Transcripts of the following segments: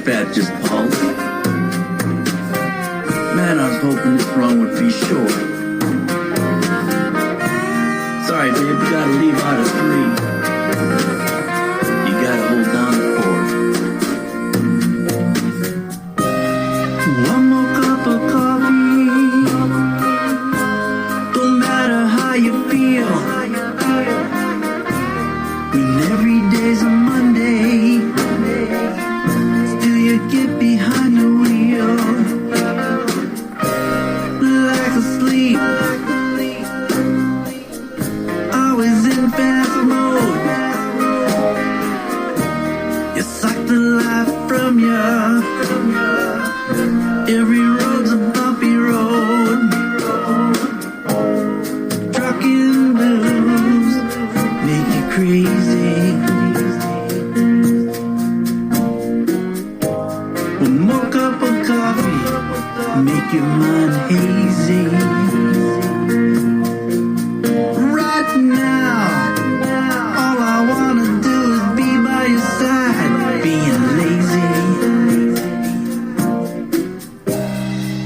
fat just Paul. Man, I was hoping this run would be short. Sorry, babe, you gotta leave out of 3. You gotta hold down the fort. One more cup of coffee. Don't matter how you feel. When every day's a Monday, still you get behind the wheel. Like asleep, always in fast mode. You suck the life from you. Every road's a bumpy road. Trucking blues make you crazy. One more cup of coffee make your mind hazy. Right now, all I wanna do is be by your side, being lazy.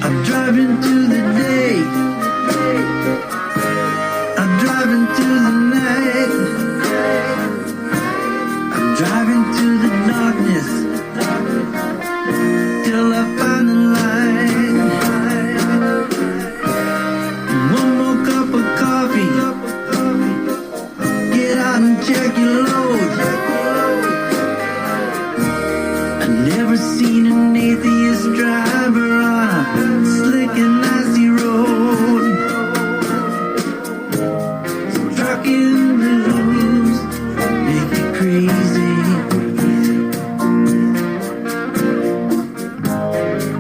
I'm driving to the day, I'm driving to the night, I'm driving to the darkness till I find the light. One more cup of coffee, get out and check your load. I never seen an atheist driver on a slick and icy road. Trucking blues make you crazy.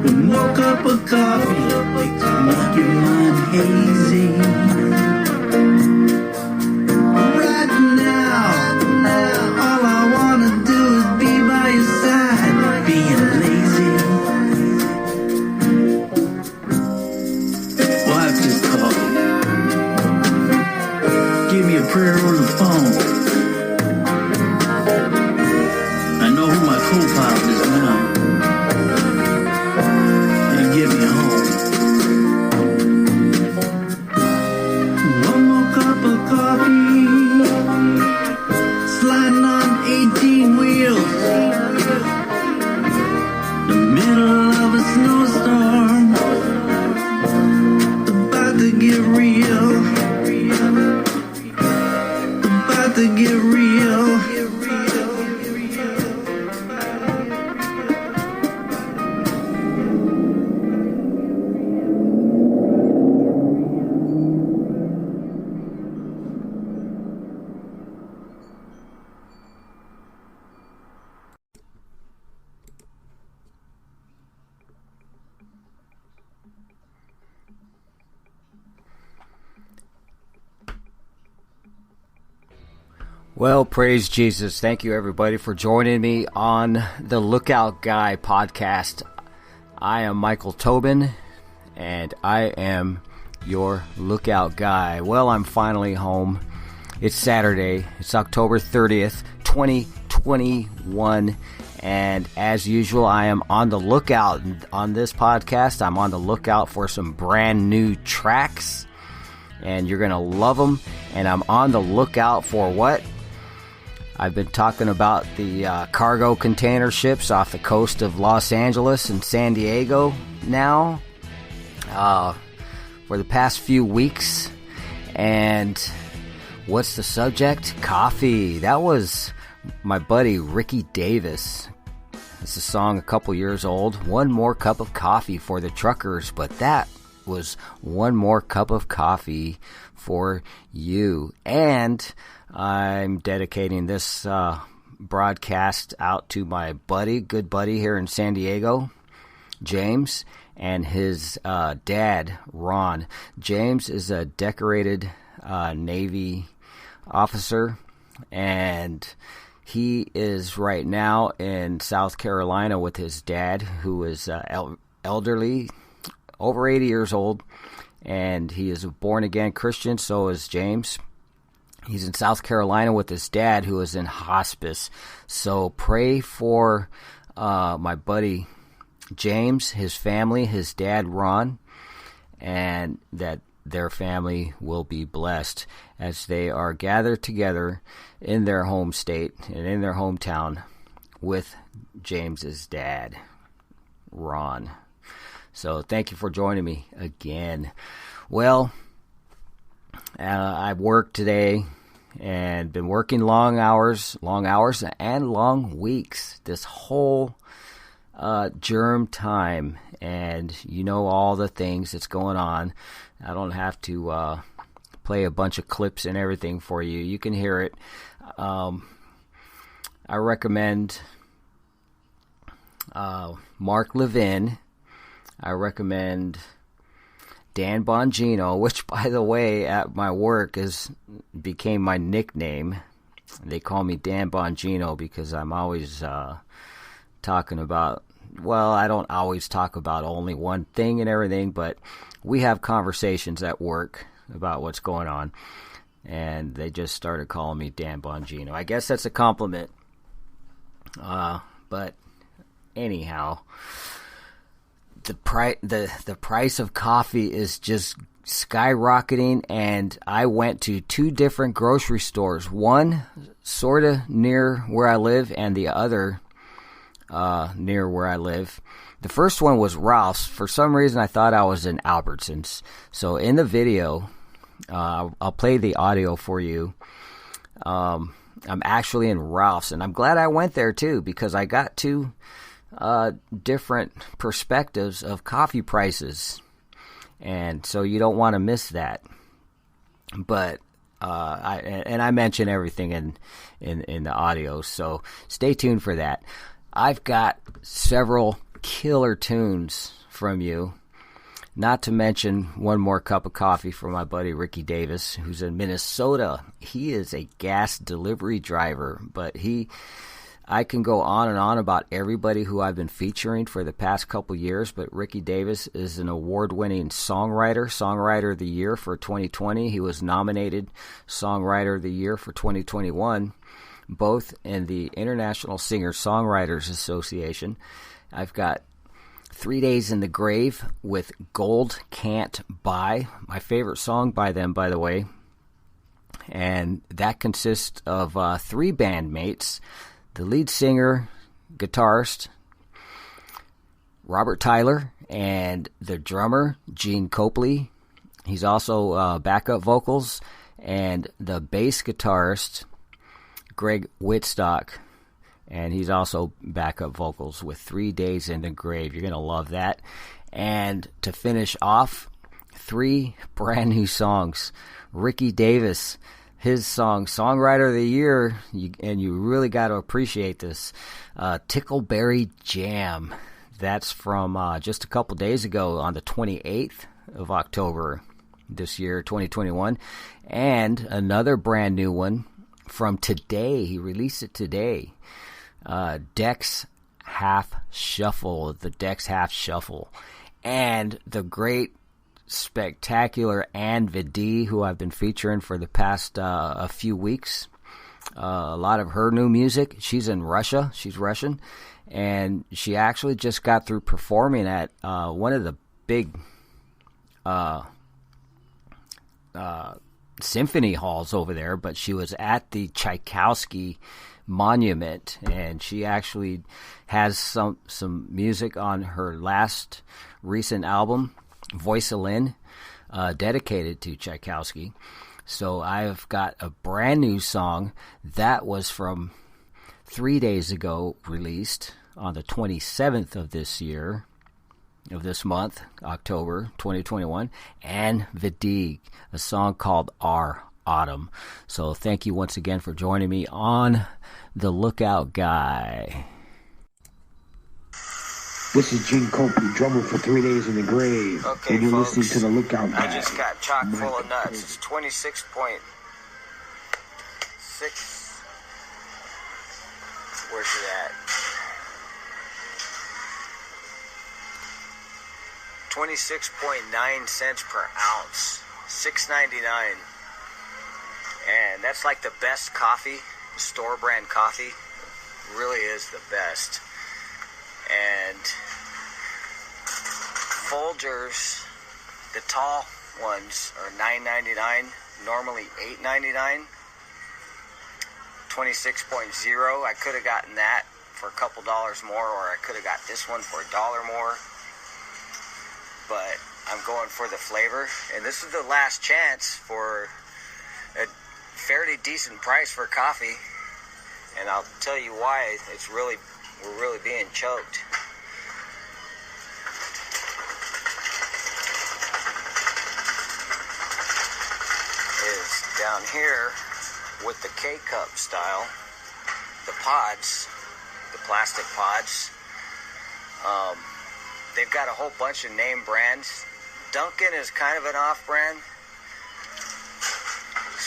One more cup of coffee make your mind hazy. Right now, all I wanna do is be by your side, being lazy. Wife just called. Give me a prayer on the phone. I know who my co-pilot is now. And get me home. One more cup of coffee, sliding on 18 wheels. The middle of a snowstorm, about to get real. About to get real. Well, praise Jesus. Thank you, everybody, for joining me on the Lookout Guy podcast. I am Michael Tobin, and I am your Lookout Guy. Well, I'm finally home. It's Saturday. It's October 30th, 2021, and as usual, I am on the lookout. On this podcast, I'm on the lookout for some brand new tracks, and you're going to love them, and I'm on the lookout for what? I've been talking about the cargo container ships off the coast of Los Angeles and San Diego now for the past few weeks. And what's the subject? Coffee. That was my buddy Ricky Davis. It's a song a couple years old. One more cup of coffee for the truckers, but that was one more cup of coffee for you. And I'm dedicating this broadcast out to my good buddy here in San Diego, James, and his dad, Ron. James is a decorated Navy officer, and he is right now in South Carolina with his dad, who is elderly, over 80 years old, and he is a born-again Christian. So is James. He's in South Carolina with his dad, who is in hospice. So pray for my buddy James, his family, his dad Ron, and that their family will be blessed as they are gathered together in their home state and in their hometown with James's dad, Ron. So thank you for joining me again. Well, I've worked today and been working long hours and long weeks this whole germ time, and you know all the things that's going on. I don't have to play a bunch of clips and everything for you. You can hear it. I recommend Mark Levin. I recommend Dan Bongino, which, by the way, at my work became my nickname. They call me Dan Bongino because I'm always talking about, well, I don't always talk about only one thing and everything, but we have conversations at work about what's going on, and they just started calling me Dan Bongino. I guess that's a compliment. But anyhow, the price of coffee is just skyrocketing, and I went to 2 different grocery stores, one sort of near where I live and the other near where I live. The first one was Ralph's. For some reason, I thought I was in Albertsons. So in the video, I'll play the audio for you. I'm actually in Ralph's, and I'm glad I went there too, because I got 2 different perspectives of coffee prices, and so you don't want to miss that. But I mention everything in the audio, so stay tuned for that. I've got several killer tunes from you, not to mention one more cup of coffee from my buddy Ricky Davis, who's in Minnesota. He is a gas delivery driver, but I can go on and on about everybody who I've been featuring for the past couple years, but Ricky Davis is an award-winning Songwriter of the Year for 2020. He was nominated Songwriter of the Year for 2021, both in the International Singer-Songwriters Association. I've got 3 Days in the Grave with Gold Can't Buy, my favorite song by them, by the way, and that consists of 3 bandmates. The lead singer, guitarist, Robert Tyler, and the drummer, Gene Copley. He's also backup vocals, and the bass guitarist, Greg Whitstock, and he's also backup vocals with 3 Days in the Grave. You're going to love that. And to finish off, 3 brand new songs. Ricky Davis, his song, Songwriter of the Year, and you really got to appreciate this, Tickleberry Jam. That's from just a couple days ago on the 28th of October this year, 2021. And another brand new one from today. He released it today. Dex Half Shuffle, the Dex Half Shuffle. And the great, spectacular Anne Vidi, who I've been featuring for the past a few weeks. A lot of her new music. She's in Russia. She's Russian. And she actually just got through performing at one of the big symphony halls over there, but she was at the Tchaikovsky Monument, and she actually has some music on her last recent album, Voicelin, dedicated to Tchaikovsky. So I've got a brand new song that was from 3 days ago, released on the 27th of this month, October 2021, and Vidig, a song called Our Autumn. So thank you once again for joining me on The Lookout Guy. This is Gene Copley, drummer for 3 Days in the Grave. Okay, and you're folks, listening to The Lookout Guy. I just got chock full of nuts. It's 26.6. Where's it at? 26.9 cents per ounce. $6.99. And that's like the best coffee, store brand coffee. Really is the best. And Folgers, the tall ones, are $9.99, normally $8.99. 26.0, I could have gotten that for a couple dollars more, or I could have got this one for $1 more. But I'm going for the flavor, and this is the last chance for a fairly decent price for coffee. And I'll tell you why. We're really being choked. Is down here with the K-cup style, the pods, the plastic pods. They've got a whole bunch of name brands. Dunkin' is kind of an off-brand.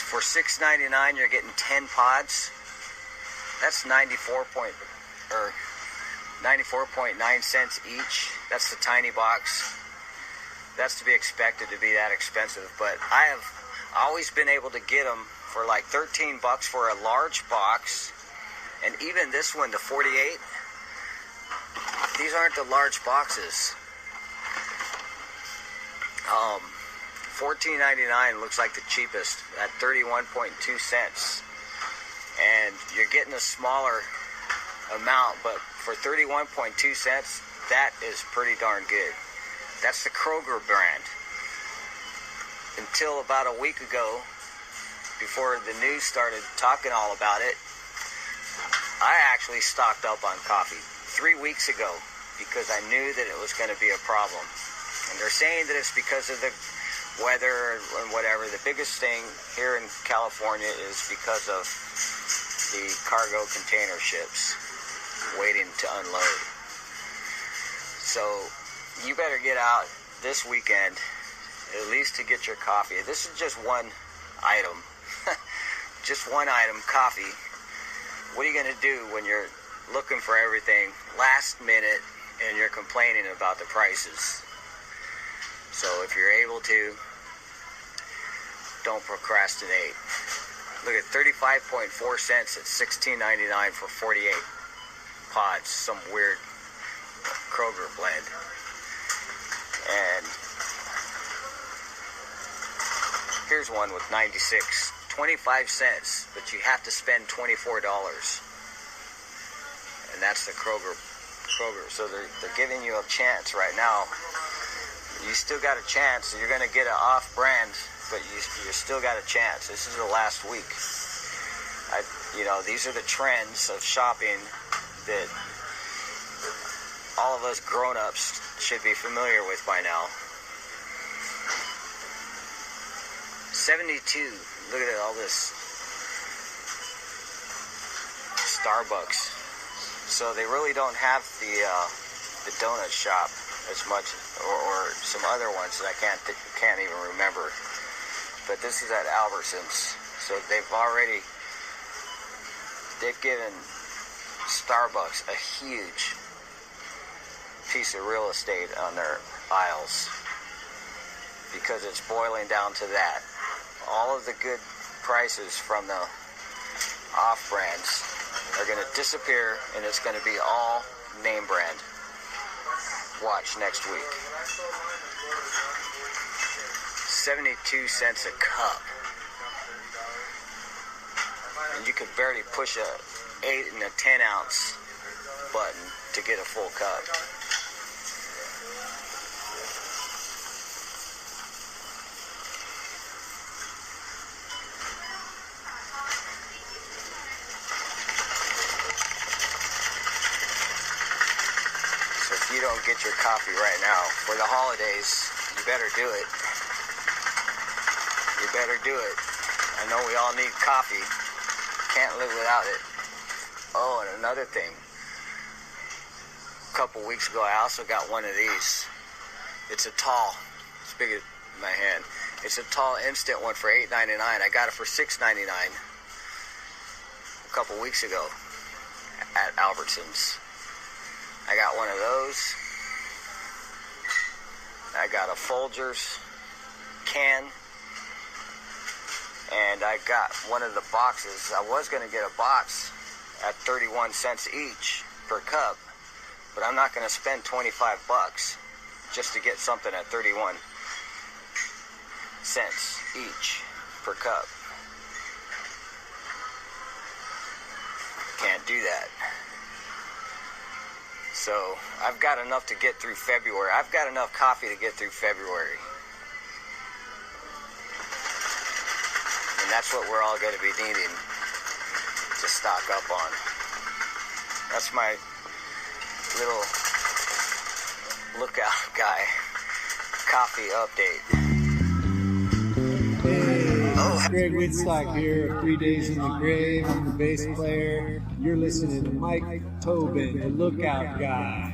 For $6.99, you're getting 10 pods. That's 94.9 cents each. That's the tiny box. That's to be expected to be that expensive. But I have always been able to get them for like $13 for a large box. And even this one, the 48, these aren't the large boxes. $14.99 looks like the cheapest at 31.2 cents. And you're getting a smaller amount, but for 31.2 cents, that is pretty darn good. That's the Kroger brand. Until about a week ago, before the news started talking all about it, I actually stocked up on coffee 3 weeks ago because I knew that it was going to be a problem. And they're saying that it's because of the weather and whatever. The biggest thing here in California is because of the cargo container ships waiting to unload. So you better get out this weekend at least to get your coffee. This is just one item. Just one item, coffee. What are you going to do when you're looking for everything last minute and you're complaining about the prices? So if you're able to, don't procrastinate. Look at 35.4 cents at $16.99 for 48 pods. Some weird Kroger blend. And here's one with 96. 25 cents, but you have to spend $24. And that's the Kroger. So they're giving you a chance right now. You still got a chance. You're going to get an off-brand, but you still got a chance. This is the last week. These are the trends of shopping that all of us grown-ups should be familiar with by now. 72. Look at all this Starbucks. So they really don't have the donut shop as much, or some other ones that I can't even remember. But this is at Albertsons. So they've given Starbucks a huge piece of real estate on their aisles because it's boiling down to that. All of the good prices from the off-brands are going to disappear, and it's going to be all name brand. Watch next week. 72 cents a cup. And you could barely push a 8 and a 10 ounce button to get a full cup. If you don't get your coffee right now for the holidays, you better do it. You better do it. I know we all need coffee. Can't live without it. Oh, and another thing. A couple weeks ago, I also got one of these. It's a tall. It's big as my hand. It's a tall instant one for $8.99. I got it for $6.99 a couple weeks ago at Albertsons. I got one of those. I got a Folgers can. And I got one of the boxes. I was going to get a box at 31 cents each per cup. but I'm not going to spend $25 just to get something at 31 cents each per cup. Can't do that. So I've got enough to get through February. I've got enough coffee to get through February. And that's what we're all going to be needing to stock up on. That's my little lookout guy coffee update. Hey, Greg Whitstock here, 3 Days in the Grave. I'm the bass player. You're listening to Mike Tobin, the lookout guy.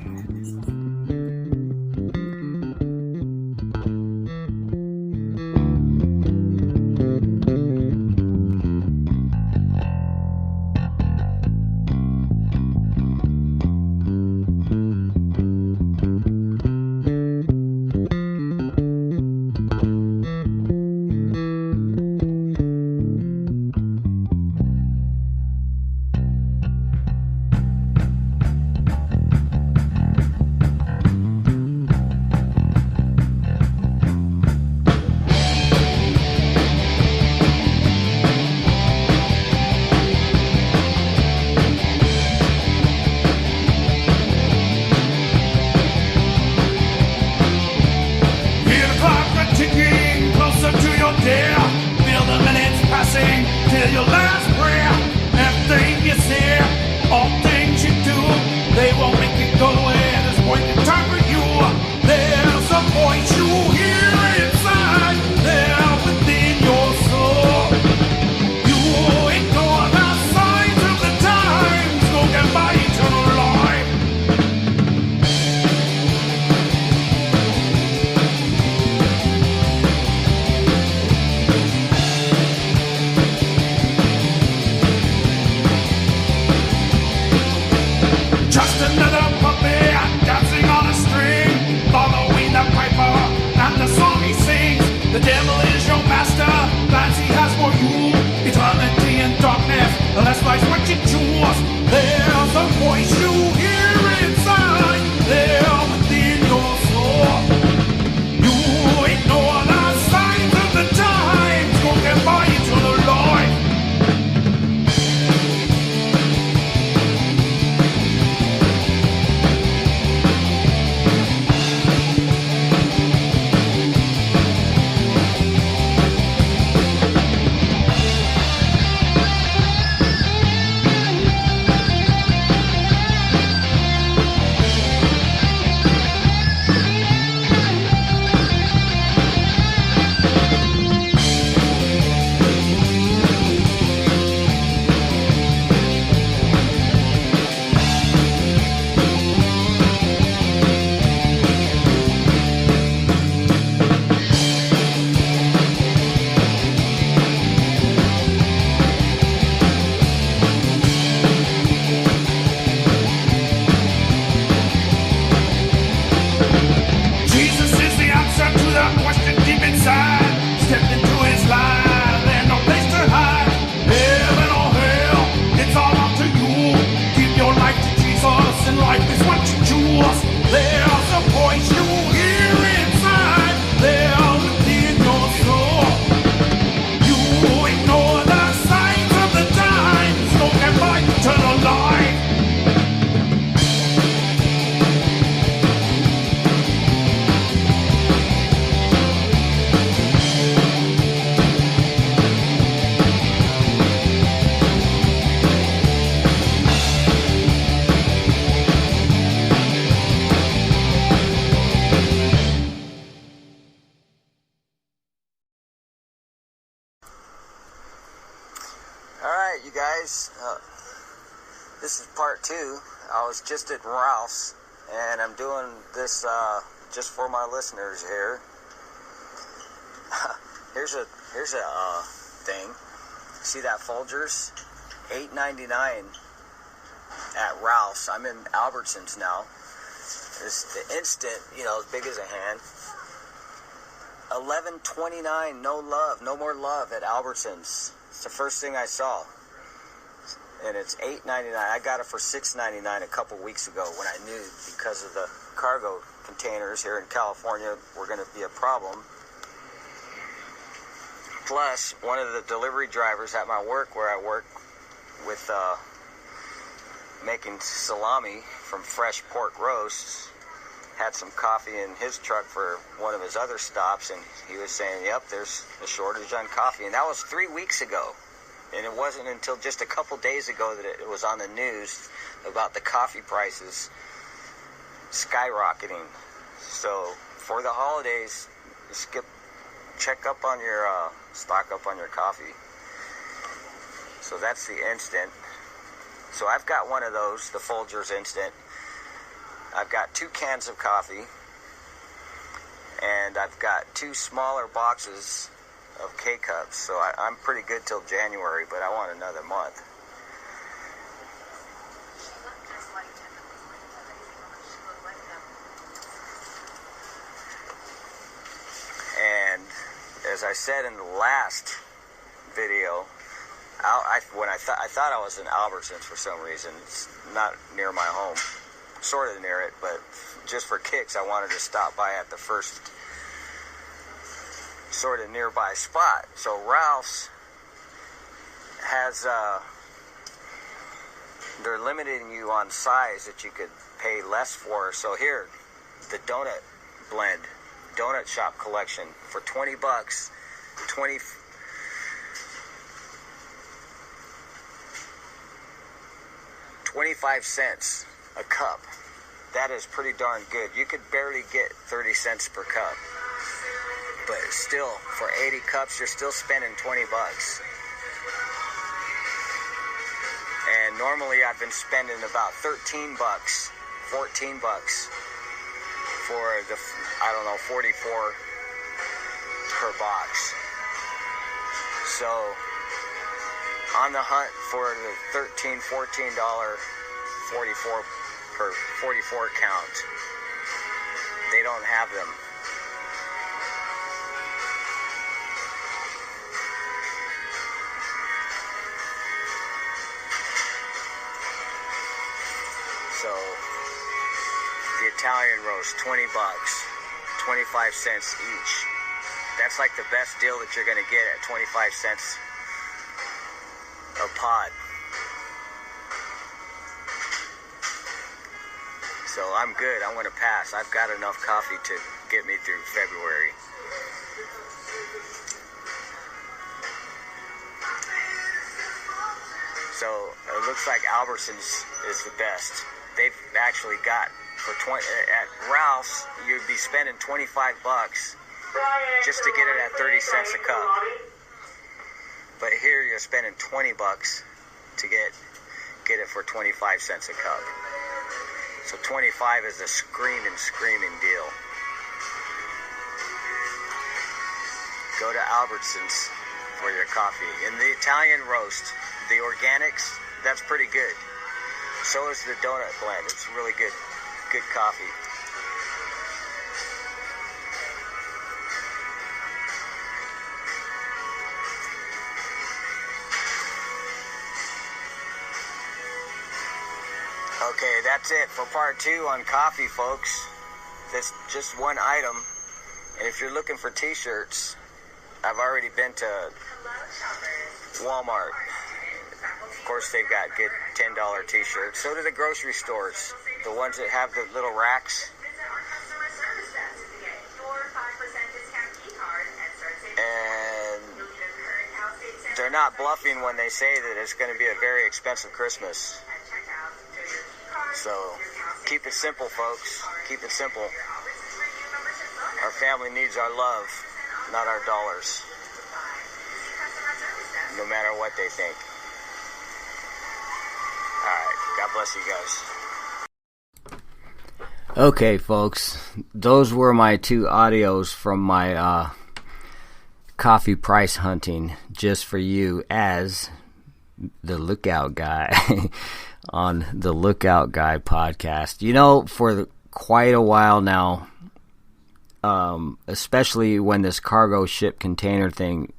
This is part 2. I was just at Ralph's, and I'm doing this just for my listeners here. Here's a thing. See that Folgers? $8.99 at Ralph's. I'm in Albertsons now. It's the instant, as big as a hand. $11.29. No more love at Albertsons. It's the first thing I saw. and it's $8.99. I got it for $6.99 a couple weeks ago when I knew because of the cargo containers here in California were going to be a problem. Plus, one of the delivery drivers at my work, where I work with making salami from fresh pork roasts, had some coffee in his truck for one of his other stops, and he was saying, yep, there's a shortage on coffee. And that was 3 weeks ago. And it wasn't until just a couple days ago that it was on the news about the coffee prices skyrocketing. So for the holidays, check up on your stock up on your coffee. So that's the instant. So I've got one of those, the Folgers Instant. I've got 2 cans of coffee, and I've got 2 smaller boxes of K-Cups. So I'm pretty good till January, but I want another month. And as I said in the last video, I thought I was in Albertsons for some reason. It's not near my home. Sort of near it, but just for kicks, I wanted to stop by at the first sort of nearby spot. So Ralph's has, they're limiting you on size that you could pay less for. So here, the donut blend, donut shop collection for $20, 25 cents a cup. That is pretty darn good. You could barely get 30 cents per cup. But still, for 80 cups, you're still spending $20. And normally I've been spending about $13, $14 for the, 44 per box. So, on the hunt for the $13, $14 44 per 44 count. They don't have them. So the Italian roast, $20, 25 cents each. That's like the best deal that you're going to get at 25 cents a pod. So I'm good. I'm going to pass. I've got enough coffee to get me through February. So it looks like Albertsons is the best. They've actually got for 20 at Ralph's. You'd be spending $25 just to get it at 30 cents a cup. But here you're spending $20 to get it for 25 cents a cup. So 25 is a screaming deal. Go to Albertsons for your coffee. And the Italian roast, the organics, that's pretty good. So is the donut blend. It's really good coffee. Okay, that's it for part 2 on coffee, folks. That's just one item. And if you're looking for t-shirts, I've already been to Walmart. Of course, they've got good $10 t-shirts. So do the grocery stores, the ones that have the little racks. And they're not bluffing when they say that it's going to be a very expensive Christmas. So keep it simple, folks. Keep it simple. Our family needs our love, not our dollars. No matter what they think. Alright, God bless you guys. Okay, folks. Those were my 2 audios from my coffee price hunting just for you as the lookout guy on the Lookout Guy podcast. You know, for quite a while now, especially when this cargo ship container thing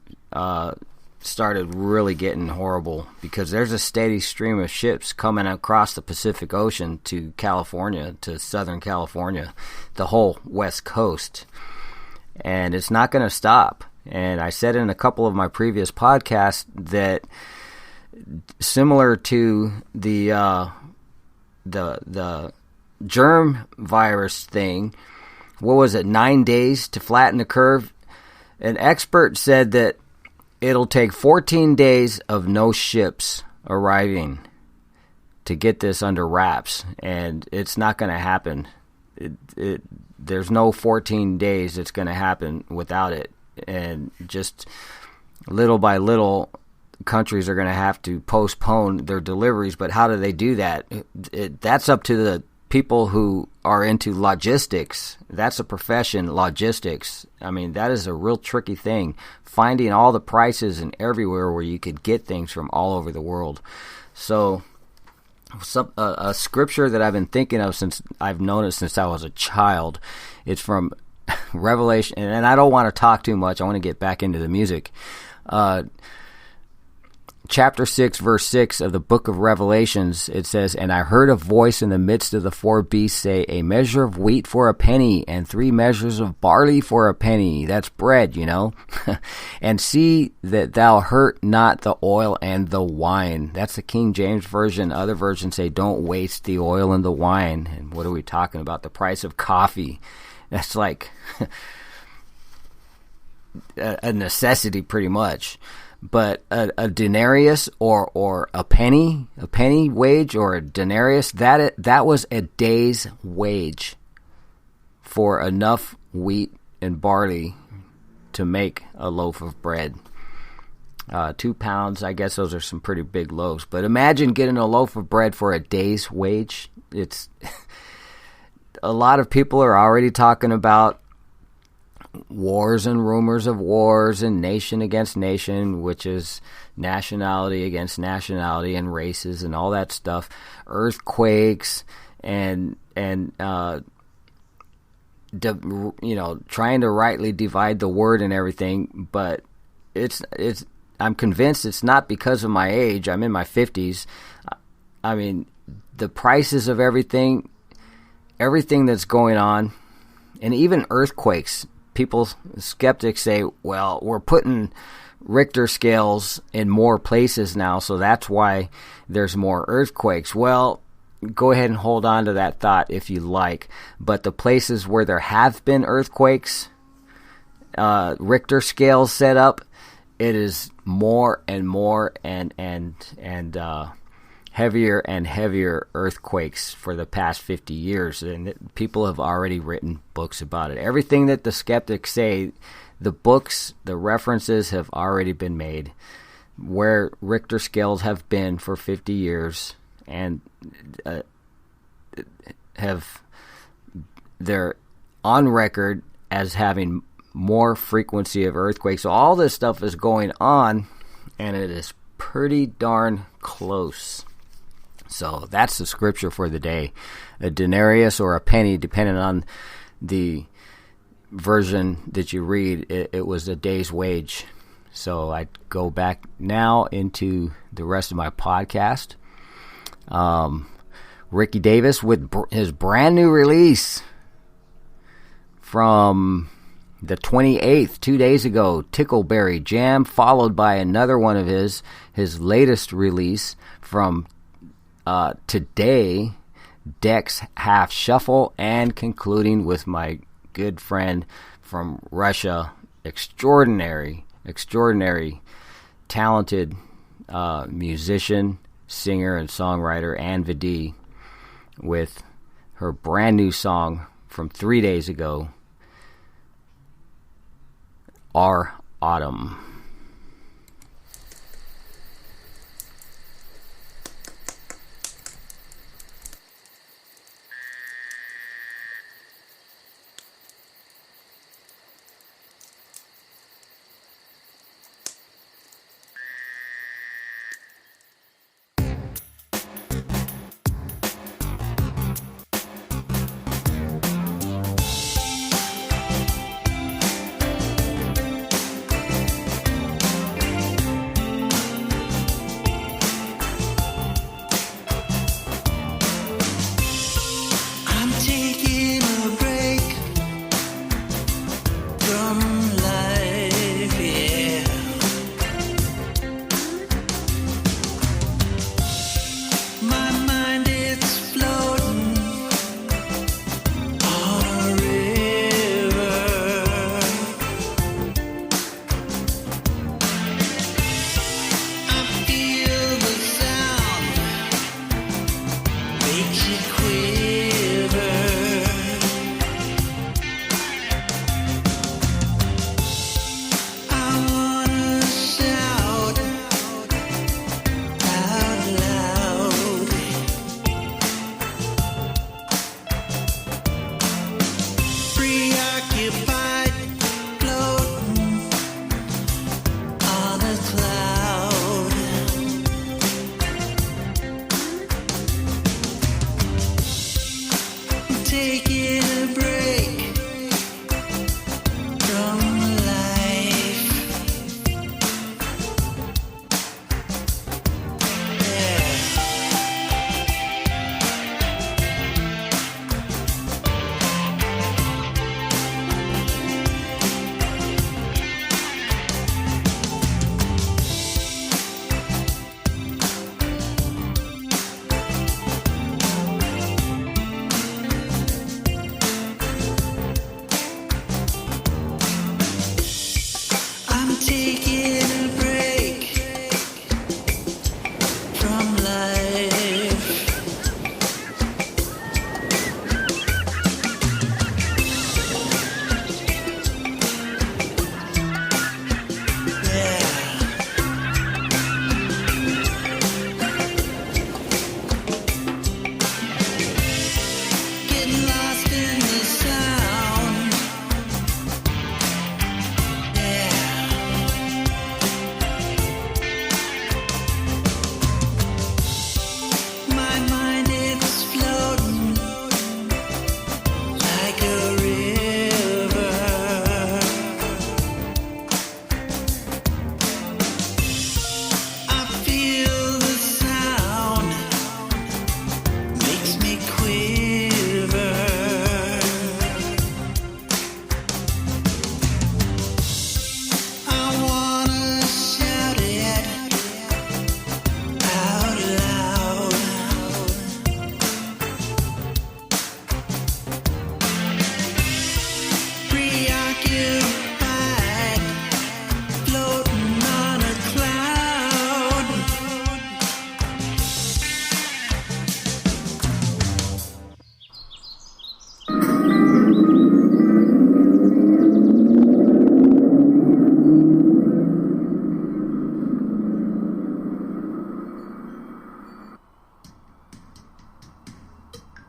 started really getting horrible because there's a steady stream of ships coming across the Pacific Ocean to California, to Southern California, the whole West Coast. And it's not going to stop. And I said in a couple of my previous podcasts that similar to the germ virus thing, what was it, 9 days to flatten the curve? An expert said that it'll take 14 days of no ships arriving to get this under wraps, and it's not going to happen. There's no 14 days it's going to happen without it, and just little by little, countries are going to have to postpone their deliveries. But how do they do that? That's up to the people who are into logistics. That's a profession, logistics. I mean, that is a real tricky thing, finding all the prices and everywhere where you could get things from all over the world. So a scripture that I've been thinking of since I've known it since I was a child, it's from Revelation, and I don't want to talk too much. I want to get back into the music. Chapter 6, verse 6 of the book of Revelations, it says, "And I heard a voice in the midst of the four beasts say, a measure of wheat for a penny, and 3 measures of barley for a penny." That's bread, you know. "And see that thou hurt not the oil and the wine." That's the King James Version. Other versions say, "Don't waste the oil and the wine." And what are we talking about? The price of coffee. That's like a necessity pretty much. But a denarius or a penny wage, or a denarius, that was a day's wage for enough wheat and barley to make a loaf of bread. 2 pounds, I guess those are some pretty big loaves. But imagine getting a loaf of bread for a day's wage. It's a lot of people are already talking about wars and rumors of wars and nation against nation, which is nationality against nationality and races and all that stuff, earthquakes and trying to rightly divide the word and everything. But I'm convinced it's not because of my age. I'm in my 50s. I mean, the prices of everything that's going on, and even earthquakes. People, skeptics say, well, we're putting Richter scales in more places now, so that's why there's more earthquakes. Well, go ahead and hold on to that thought if you like. But the places where there have been earthquakes, Richter scales set up, it is more and more and heavier and heavier earthquakes for the past 50 years. And people have already written books about it. Everything that the skeptics say, the books, the references have already been made where Richter scales have been for 50 years and they're on record as having more frequency of earthquakes. So all this stuff is going on, and it is pretty darn close. So that's the scripture for the day. A denarius or a penny, depending on the version that you read, it was a day's wage. So I go back now into the rest of my podcast. Ricky Davis with his brand new release from the 28th, 2 days ago, Tickleberry Jam, followed by another one of his latest release from today, Dex Half Shuffle, and concluding with my good friend from Russia, extraordinary talented musician, singer, and songwriter Ann Vidi, with her brand new song from 3 days ago, Our Autumn.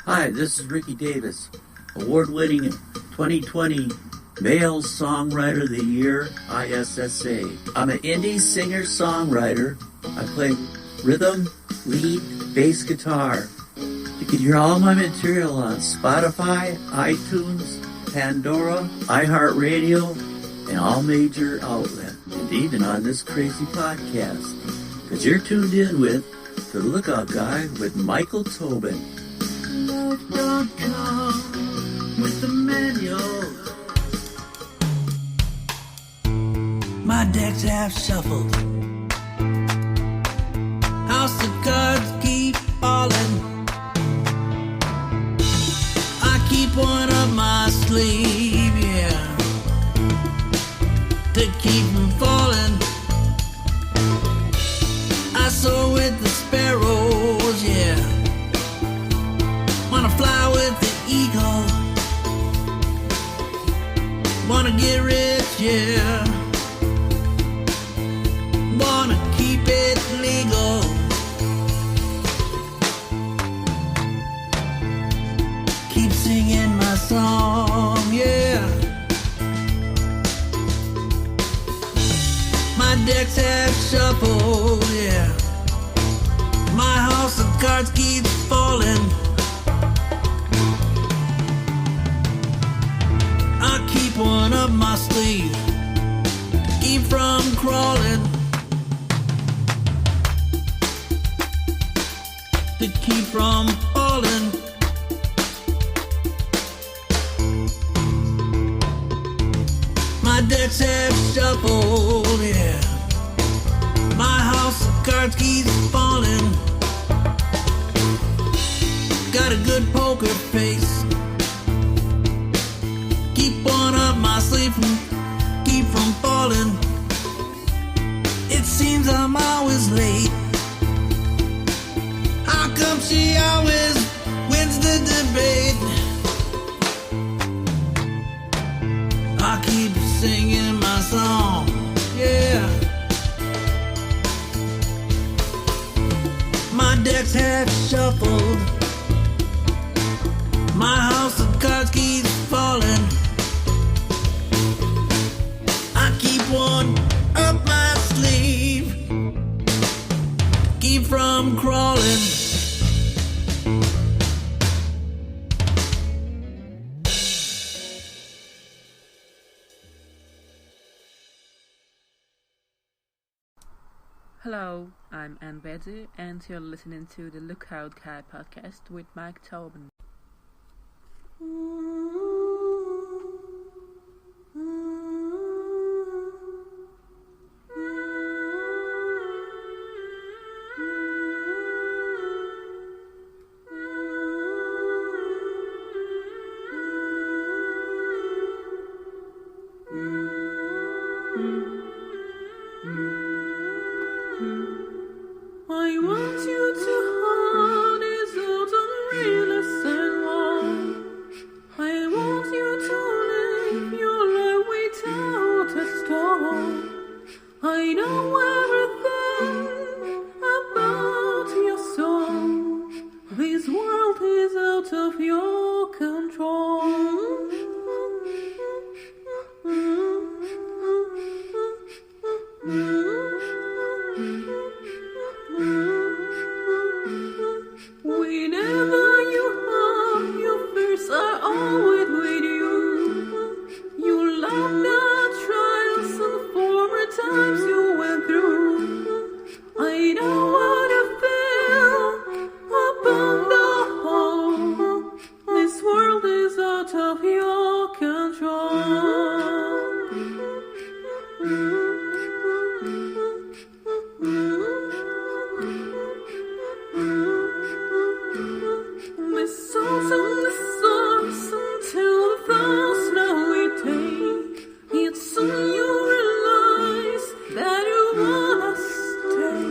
Hi, this is Ricky Davis, award-winning 2020 Male Songwriter of the Year, ISSA. I'm an indie singer-songwriter. I play rhythm, lead, bass guitar. You can hear all my material on Spotify, iTunes, Pandora, iHeartRadio, and all major outlets, and even on this crazy podcast. Because you're tuned in with The Lookout Guy with Michael Tobin. Love.com with the manual. My decks have shuffled. House of cards keep falling. I keep one up my sleeve, yeah, to keep from falling. I soar with the sparrows, yeah. Wanna fly with the eagle. Wanna get rich, yeah. Wanna keep it legal. Keep singing my song, yeah. My decks have shuffled, yeah. My house of cards keeps falling. I keep one up my sleeve to keep from crawling, to keep from falling. My decks have shuffled, yeah. My house of cards keeps falling. Got a good poker face. Keep one up my sleeve, keep from falling. It seems I'm always late. How come she always wins the debate? I keep singing my song, yeah. My decks have shuffled. My house of cards keeps falling. I keep one up my sleeve, keep from crawling. Hello, I'm Ann Pedro, and you're listening to the Lookout Guy podcast with Mike Tobin. I want you to hold his out on realness and warm. I want you to live your life without a storm. I know everything about your soul. This world is out of your control. Whenever you have your fears are always with you. You love the trials and former times you went through. I know what I feel upon the whole. This world is out of your control. This autumn, this until the first snow we take. It's soon you realize that you wanna stay.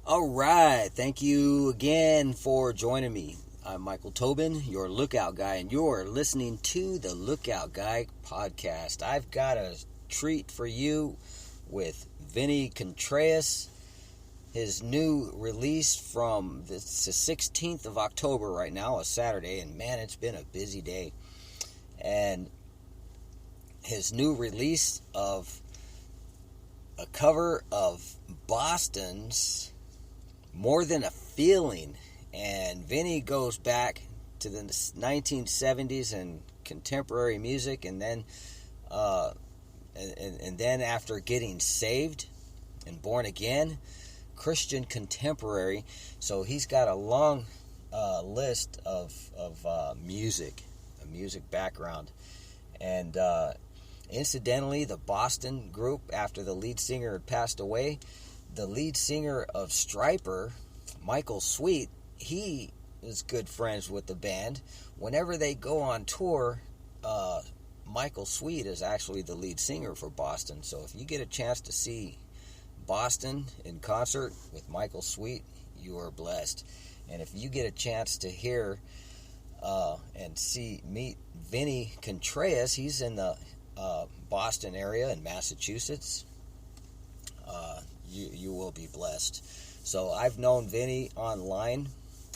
All right, thank you again for joining me. I'm Michael Tobin, your Lookout Guy, and you're listening to the Lookout Guy podcast. I've got a treat for you with Vini Contreas. His new release from the 16th of October right now, a Saturday, and man, it's been a busy day. And his new release of a cover of Boston's More Than a Feeling. And Vini goes back to the 1970s and contemporary music, and then and then after getting saved and born again, Christian contemporary. So he's got a long list of music, a music background. And incidentally, the Boston group, after the lead singer had passed away, the lead singer of Striper, Michael Sweet, he is good friends with the band. Whenever they go on tour, Michael Sweet is actually the lead singer for Boston. So if you get a chance to see Boston in concert with Michael Sweet, you are blessed. And if you get a chance to hear and meet Vini Contreas, he's in the Boston area in Massachusetts, you will be blessed. So I've known Vini online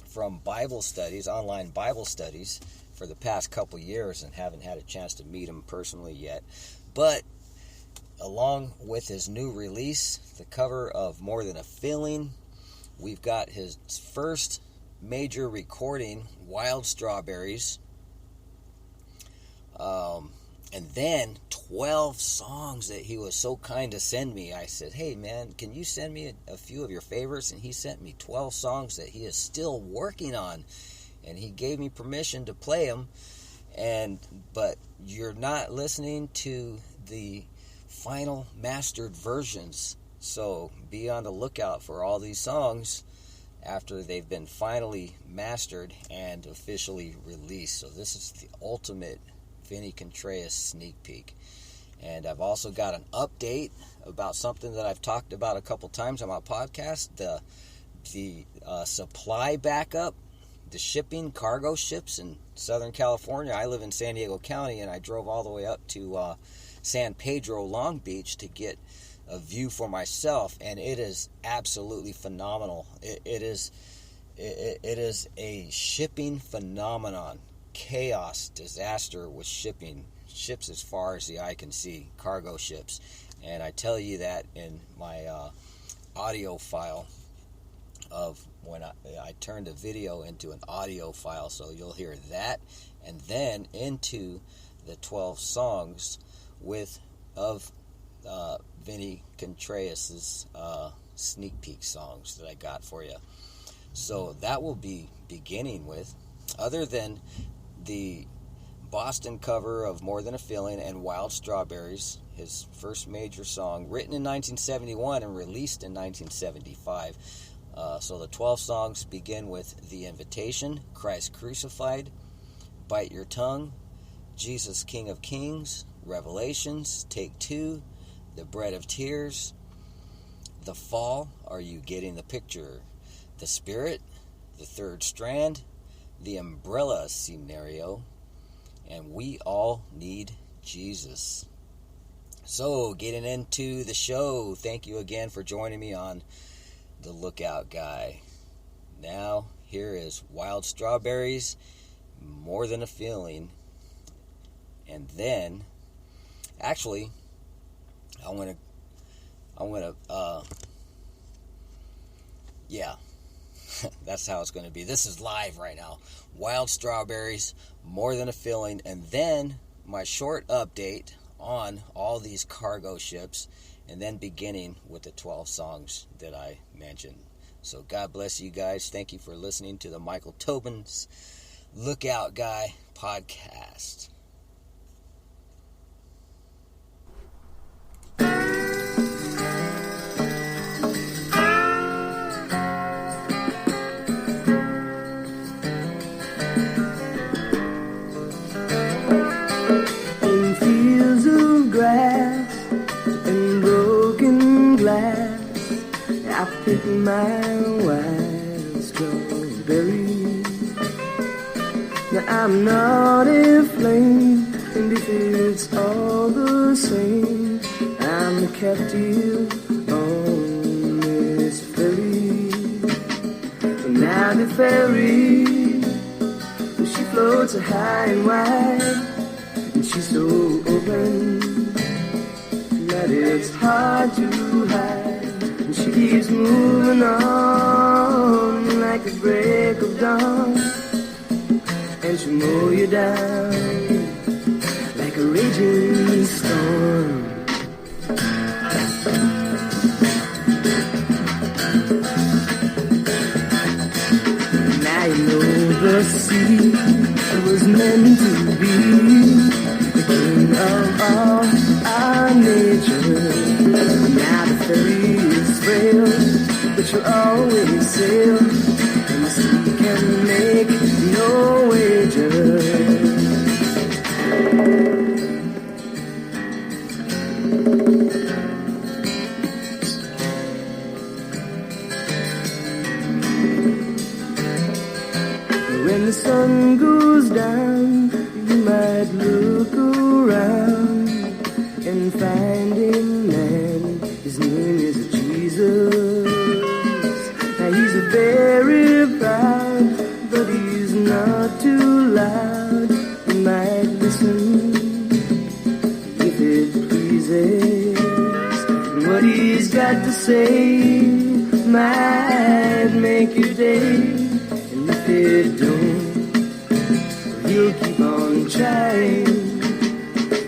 from online Bible studies for the past couple years, and haven't had a chance to meet him personally yet. But along with his new release, the cover of More Than a Feeling, we've got his first major recording, Wild Strawberries, and then 12 songs that he was so kind to send me. I said, hey man, can you send me a few of your favorites? And he sent me 12 songs that he is still working on, and he gave me permission to play them. But you're not listening to the final mastered versions, so be on the lookout for all these songs after they've been finally mastered and officially released. So this is the ultimate Vini Contreas sneak peek. And I've also got an update about something that I've talked about a couple times on my podcast, the supply backup, the shipping, cargo ships in Southern California. I live in San Diego County, and I drove all the way up to San Pedro, Long Beach, to get a view for myself, and it is absolutely phenomenal. It is a shipping phenomenon. Chaos, disaster with shipping. Ships as far as the eye can see, cargo ships. And I tell you that in my audio file of when I turned a video into an audio file, so you'll hear that, and then into the 12 songs of Vini Contreas's sneak peek songs that I got for you. So that will be beginning with, other than the Boston cover of More Than a Feeling and Wild Strawberries, his first major song, written in 1971 and released in 1975. So the 12 songs begin with The Invitation, Christ Crucified, Bite Your Tongue, Jesus King of Kings, Revelations, Take Two, The Bread of Tears, The Fall, Are You Getting the Picture, The Spirit, The Third Strand, The Umbrella Scenario, and we all need Jesus. So, getting into the show, thank you again for joining me on The Lookout Guy. Now, here is Wild Strawberries, More Than a Feeling. And then, actually, that's how it's going to be. This is live right now. Wild Strawberries, More Than a Feeling, and then my short update on all these cargo ships, and then beginning with the 12 songs that I mentioned. So God bless you guys. Thank you for listening to the Michael Tobin's Lookout Guy podcast. Pick my wild strawberry. Now I'm not a flame, and if it's all the same, I'm a captive on this ferry. And now the ferry, she floats so high and wide, and she's so open that it's hard to hide. She keeps moving on like the break of dawn, and she'll mow you down like a raging storm. Now you know the sea was meant to be the king of all our nature. Now the ferry is frail, but you'll always sail, and the sea can make no wager. When the sun goes down, you might look around and find a man. His name is Jesus. Now he's a very proud, but he's not too loud. You might listen if it pleases, and what he's got to say might make your day. And if it don't, he'll keep on trying,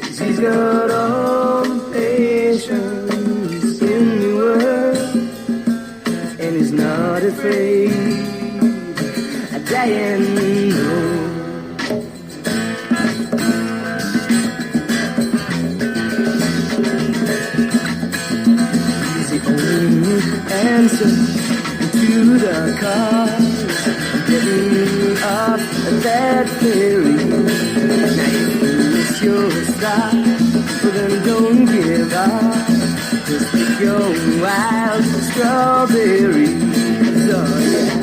'cause he's got all the patience in the world, and he's not afraid of dying, no. He's the only answer to the cause getting off that ferry. Now if you miss your stop, well then don't give up. Just pick your wild strawberries, oh yeah.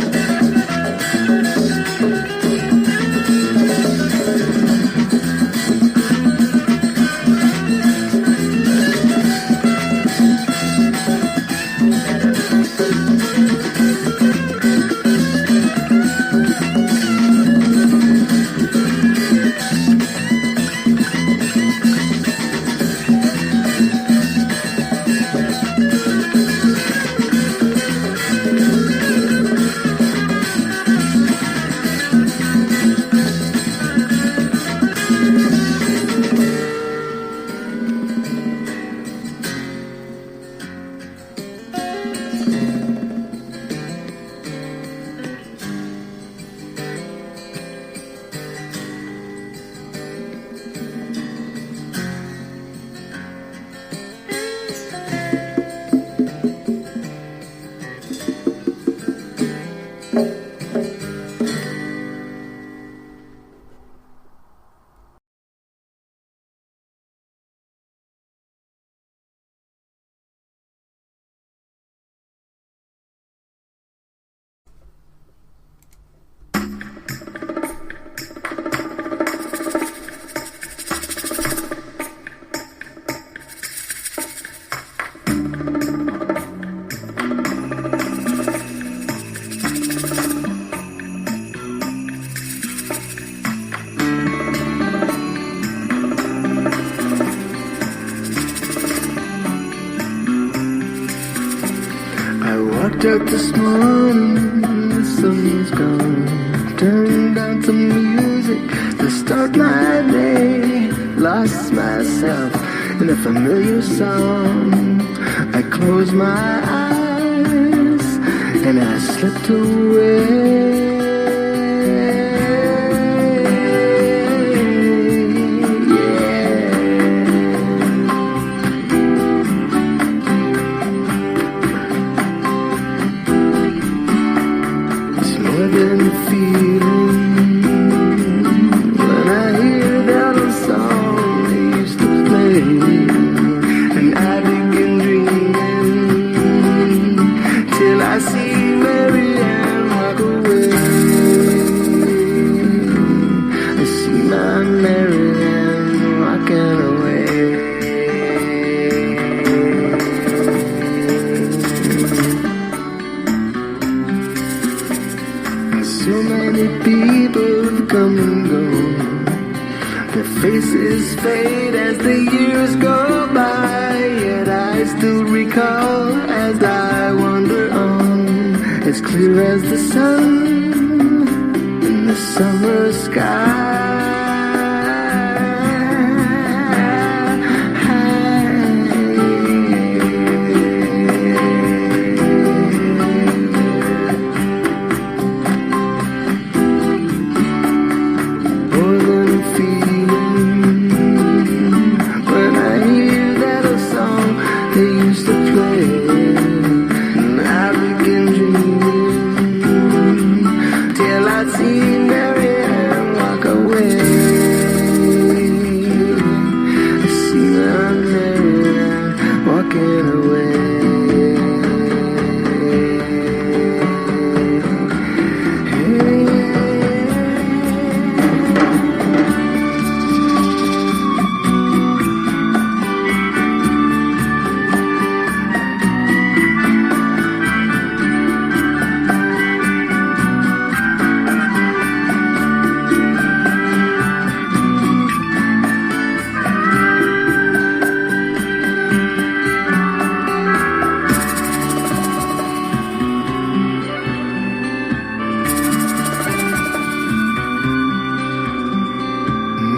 up this morning, the sun's gone. Turned on some music to start my day. Lost myself in a familiar song. I closed my eyes and I slipped away. Faces fade as the years go by, yet I still recall as I wander on, as clear as the sun in the summer sky.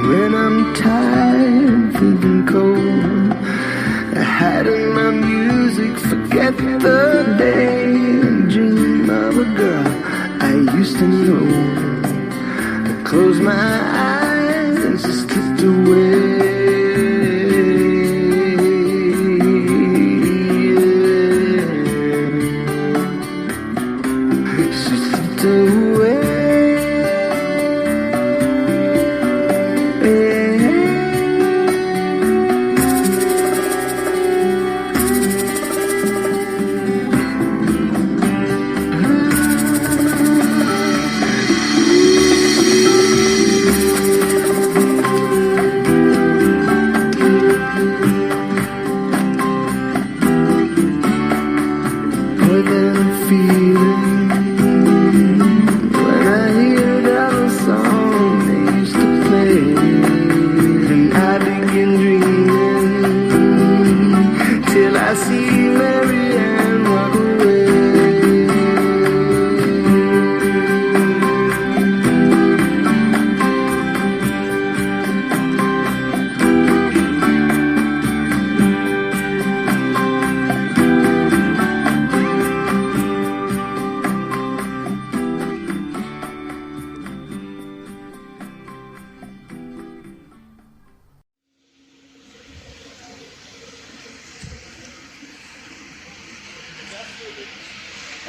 When I'm tired, feeling cold, I hide in my music, forget the day, and dream of a girl I used to know. I close my eyes and she slipped away. She slipped away.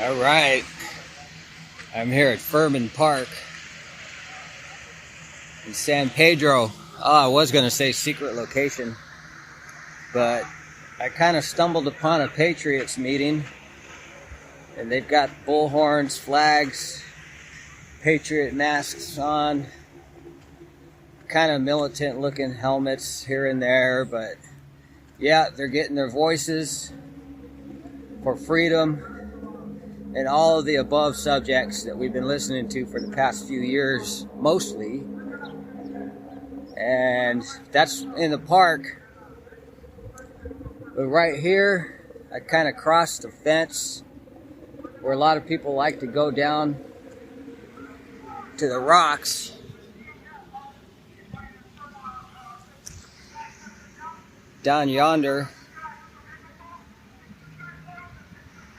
All right, I'm here at Furman Park in San Pedro. Oh, I was going to say secret location, but I kind of stumbled upon a Patriots meeting, and they've got bullhorns, flags, Patriot masks on, kind of militant looking helmets here and there, but yeah, they're getting their voices for freedom and all of the above subjects that we've been listening to for the past few years, mostly. And that's in the park. But right here, I kind of crossed the fence where a lot of people like to go down to the rocks. Down yonder,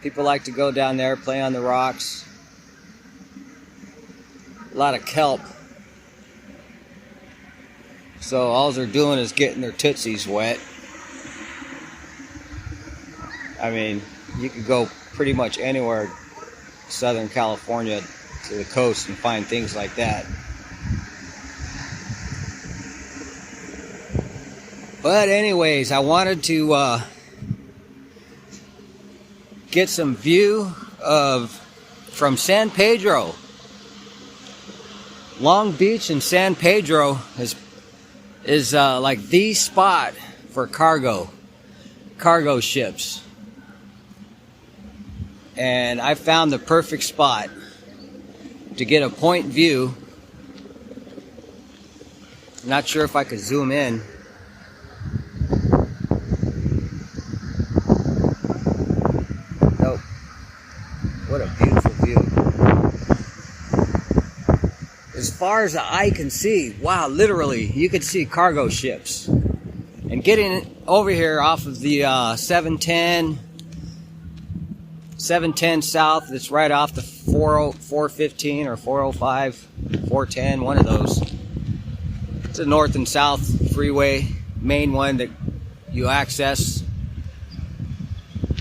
people like to go down there, play on the rocks. A lot of kelp. So all they're doing is getting their tootsies wet. I mean, you could go pretty much anywhere, Southern California to the coast, and find things like that. But anyways, I wanted to get some view from San Pedro. Long Beach and San Pedro is like the spot for cargo ships. And I found the perfect spot to get a point view. Not sure if I could zoom in. Nope. What a beautiful view. As far as the eye can see, wow, literally, you could see cargo ships. And getting over here off of the 710 south, that's right off the 415 or 405, 410, one of those. It's a north and south freeway, main one that you access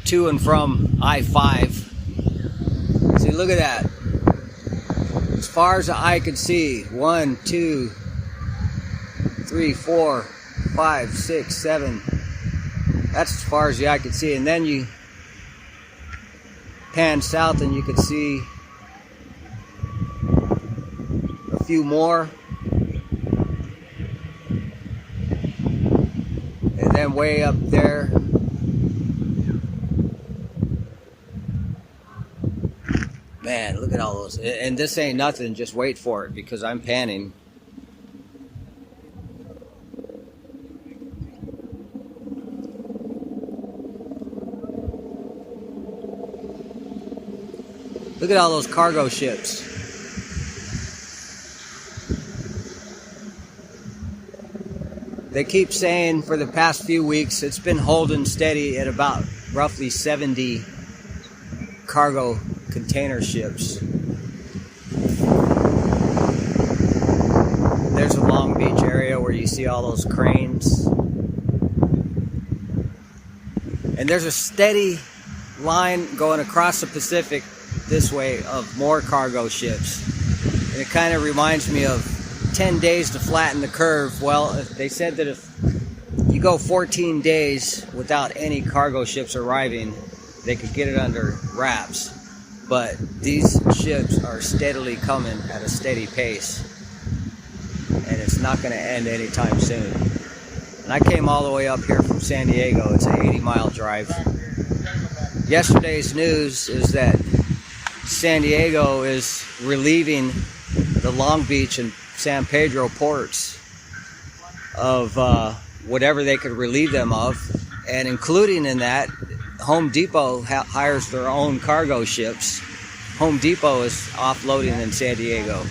to and from I-5. See, look at that. As far as the eye can see, 1, 2, 3, 4, 5, 6, 7. That's as far as the eye can see. And then you pan south and you can see a few more. And then way up there, man, look at all those. And this ain't nothing, just wait for it because I'm panning. Look at all those cargo ships. They keep saying for the past few weeks it's been holding steady at about roughly 70 cargo container ships. There's a Long Beach area where you see all those cranes. And there's a steady line going across the Pacific this way of more cargo ships. And it kind of reminds me of 10 days to flatten the curve. Well, they said that if you go 14 days without any cargo ships arriving, they could get it under wraps. But these ships are steadily coming at a steady pace. And it's not going to end anytime soon. And I came all the way up here from San Diego. It's an 80-mile drive. Yesterday's news is that San Diego is relieving the Long Beach and San Pedro ports of whatever they could relieve them of, and including in that, Home Depot hires their own cargo ships. Home Depot is offloading in San Diego.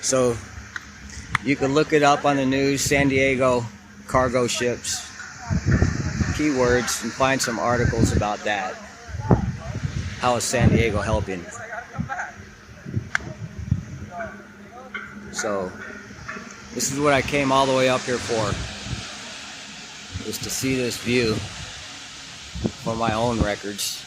So you can look it up on the news, San Diego cargo ships, keywords, and find some articles about that. How is San Diego helping? So this is what I came all the way up here for, was to see this view for my own records.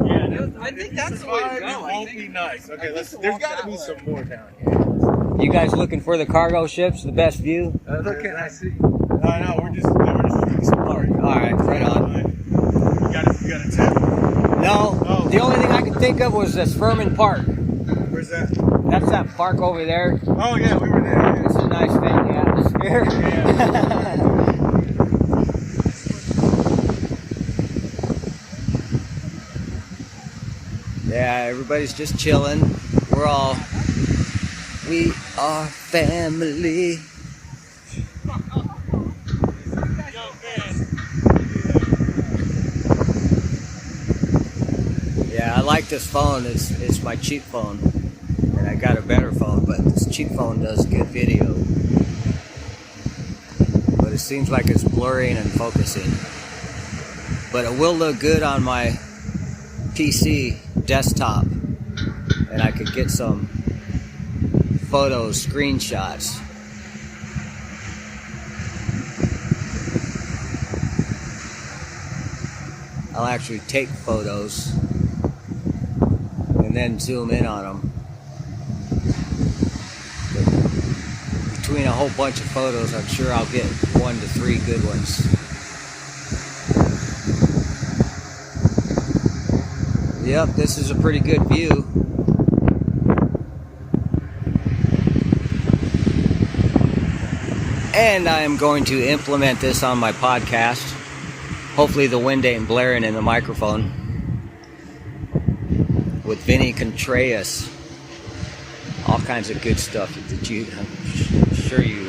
Yeah, I think that's the way to go. It won't be nice. Okay, there's got to be some more down here. You guys looking for the cargo ships, the best view? Look at I see. No, we're just exploring. All right, right on. You got a tip? No, Oh. The only thing I could think of was this Furman Park. Where's that? That's that park over there. Oh yeah, we were there. It's a nice family atmosphere. Yeah, everybody's just chilling. We are family. like this phone. It's my cheap phone, and I got a better phone, but this cheap phone does good video. But it seems like it's blurring and focusing. But it will look good on my PC desktop, and I could get some photos, screenshots. I'll actually take photos and then zoom in on them. But between a whole bunch of photos, I'm sure I'll get 1 to 3 good ones. Yep, this is a pretty good view. And I am going to implement this on my podcast. Hopefully the wind ain't blaring in the microphone. With Vini Contreas. All kinds of good stuff that I'm sure you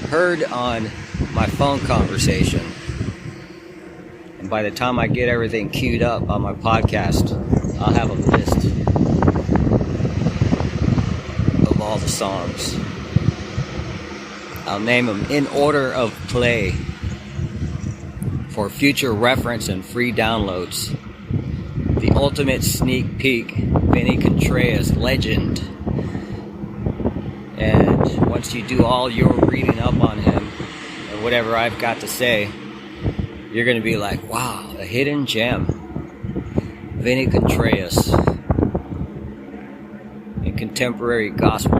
heard on my phone conversation. And by the time I get everything queued up on my podcast, I'll have a list of all the songs. I'll name them in order of play for future reference and free downloads. The ultimate sneak peek, Vini Contreas, legend. And once you do all your reading up on him and whatever I've got to say, you're going to be like, wow, a hidden gem. Vini Contreas in contemporary gospel,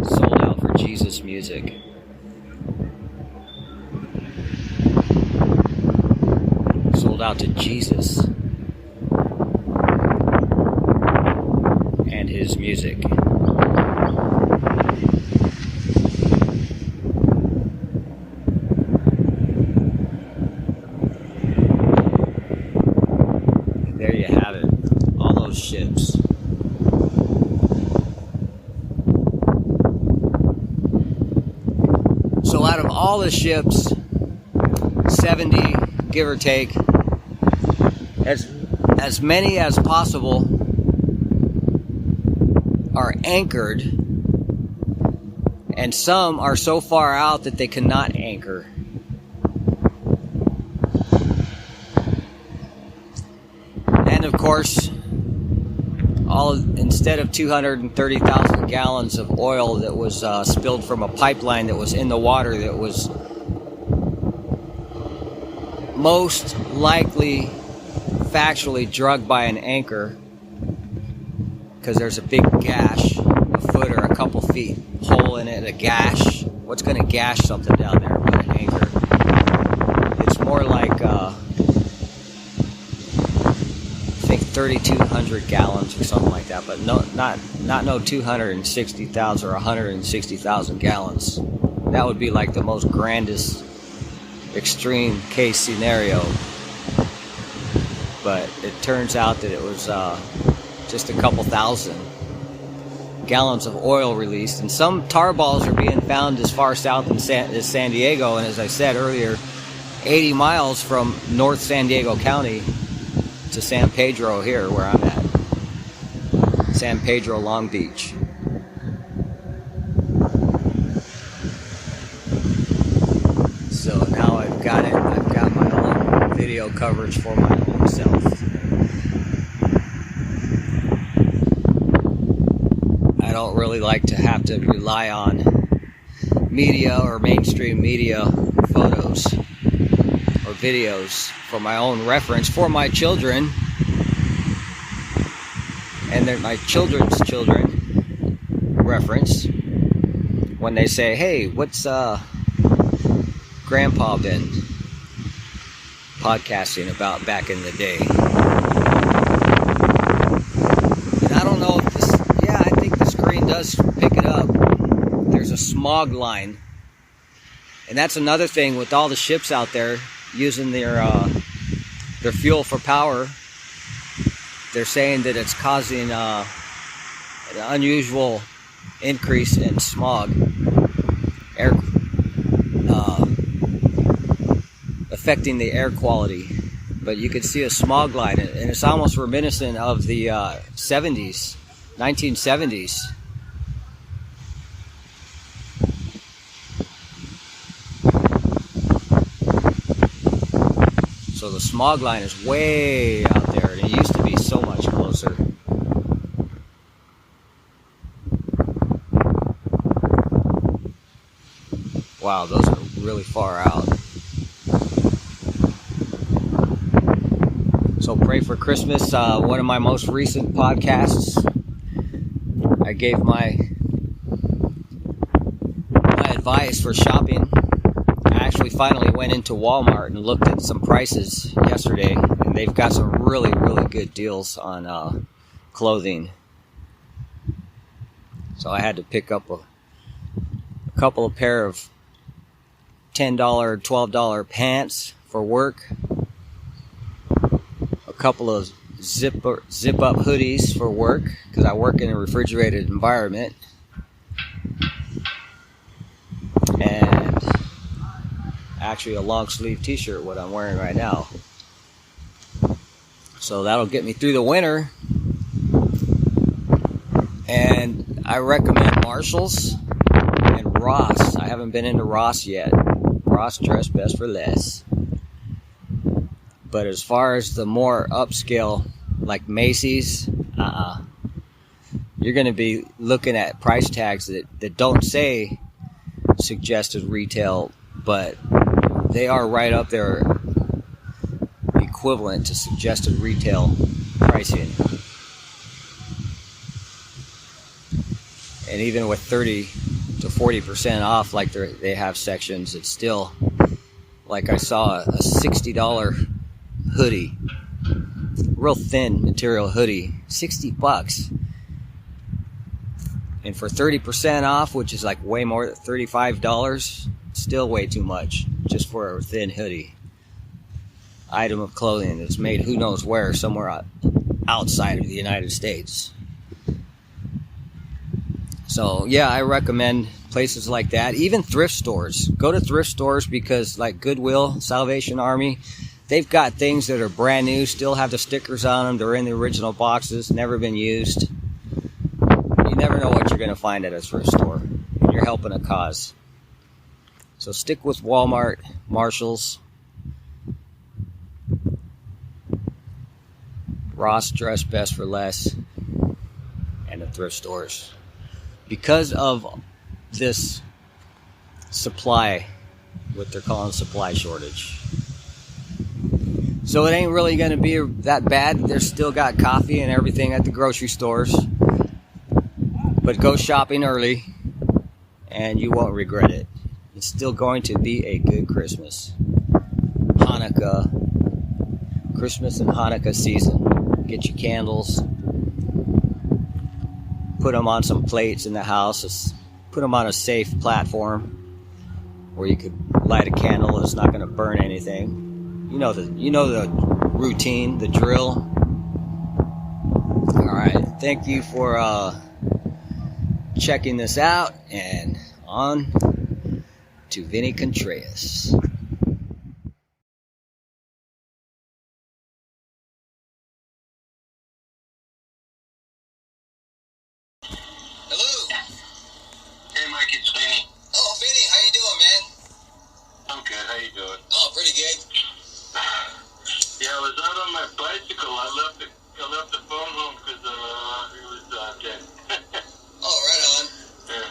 sold out for Jesus music. Sold out to Jesus and his music. There you have it, all those ships. So out of all the ships, 70, give or take, as many as possible are anchored, and some are so far out that they cannot anchor. And of course, instead of 230,000 gallons of oil that was spilled from a pipeline that was in the water, that was most likely factually drugged by an anchor, because there's a big gash, a foot or a couple feet hole in it, a gash. What's going to gash something down there but an anchor? It's more like I think 3,200 gallons or something like that, but not 260,000 or 160,000 gallons. That would be like the most grandest extreme case scenario. But it turns out that it was just a couple thousand gallons of oil released. And some tar balls are being found as far south as San Diego. And as I said earlier, 80 miles from North San Diego County to San Pedro here, where I'm at. San Pedro, Long Beach. So now I've got it. I've got my own video coverage for my own self. I don't really like to have to rely on media or mainstream media photos or videos for my own reference for my children and then my children's children reference when they say, hey, what's Grandpa been podcasting about back in the day? And I don't know if this, yeah, I think the screen does pick it up. There's a smog line. And that's another thing with all the ships out there using their fuel for power. They're saying that it's causing an unusual increase in smog, affecting the air quality but you can see a smog line, and it's almost reminiscent of the 70s, 1970s. So the smog line is way out there, and it used to be so much closer. Wow, those are really far out. So pray for Christmas. One of my most recent podcasts, I gave my advice for shopping. I actually finally went into Walmart and looked at some prices yesterday, and they've got some really, really good deals on clothing. So I had to pick up a couple of pair of $10, $12 pants for work, a couple of zip up hoodies for work because I work in a refrigerated environment, and actually a long sleeve t-shirt, what I'm wearing right now. So that'll get me through the winter. And I recommend Marshalls and Ross. I haven't been into Ross yet. Ross dress best for less. But as far as the more upscale, like Macy's, you're going to be looking at price tags that don't say suggested retail, but they are right up there, equivalent to suggested retail pricing. And even with 30 to 40% off, like they have sections, it's still, like I saw a $60 hoodie, real thin material hoodie, $60. And for 30% off, which is like way more than $35, still way too much just for a thin hoodie. Item of clothing that's made who knows where, somewhere outside of the United States. So yeah, I recommend places like that. Even thrift stores. Go to thrift stores because like Goodwill, Salvation Army, they've got things that are brand new, still have the stickers on them. They're in the original boxes, never been used. You never know what you're going to find at a thrift store. You're helping a cause. So stick with Walmart, Marshalls, Ross dress best for less, and the thrift stores. Because of this supply, what they're calling supply shortage. So it ain't really going to be that bad. They're still got coffee and everything at the grocery stores. But go shopping early and you won't regret it. It's still going to be a good Christmas. Hanukkah. Christmas and Hanukkah season. Get your candles. Put them on some plates in the house. Put them on a safe platform where you could light a candle and it's not going to burn anything. You know the routine, the drill. All right. Thank you for checking this out, and on to Vini Contreas. Hello. Hey, Mike, it's Vini. Oh, Vini, how you doing, man? I'm good. How you doing? Oh, pretty good. Yeah, I was out on my bicycle. I left the phone home because it was dead. Oh, right on. Yeah.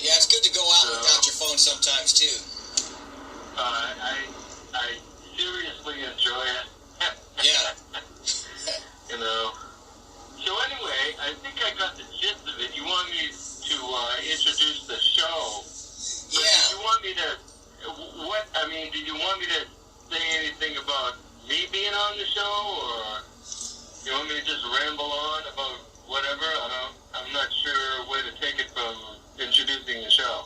Yeah, it's good to go out without your phone sometimes too. I seriously enjoy it. Yeah. You know. So anyway, I think I got the gist of it. You want me to introduce the show? Yeah. Did you want me to? Did you want me to say anything about me being on the show, or you want me to just ramble on about whatever? I'm not sure where to take it from introducing the show.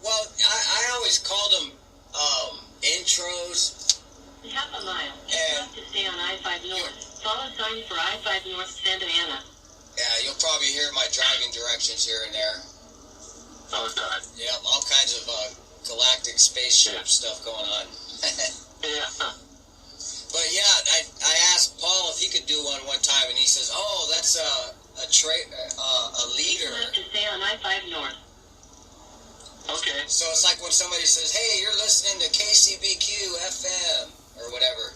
Well, I always called them intros. In half a mile, have to stay on I-5 North. Follow sign for I-5 North Santa Ana. Yeah, you'll probably hear my driving directions here and there. Oh, God. Yeah, all kinds of galactic spaceship stuff going on. Yeah. But yeah, says, "Oh, that's a leader." Left to stay on I-5 North. Okay. So it's like when somebody says, "Hey, you're listening to KCBQ FM," or whatever.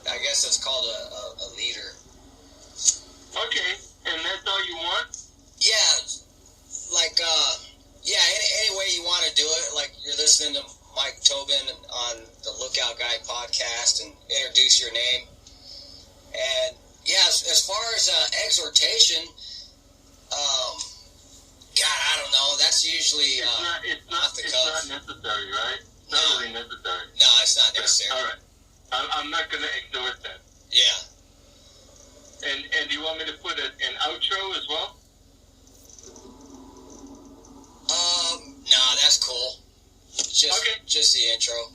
I guess it's called a leader. Okay, and that's all you want? Yeah, like, any way you want to do it. Like, you're listening to Mike Tobin on the Lookout Guy podcast and introduce your name. And, yeah, as far as exhortation, God, I don't know. That's usually It's not necessary, right? It's not really necessary. No, it's not necessary. All right. I'm not going to exhort that. Yeah. And do you want me to put an outro as well? No, that's cool. Just the intro.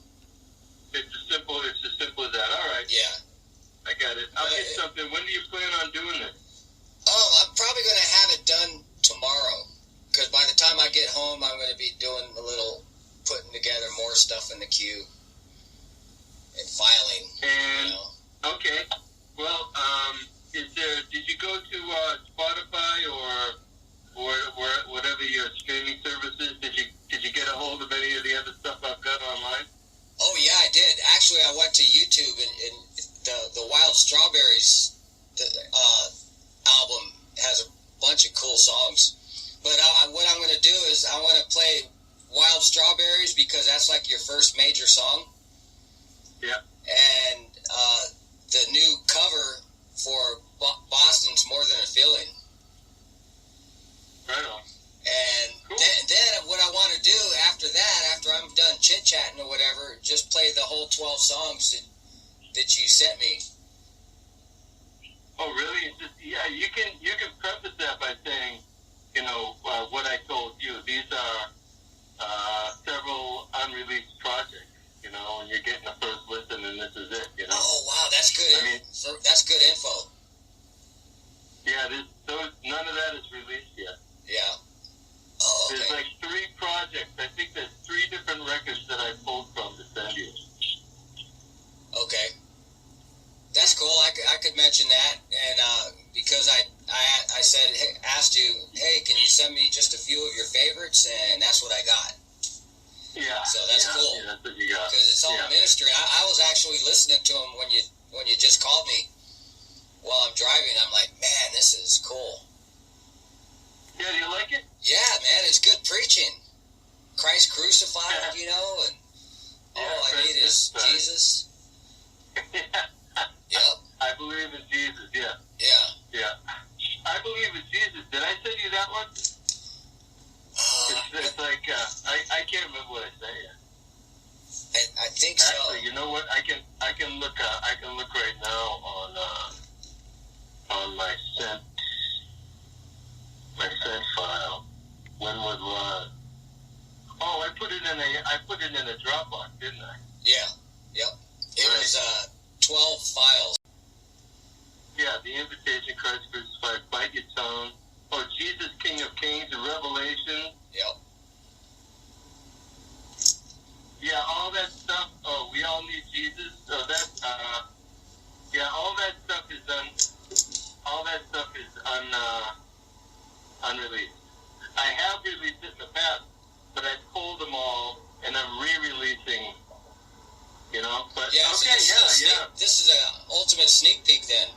It's as simple as that. All right. Yeah. I got it. I'll get something. When do you plan on doing this? I'm probably going to have it done tomorrow. Because by the time I get home, I'm going to be doing putting together more stuff in the queue and filing. And okay. Well, did you go to Spotify or whatever your streaming service is? Did you get a hold of any of the other stuff I've got online? Oh yeah, I did. Actually, I went to YouTube and the Wild Strawberries album has a bunch of cool songs. But what I'm going to do is I want to play Wild Strawberries because that's like your first major song. Yeah. And the new cover for Boston's More Than a Feeling. Right on. And cool. then what I want to do after that, after I'm done chit-chatting or whatever, just play the whole 12 songs that you sent me. Oh, really? You can preface that by saying, what I told you. These are several unreleased projects, and you're getting the first listen, and this is it, Oh, wow, that's good. That's good info. Yeah, none of that is released yet. Yeah. Oh, okay. There's like 3 projects. I think there's 3 different records that I pulled from to send you. Okay. That's cool. I could mention that, and because I said, asked you, hey, can you send me just a few of your favorites, and that's what I got. Yeah. So that's cool. Yeah, that's what you got. Because it's all ministry. I was actually listening to them when you just called me while I'm driving. I'm like, man, this is cool. Yeah, do you like it? Yeah, man, it's good preaching. Christ crucified, and all I need is Jesus. Yep. I believe in Jesus, yeah. Yeah. Yeah. I believe in Jesus. Did I send you that one? It's like, I can't remember what I said. I think so. Actually, you know what? I can look right now on my sent file. When was what? Oh, I put it in a Dropbox, didn't I? Yeah. Yep. It was 12 files. Yeah, the invitation, Christ crucified, bite your tongue. Oh, Jesus, King of Kings, the Revelation. Yep. Yeah, all that stuff. Oh, we all need Jesus. So all that stuff is unreleased. I have released it in the past, but I pulled them all, and I'm re-releasing. But yeah. okay, This is an ultimate sneak peek then.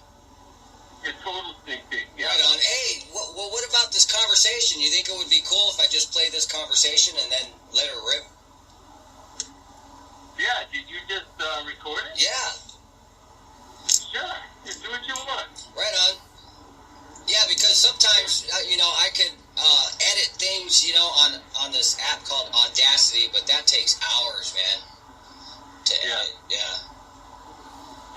A total sneak peek. Yeah. Right on. Hey, what about this conversation? You think it would be cool if I just play this conversation and then let her rip? Yeah. Did you just record it? Yeah. Sure. You do what you want. Right on. Yeah, because sometimes I could edit things on this app called Audacity, but that takes hours, man. To edit. Yeah.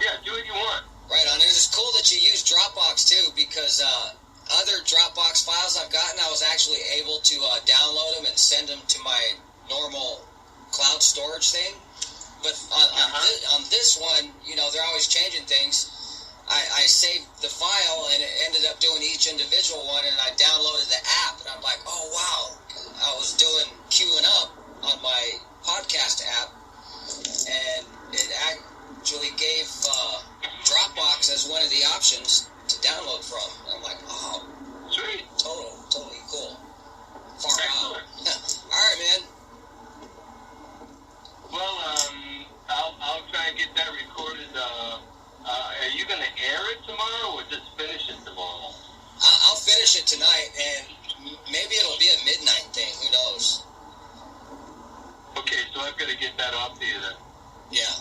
Yeah. Do what you want. Right on. And it's cool that you use Dropbox too, because other Dropbox files I've gotten, I was actually able to download them and send them to my normal cloud storage thing. But on this one, they're always changing things. I saved the file and it ended up doing each individual one, and I downloaded the app, and I'm like, oh wow, I was doing queuing up on my podcast app, and it actually gave Dropbox as one of the options to download from. And I'm like, oh, Sweet. totally cool. Far out. Excellent. All right, man. Well, I'll try and get that recorded. Are you going to air it tomorrow or just finish it tomorrow? I'll finish it tonight, and maybe it'll be a midnight thing. Who knows? Okay, so I've got to get that off to you then. Yeah.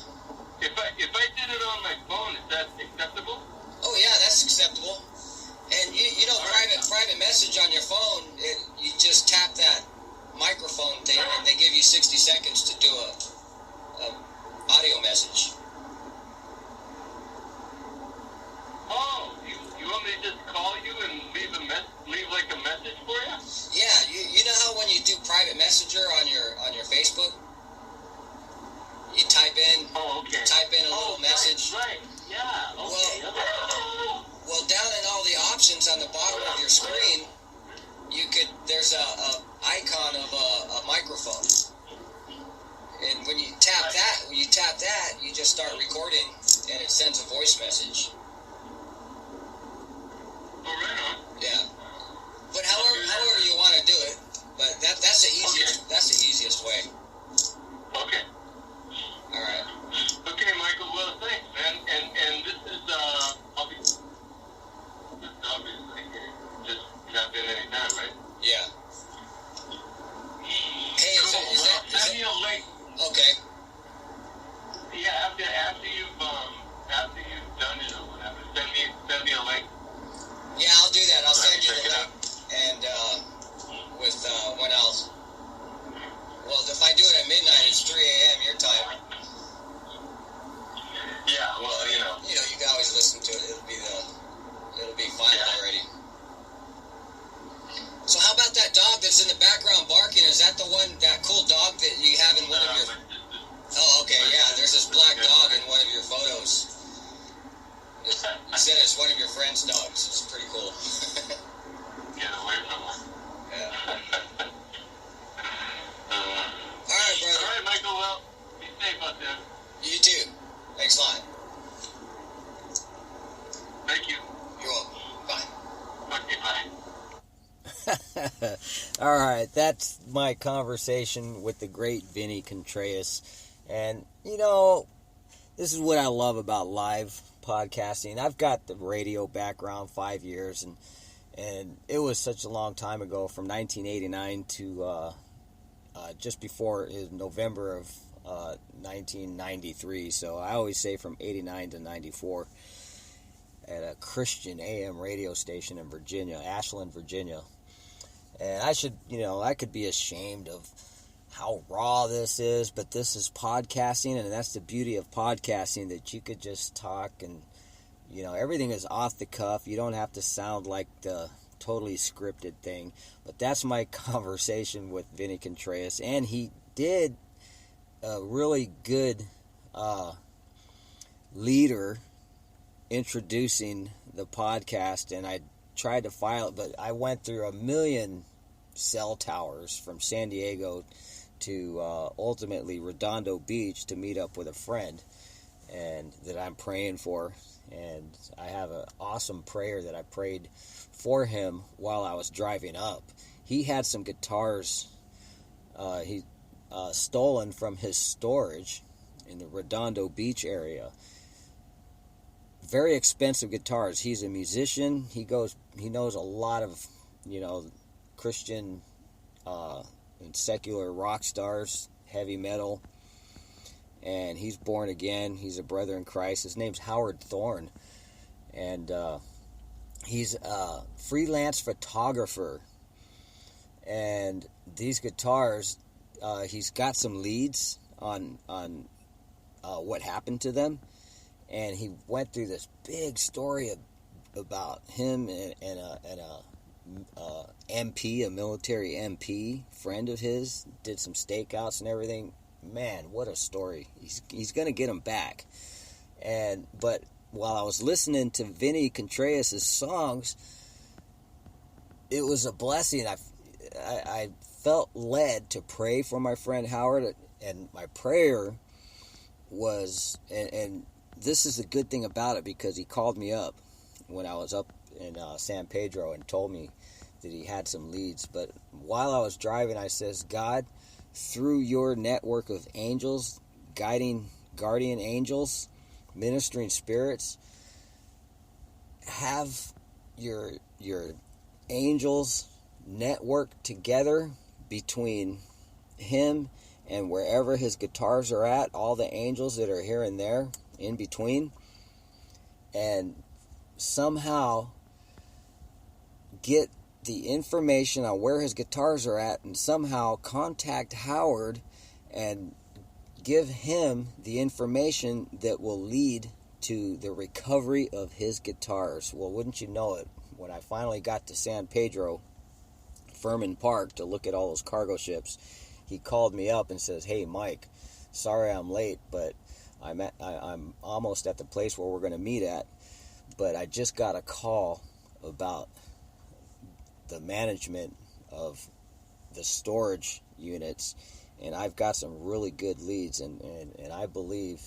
If I did it on my phone, is that acceptable? Oh yeah, that's acceptable. And you know, private message on your phone, you just tap that microphone thing, and they give you 60 seconds to do a audio message. Oh, you want me to just call you and leave like a message for you? Yeah, you know how when you do private messenger on your Facebook, you type in a little message. Right. Yeah. Okay. Well, down in all the options on the bottom of your screen, there's a icon of a microphone, and when you tap that, you just start recording, and it sends a voice message. Oh, right on. Yeah. But however you want to do it, but that's the easiest. That's the easiest way. Okay. All right. Okay, Michael. Well, thanks, man. And this is obviously just tap in anytime, right? Yeah. Hey, Cool. Send me a link. Okay. Yeah, after you've done it or whatever, send me a link. Yeah, I'll do that. I'll So I send can you check the it link. And with when else? Well, if I do it at midnight, it's 3 a.m. your time. Yeah. Well, you know. You can always listen to it. It'll be fine already. So how about that dog that's in the background barking? Is that that cool dog that you have in one of your... Oh, okay, yeah. There's this black dog in one of your photos. You said it's one of your friend's dogs. It's pretty cool. Get away from me. Yeah. All right, brother. All right, Michael. Well, be safe out there. You too. Thanks a lot. Thank you. You're welcome. Bye. Okay, bye. All right, that's my conversation with the great Vini Contreas. And, this is what I love about live podcasting. I've got the radio background 5 years, and it was such a long time ago, from 1989 to just before November of 1993. So I always say from 89 to 94 at a Christian AM radio station in Virginia, Ashland, Virginia. And I could be ashamed of how raw this is, but this is podcasting, and that's the beauty of podcasting, that you could just talk, and everything is off the cuff. You don't have to sound like the totally scripted thing. But that's my conversation with Vini Contreas, and he did a really good leader introducing the podcast, and I tried to file it, but I went through 1 million cell towers from San Diego to ultimately Redondo Beach to meet up with a friend and that I'm praying for. And I have an awesome prayer that I prayed for him while I was driving up. He had some guitars stolen from his storage in the Redondo Beach area. Very expensive guitars. He's a musician. He knows a lot of, Christian and secular rock stars, heavy metal. And he's born again. He's a brother in Christ. His name's Howard Thorne. And he's a freelance photographer. And these guitars, he's got some leads on what happened to them. And he went through this big story about him and a MP, a military MP, friend of his, did some stakeouts and everything. Man, what a story. He's going to get him back. But while I was listening to Vini Contreas' songs, it was a blessing. I felt led to pray for my friend Howard, and my prayer was, and this is a good thing about it, because he called me up when I was up in San Pedro and told me that he had some leads. But while I was driving, I says, God, through your network of angels, guardian angels, ministering spirits, have your angels network together between him and wherever his guitars are at, all the angels that are here and there in between, and somehow get the information on where his guitars are at, and somehow contact Howard and give him the information that will lead to the recovery of his guitars. Well, wouldn't you know it, when I finally got to San Pedro, Furman Park, to look at all those cargo ships, he called me up and says, hey Mike, sorry I'm late, but I'm almost at the place where we're going to meet at, but I just got a call about the management of the storage units, and I've got some really good leads, and I believe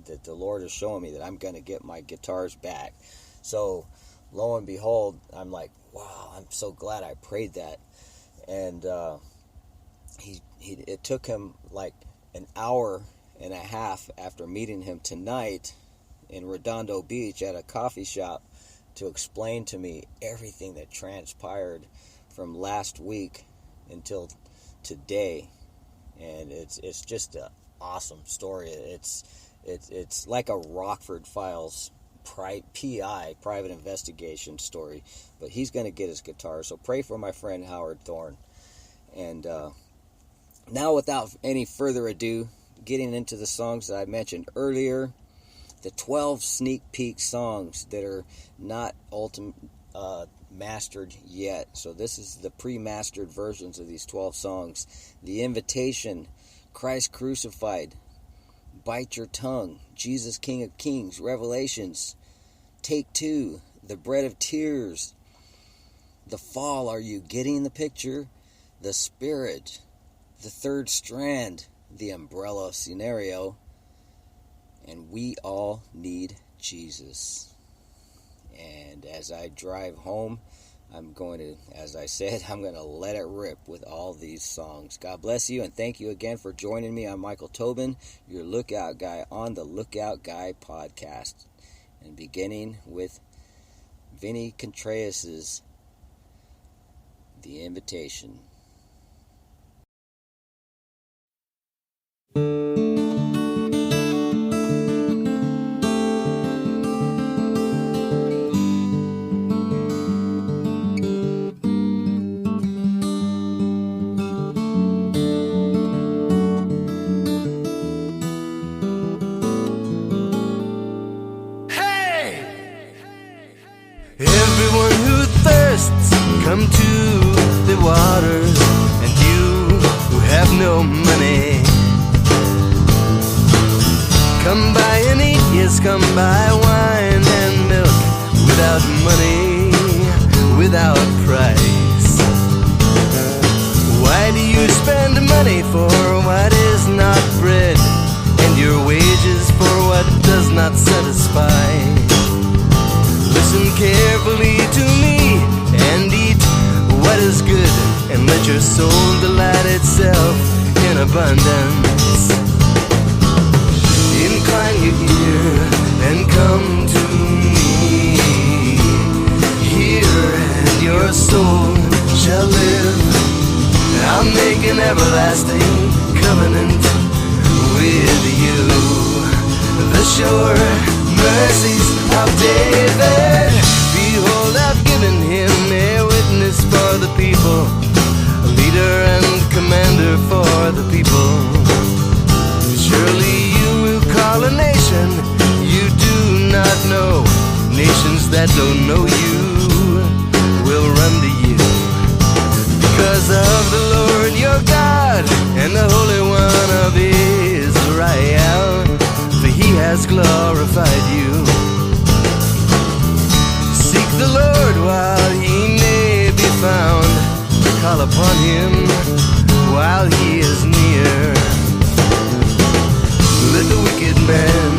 that the Lord is showing me that I'm going to get my guitars back. So lo and behold, I'm like, wow, I'm so glad I prayed that. And it took him like an hour and a half after meeting him tonight in Redondo Beach at a coffee shop to explain to me everything that transpired from last week until today. And it's just an awesome story. It's like a Rockford Files PI, private investigation story, but he's going to get his guitar. So pray for my friend Howard Thorne. And now, without any further ado, getting into the songs that I mentioned earlier, the 12 sneak peek songs that are not mastered yet. So this is the pre-mastered versions of these 12 songs. The Invitation, Christ Crucified, Bite Your Tongue, Jesus King of Kings, Revelations, Take Two, The Bread of Tears, The Fall, Are You Getting the Picture? The Spirit, The Third Strand, The Umbrella Scenario, and We All Need Jesus. And as I drive home, I'm going to, as I said, I'm going to let it rip with all these songs. God bless you, and thank you again for joining me. I'm Michael Tobin, your Lookout Guy on the Lookout Guy podcast. And beginning with Vini Contreas' The Invitation. Come to the waters, and you who have no money, come buy and eat, yes, come buy wine and milk, without money, without price. Why do you spend money for what is not bread, and your wages for what does not satisfy? Listen carefully to me and eat what is good, and let your soul delight itself in abundance. Incline your ear and come to me. Hear, and your soul shall live. I'll make an everlasting covenant with you. The sure mercies of David, behold, I've given him a witness for the people, a leader and commander for the people. Surely you will call a nation you do not know. Nations that don't know you will run to you, because of the Lord your God and the Holy One of Israel, for he has glorified you. Seek the Lord while he may be found, call upon him while he is near. Let the wicked man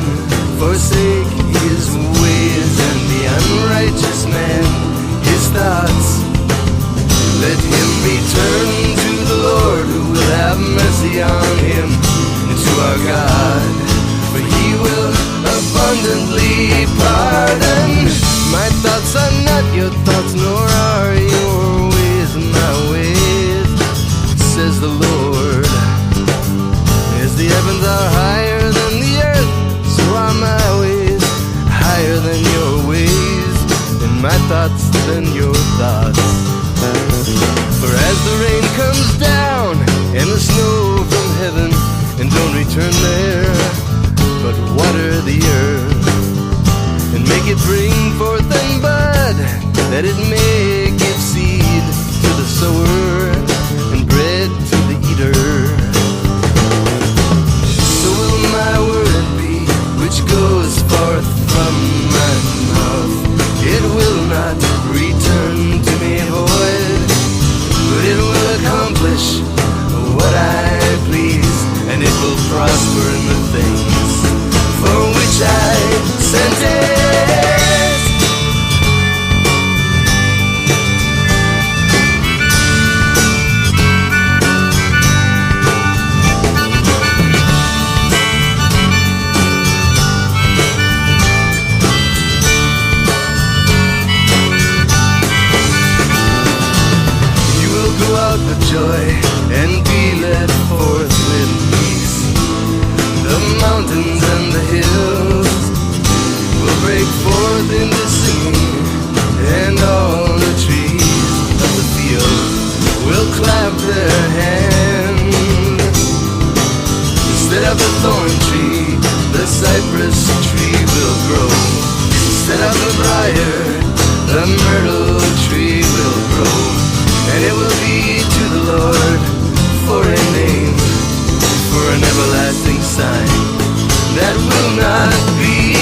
forsake his ways, and the unrighteous thoughts than your thoughts. For as the rain comes down and the snow from heaven, and don't return there, but water the earth and make it bring forth and bud, that it may give seed to the sower and bread to the eater. So will my word be, which goes forth from my mouth. It will not return to me void, but it will accomplish what I please, and it will prosper in the things for which I sent it. Joy and be led forth with peace. The mountains and the hills will break forth into singing, and all the trees of the field will clap their hands. Instead of the thorn tree, the cypress tree will grow. Instead of the briar, the myrtle tree will grow. And it will be to the Lord for a name, for an everlasting sign that will not be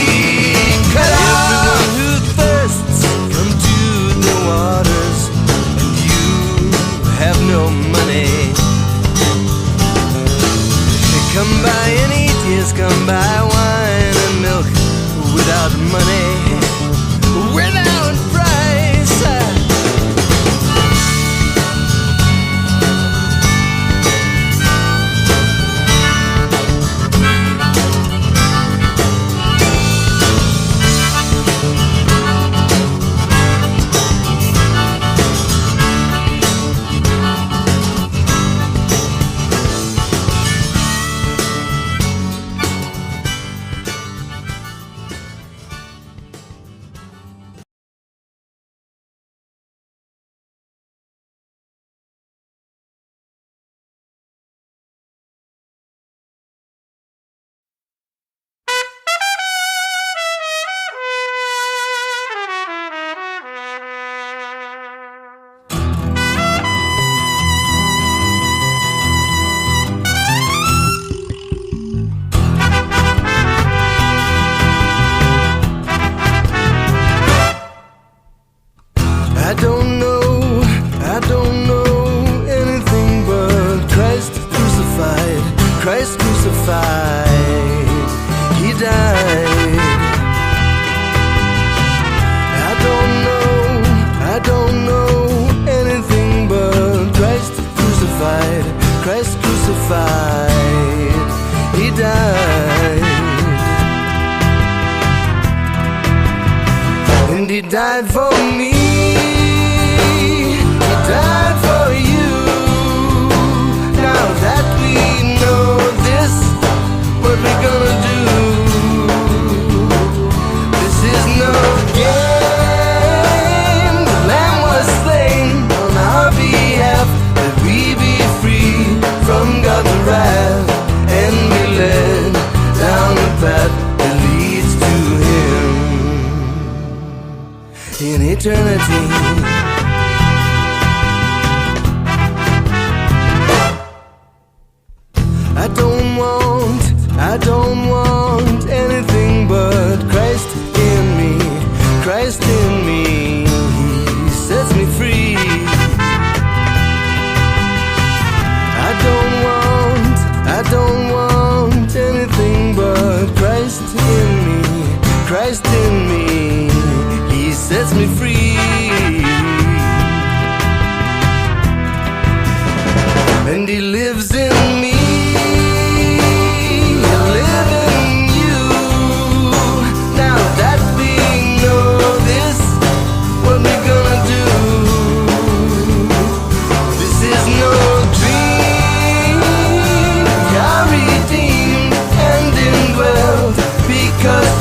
cut off. Everyone who thirsts, come to the waters, and you have no money. Come buy and eat, yes, come buy wine and milk without money, without price. Christ crucified, He died. I don't know anything but Christ crucified, Christ crucified, He died. And He died for me, He died for you. Now that we know this, what we gonna do? This is no game. The Lamb was slain on our behalf, that we be free from God's wrath, and be led down the path that leads to Him in eternity. I don't want anything but Christ in me, Christ in me, He sets me free. I don't want anything but Christ in me, Christ in me, He sets me free. And He lives in me.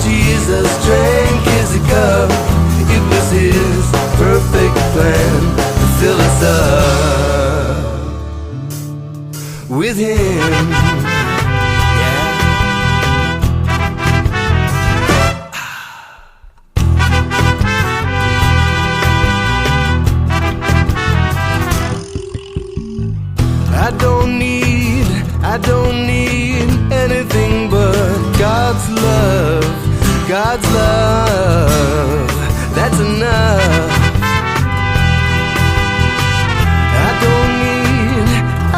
Jesus drank His cup, it was His with him. I don't need anything but God's love, God's love, that's enough.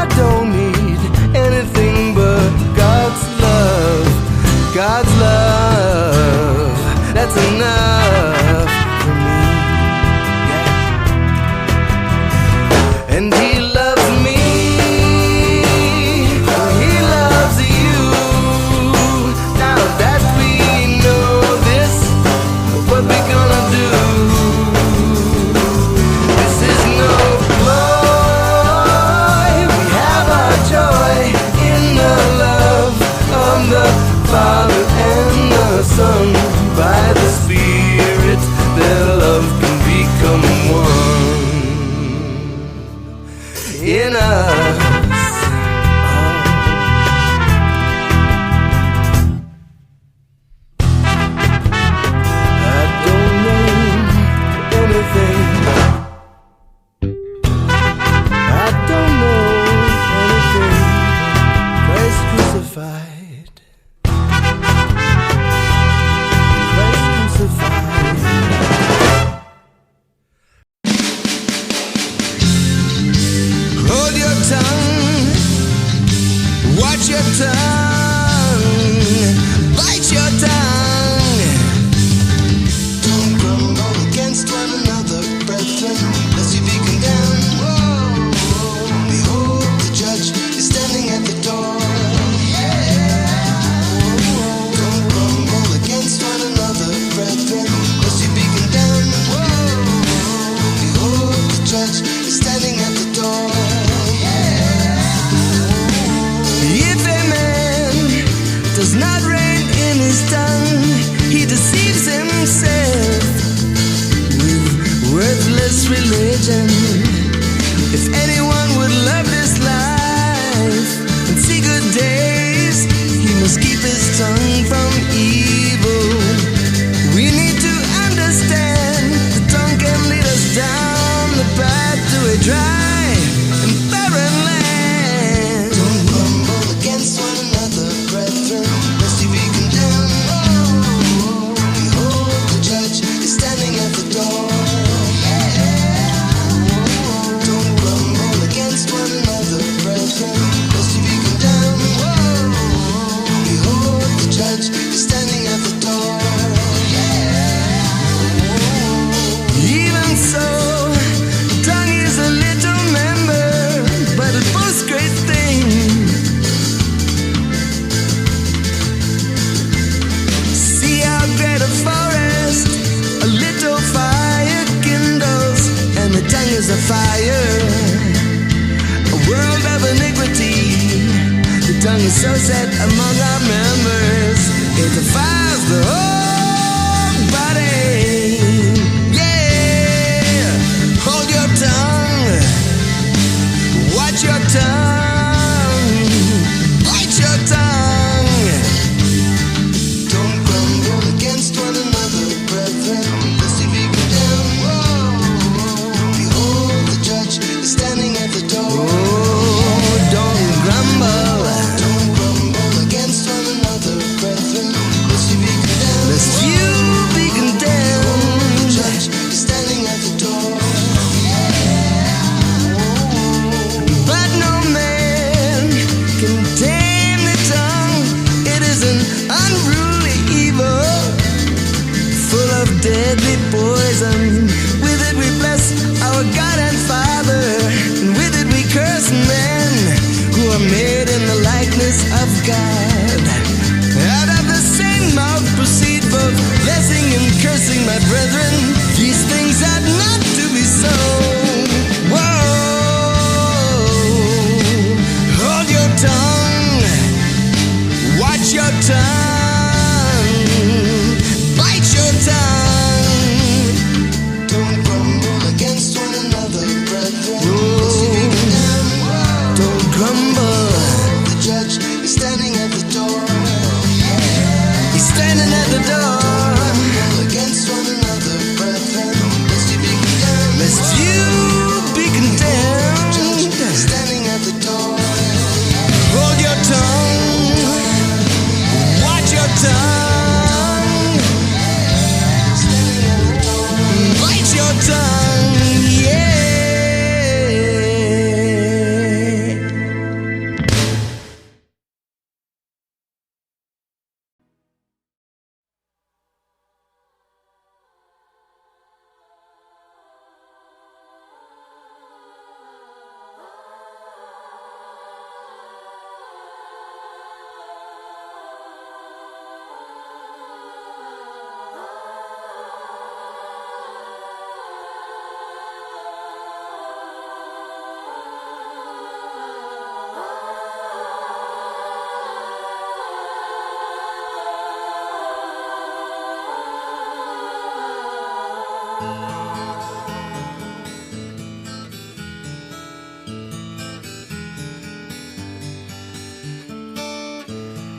I don't need anything but God's love, God's love, that's enough for me. Yeah. And He loves me. Father and the Son, by the Spirit, their love can become one in us. I don't know anything. I don't know anything. Christ crucified. Hold your tongue, watch your tongue, bite your tongue. Don't grumble against one another, brethren, lest you be condemned. Behold, the judge is standing at the door. Don't grumble against one another, brethren, lest you be condemned. Behold, the judge is standing at the door. If a man does not rein in his tongue, he deceives himself with worthless religion. If anyone would love this life and see good days, he must keep his tongue from evil. We need to understand the tongue can lead us down the path to a dry and barren land. Don't grumble against one another, brethren, lest you be condemned. Behold, the judge is standing at the door. Don't grumble against one another, brethren, lest you be condemned. Behold, the judge is standing at the door. Even so, the tongue is a little member, but it boasts great things. See how great a forest a little fire kindles, and the tongue is a fire, a world of iniquity. The tongue is so set among our members, it defiles the whole body. Yeah, hold your tongue, watch your tongue, bite your tongue. Don't grumble against one another, brethren, lest you be condemned. Behold, the judge is standing at the door. Oh, don't grumble. Don't grumble against one another, brethren, lest you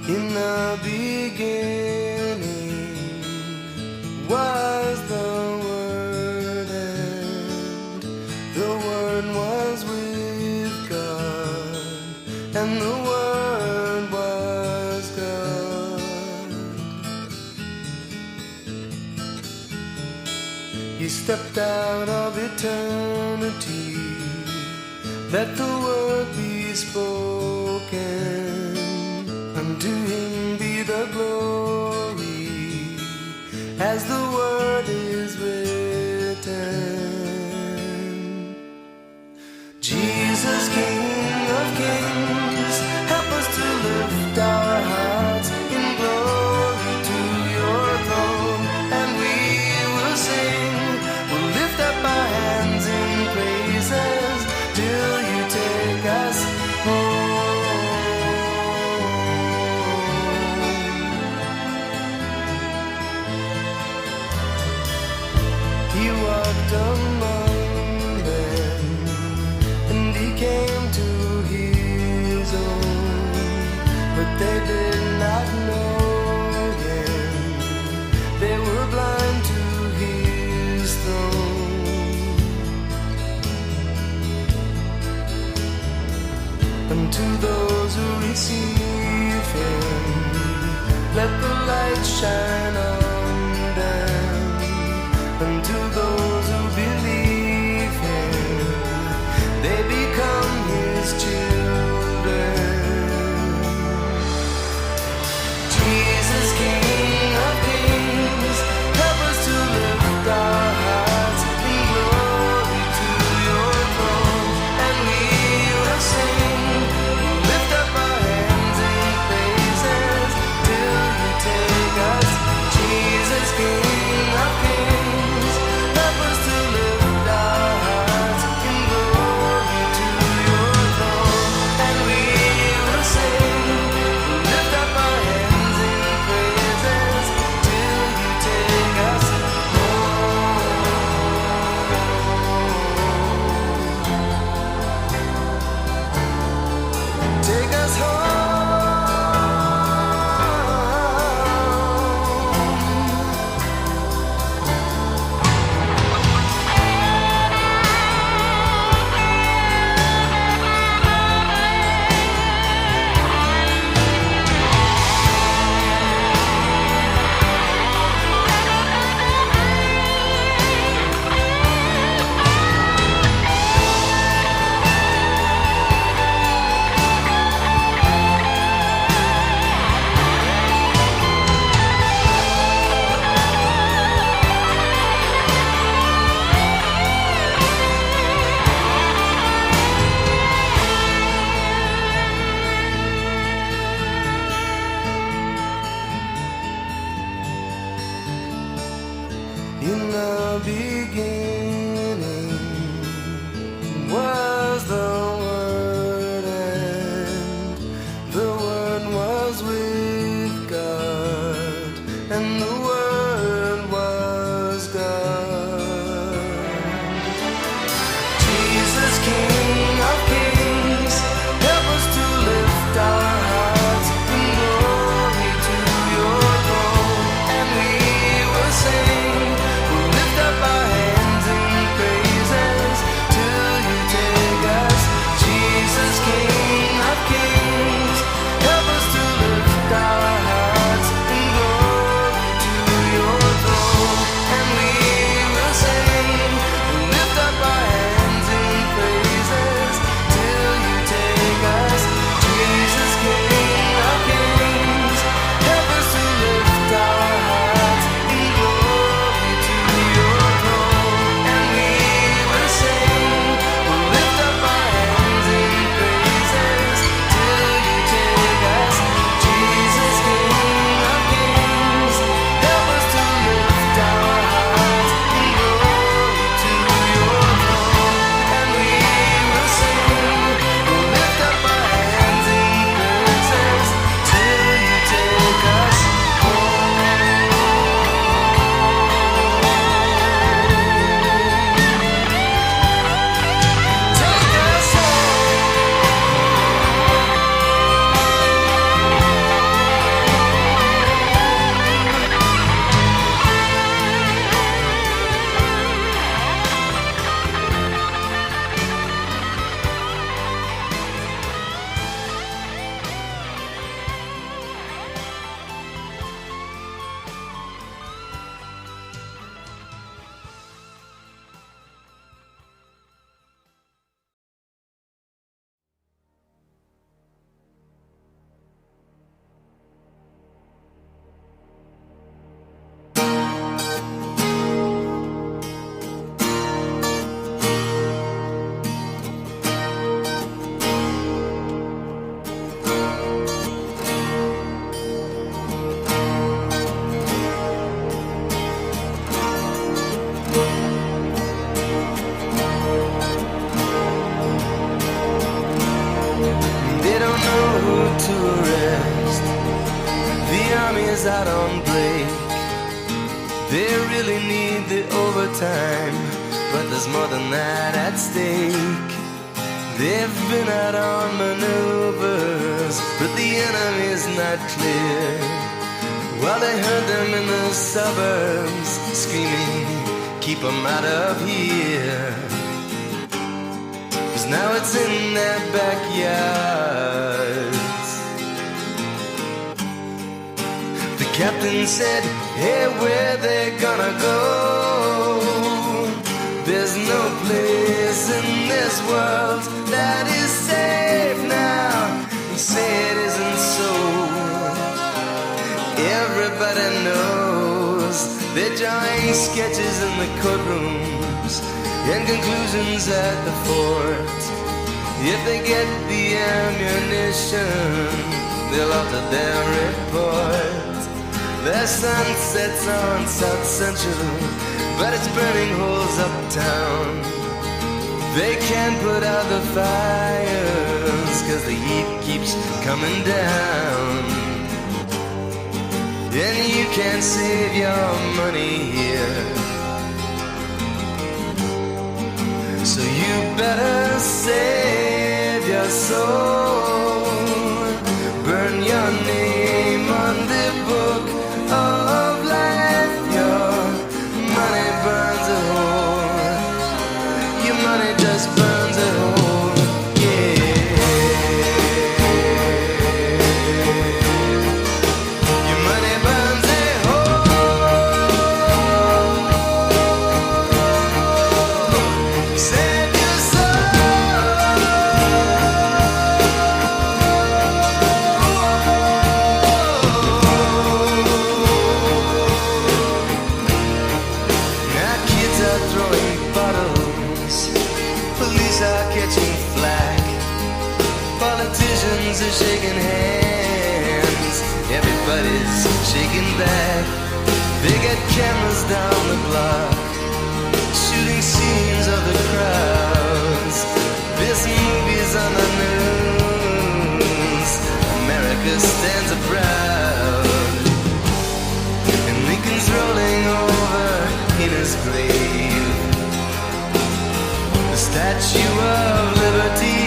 In the beginning was the Word, and the Word was with God, and the Word was God. He stepped out of eternity, let the Word be spoken. Unto him be the glory, as the word is written. Jesus, King of kings, help us to lift our hearts in glory to your throne. And we will sing, we'll lift up our hands in praises till you take us home. He walked among them, and he came to his own, but they did not know him. They were blind to his throne. And to those who receive him, let the light shine on them. And to those who believe him, they become his children. Jesus, King of kings, help us to lift our hearts in glory to your throne. And we will sing, we'll lift up our hands in praises till you take us. Jesus, King of kings, help us to lift our hearts in glory to your throne. And we will sing, we'll lift up our hands in praises till you take us home. Take us home. In the beginning was the Word, and the Word was with God, and the Word was God. Jesus, King of kings, help us to lift our hearts in glory to your throne. And we will sing, we'll lift up our hands in praises till you take the time, but there's more than that at stake. They've been out on maneuvers, but the enemy's not clear. While they heard them in the suburbs screaming, keep them out of here. 'Cause now it's in their backyards. The captain said, hey, where they gonna go? There's no place in this world that is safe now. You say it isn't so. Everybody knows they're drawing sketches in the courtrooms and conclusions at the fort. If they get the ammunition, they'll alter their report. Their sun sets on South Central, but it's burning holes uptown. They can't put out the fires 'cause the heat keeps coming down. And you can't save your money here, so you better save your soul. Burn your name on the book of life. Your money burns a hole. Your money just burns a hole. Your money burns a hole. Save your soul. Now kids are throwing bottles, police are catching flack, politicians are shaking hands, everybody's shaking back. They got cameras down the block, shooting scenes of the crowds. This movie's on the news, America stands proud. And Lincoln's rolling over in his grave. The Statue of Liberty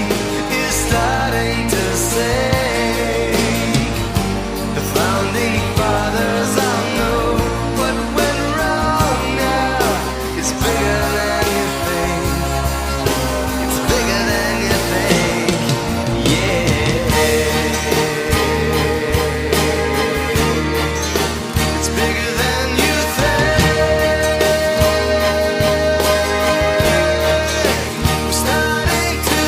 is starting to sink. The founding fathers all know what went wrong now. It's bigger than you think. It's bigger than you think. Yeah. It's bigger than you think. We're starting to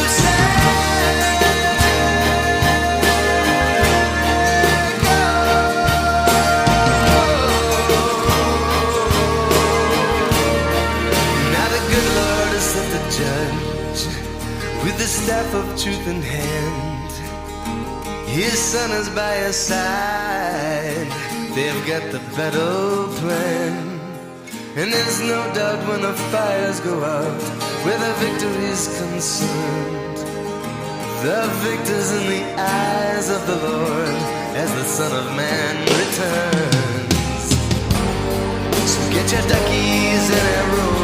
Now the good Lord is set the judge with the staff of truth in hand. His son is by his side. They've got the battle plan. And there's no doubt when the fires go out where the victory's concerned. The victor's in the eyes of the Lord as the Son of Man returns. So get your duckies in a row.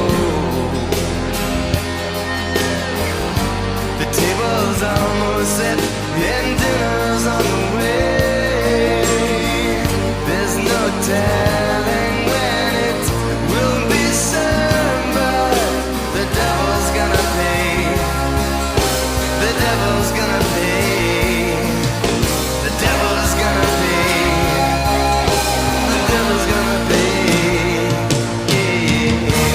The table's almost set and dinner's on the way. There's no telling when it will be served, but the devil's gonna pay. The devil's gonna pay. The devil's gonna pay. The devil's gonna pay. Yeah.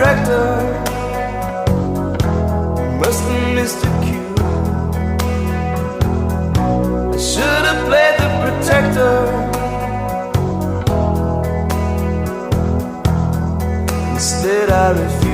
protector. Must have missed a cue. I should have played the protector. Instead I refused.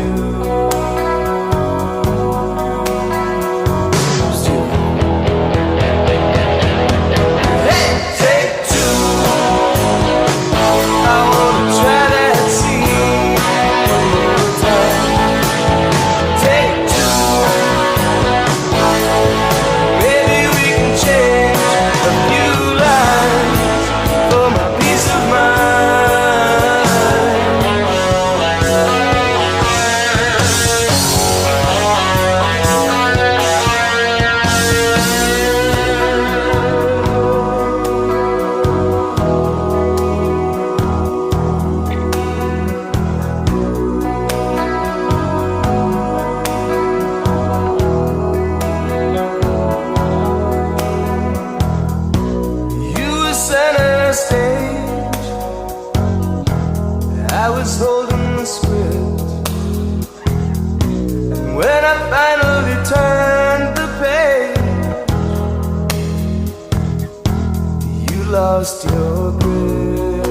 Lost your grip,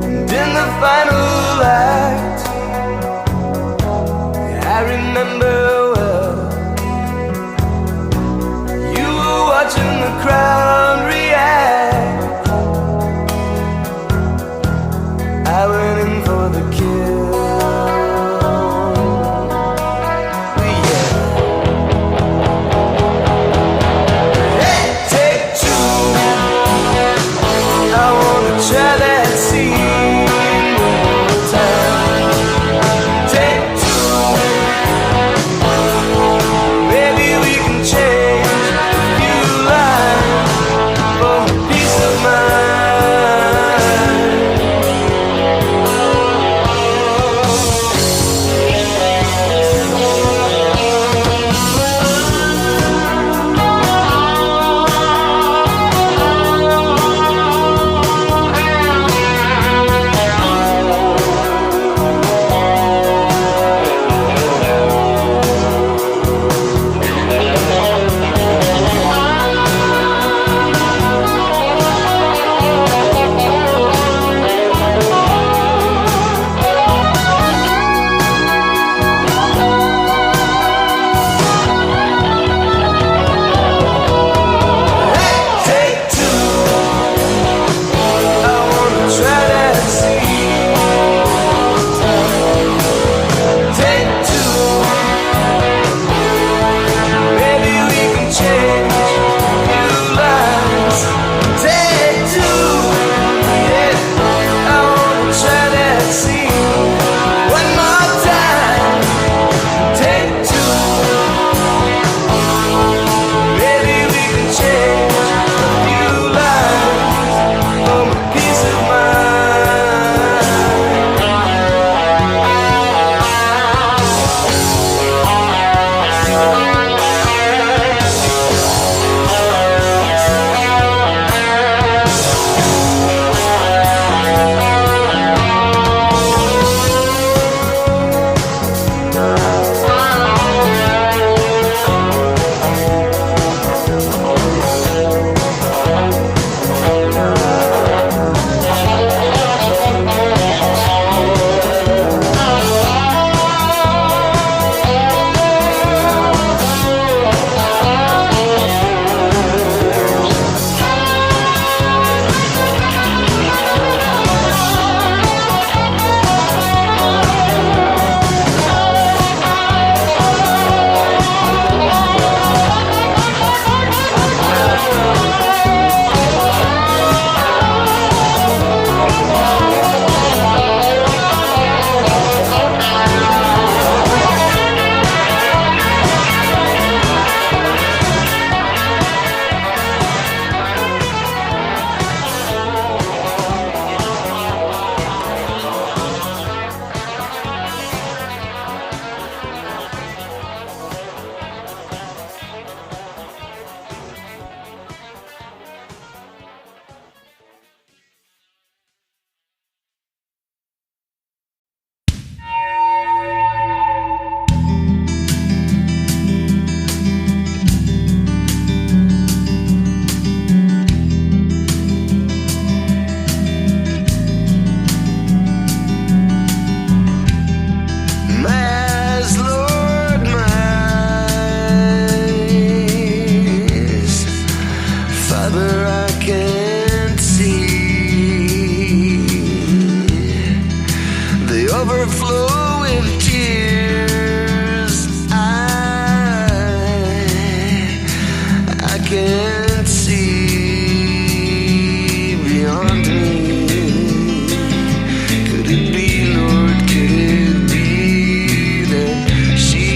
and in the final act, I remember well, you were watching the crowd react. I went in for the kill. Try that scene one more time. Take two. Maybe we can change a few lines can't see beyond me. Could it be, Lord, could it be that she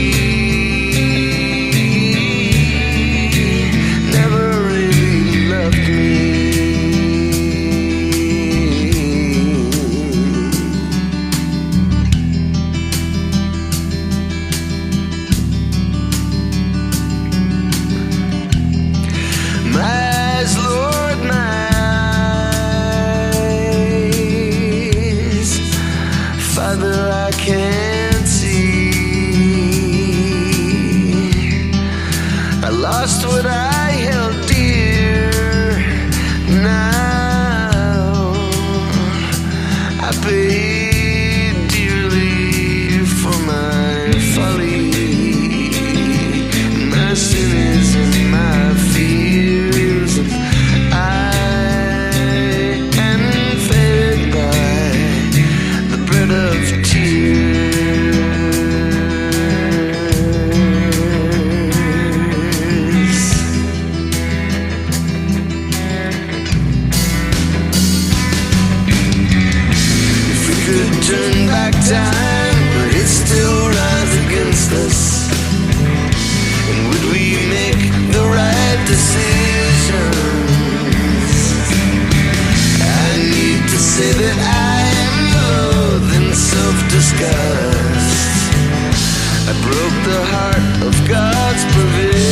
never really loved me? What I held dear, now I paid dearly for my folly, my sins and my fears. I am fed by the bread of tears. Turn back time, but it still rides against us. And would we make the right decisions? I need to say that I am loath in self-disgust. I broke the heart of God's provision.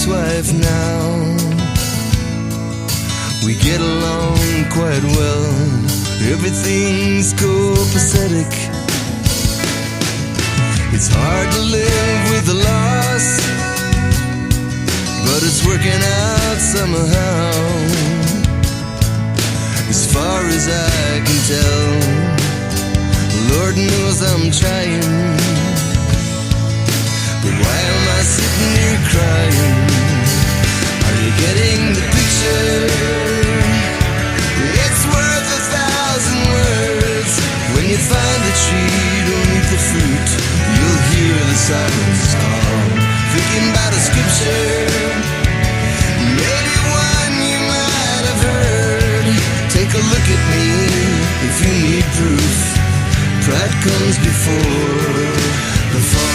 ex-wife now. We get along quite well. Everything's copacetic. It's hard to live with the loss, but it's working out somehow. As far as I can tell, Lord knows I'm trying. But why am I sitting here crying? Are you getting the picture? It's worth 1,000 words. When you find the tree, don't eat the fruit. You'll hear the sirens call. Thinking about a scripture, maybe one you might have heard. Take a look at me if you need proof. Pride comes before the fall.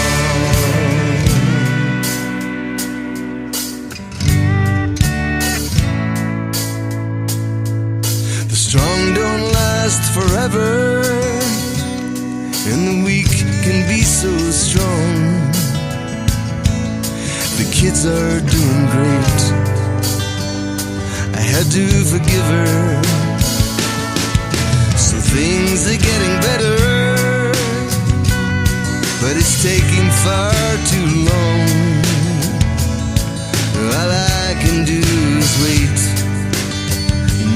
The strong don't last forever, and the weak can be so strong. The kids are doing great. I had to forgive her, so things are getting better. But it's taking far too long. All I can do is wait.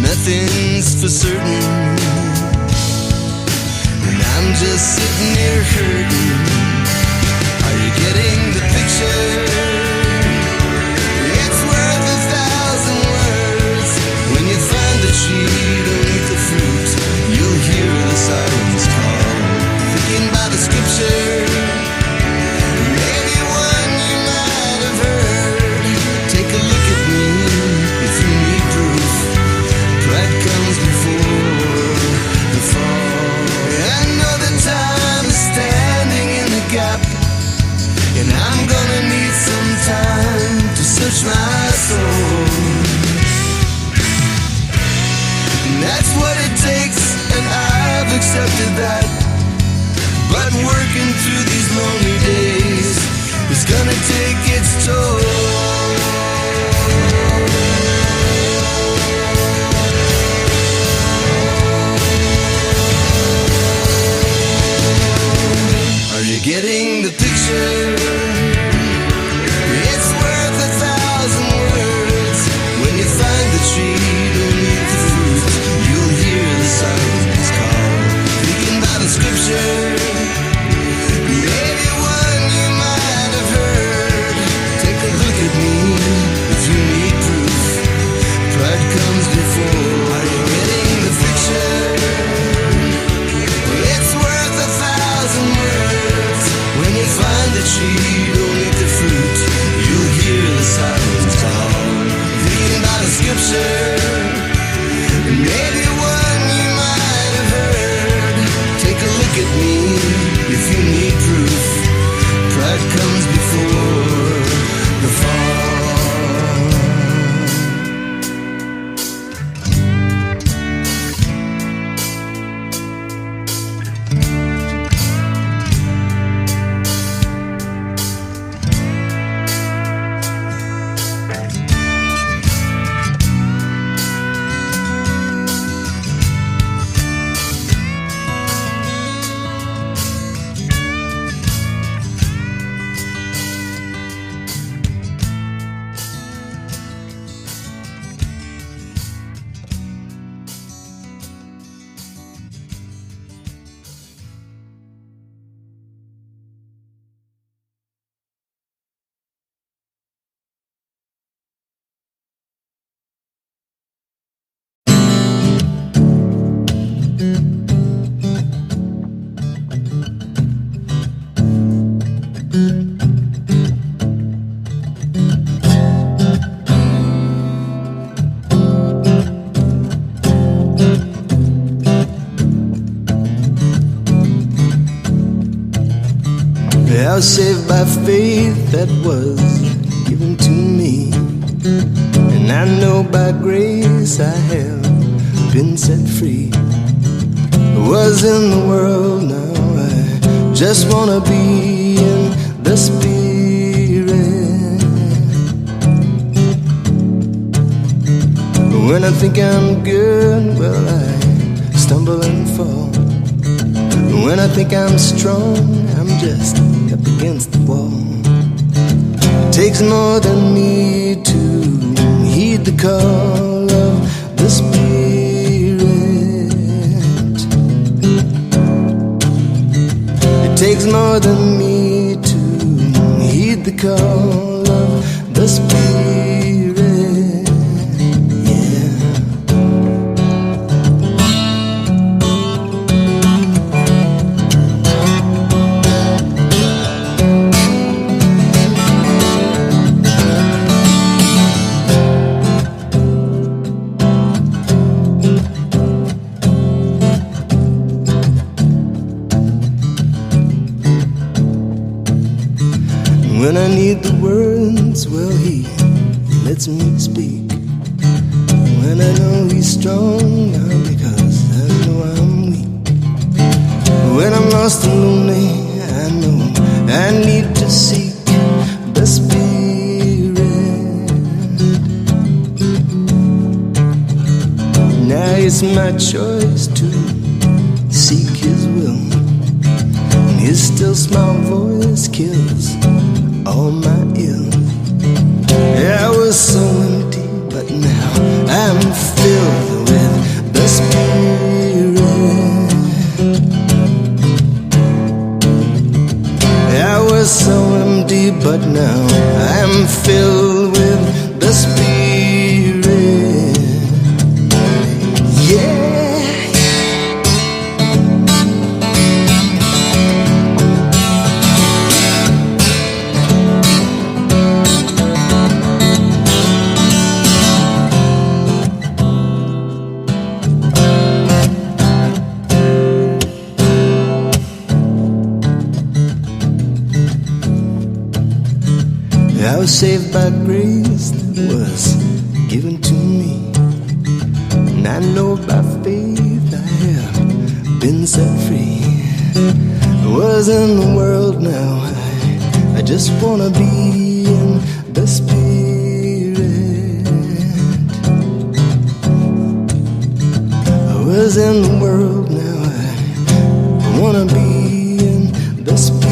Nothing's for certain, and I'm just sitting here hurting. Are you getting the picture? It's worth 1,000 words. When you find the tree, don't eat the fruit. You'll hear the sirens call. Thinking about the scripture, maybe one you might have heard. Take a look at me if you need proof. Pride comes before the fall. I know the time is standing in the gap, and I'm gonna need some time to search my soul. And that's what it takes, and I've accepted that. But working through these lonely days is gonna take its toll. Are you getting the picture? It's worth 1,000 words. When you find the tree, don't eat the fruit. You'll hear the sirens call. Thinking about a scripture, maybe one you might have heard. Take a look at me if you need proof. Pride comes before. Are you getting the picture? It's worth 1,000 words. When you find the tree, don't eat the fruit. You'll hear the sirens call. Reading about a scripture, maybe one you might have heard. Take a look at me if you need proof. Pride comes before the fall. I was saved by faith that was given to me, and I know by grace I have been set free. I was in the world, now I just wanna be in the Spirit. When I think I'm good, well, I stumble and fall. When I think I'm strong, I'm just up against the wall. It takes more than me to heed the call of the Spirit. It takes more than me to heed the call of the Spirit. Yeah. When I need the words, well, he lets me speak. When I know he's strong, now because I know I'm weak. When I'm lost and lonely, I know I need to seek the Spirit. Now it's my choice to seek his will. And his still small voice kills all my ill. I was so empty, but now I'm filled with the Spirit. I was so empty, but now I'm filled with the Spirit. Yeah. I was saved by grace that was given to me, and I know by faith I have been set free. I was in the world now, I just wanna be in the Spirit. I was in the world now, I wanna be in the Spirit.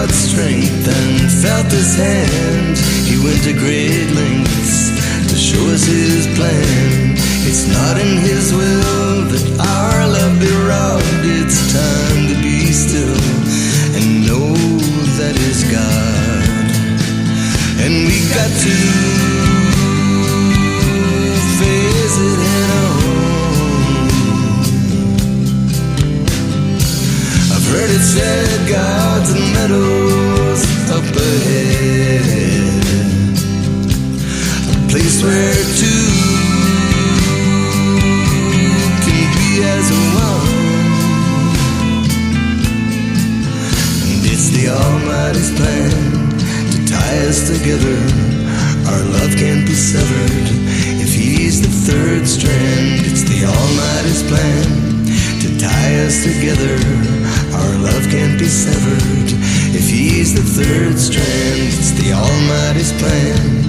God's strength and felt His hand. He went to great lengths to show us His plan. It's not in His will that our love be robbed. It's time to be still and know that is God. And we got to face it head on. I've heard it said God's in meadows up ahead, a place where two can be as one. And it's the Almighty's plan to tie us together. Our love can't be severed if He's the third strand. It's the Almighty's plan to tie us together. Our love can't be severed if He's the third strand. It's the Almighty's plan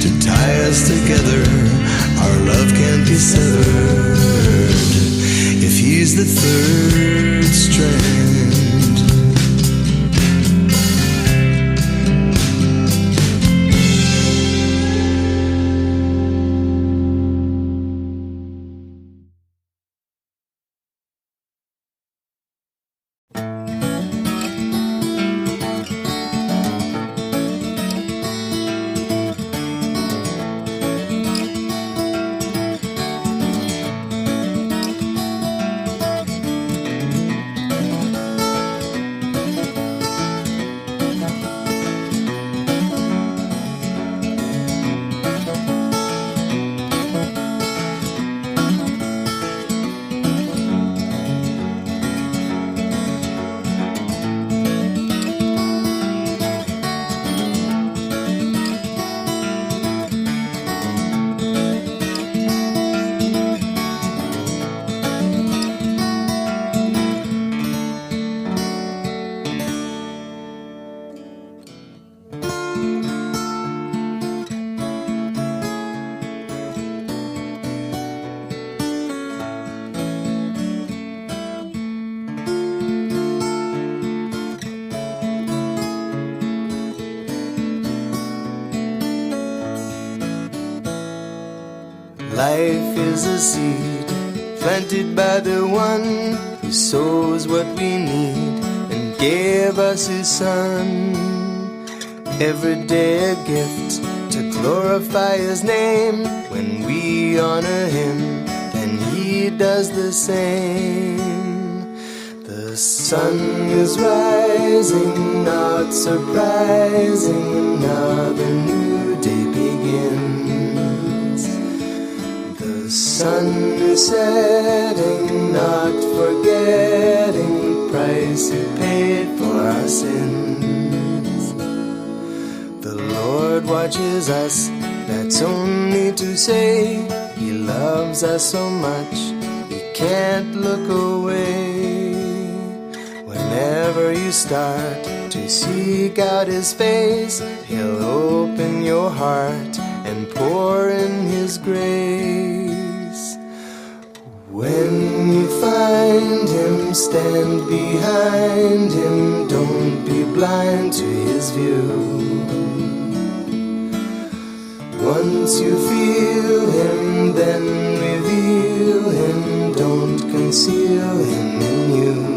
to tie us together. Our love can't be severed if He's the third strand. Life is a seed planted by the one who sows what we need and gave us His Son. Every day a gift to glorify His name. When we honor Him, then He does the same. The sun is rising, not surprising, another new day begins. The sun is setting, not forgetting the price He paid for our sins. The Lord watches us, that's only to say He loves us so much, He can't look away. Whenever you start to seek out His face, He'll open your heart and pour in His grace. When you find Him, stand behind Him, don't be blind to His view. Once you feel Him, then reveal Him, don't conceal Him in you.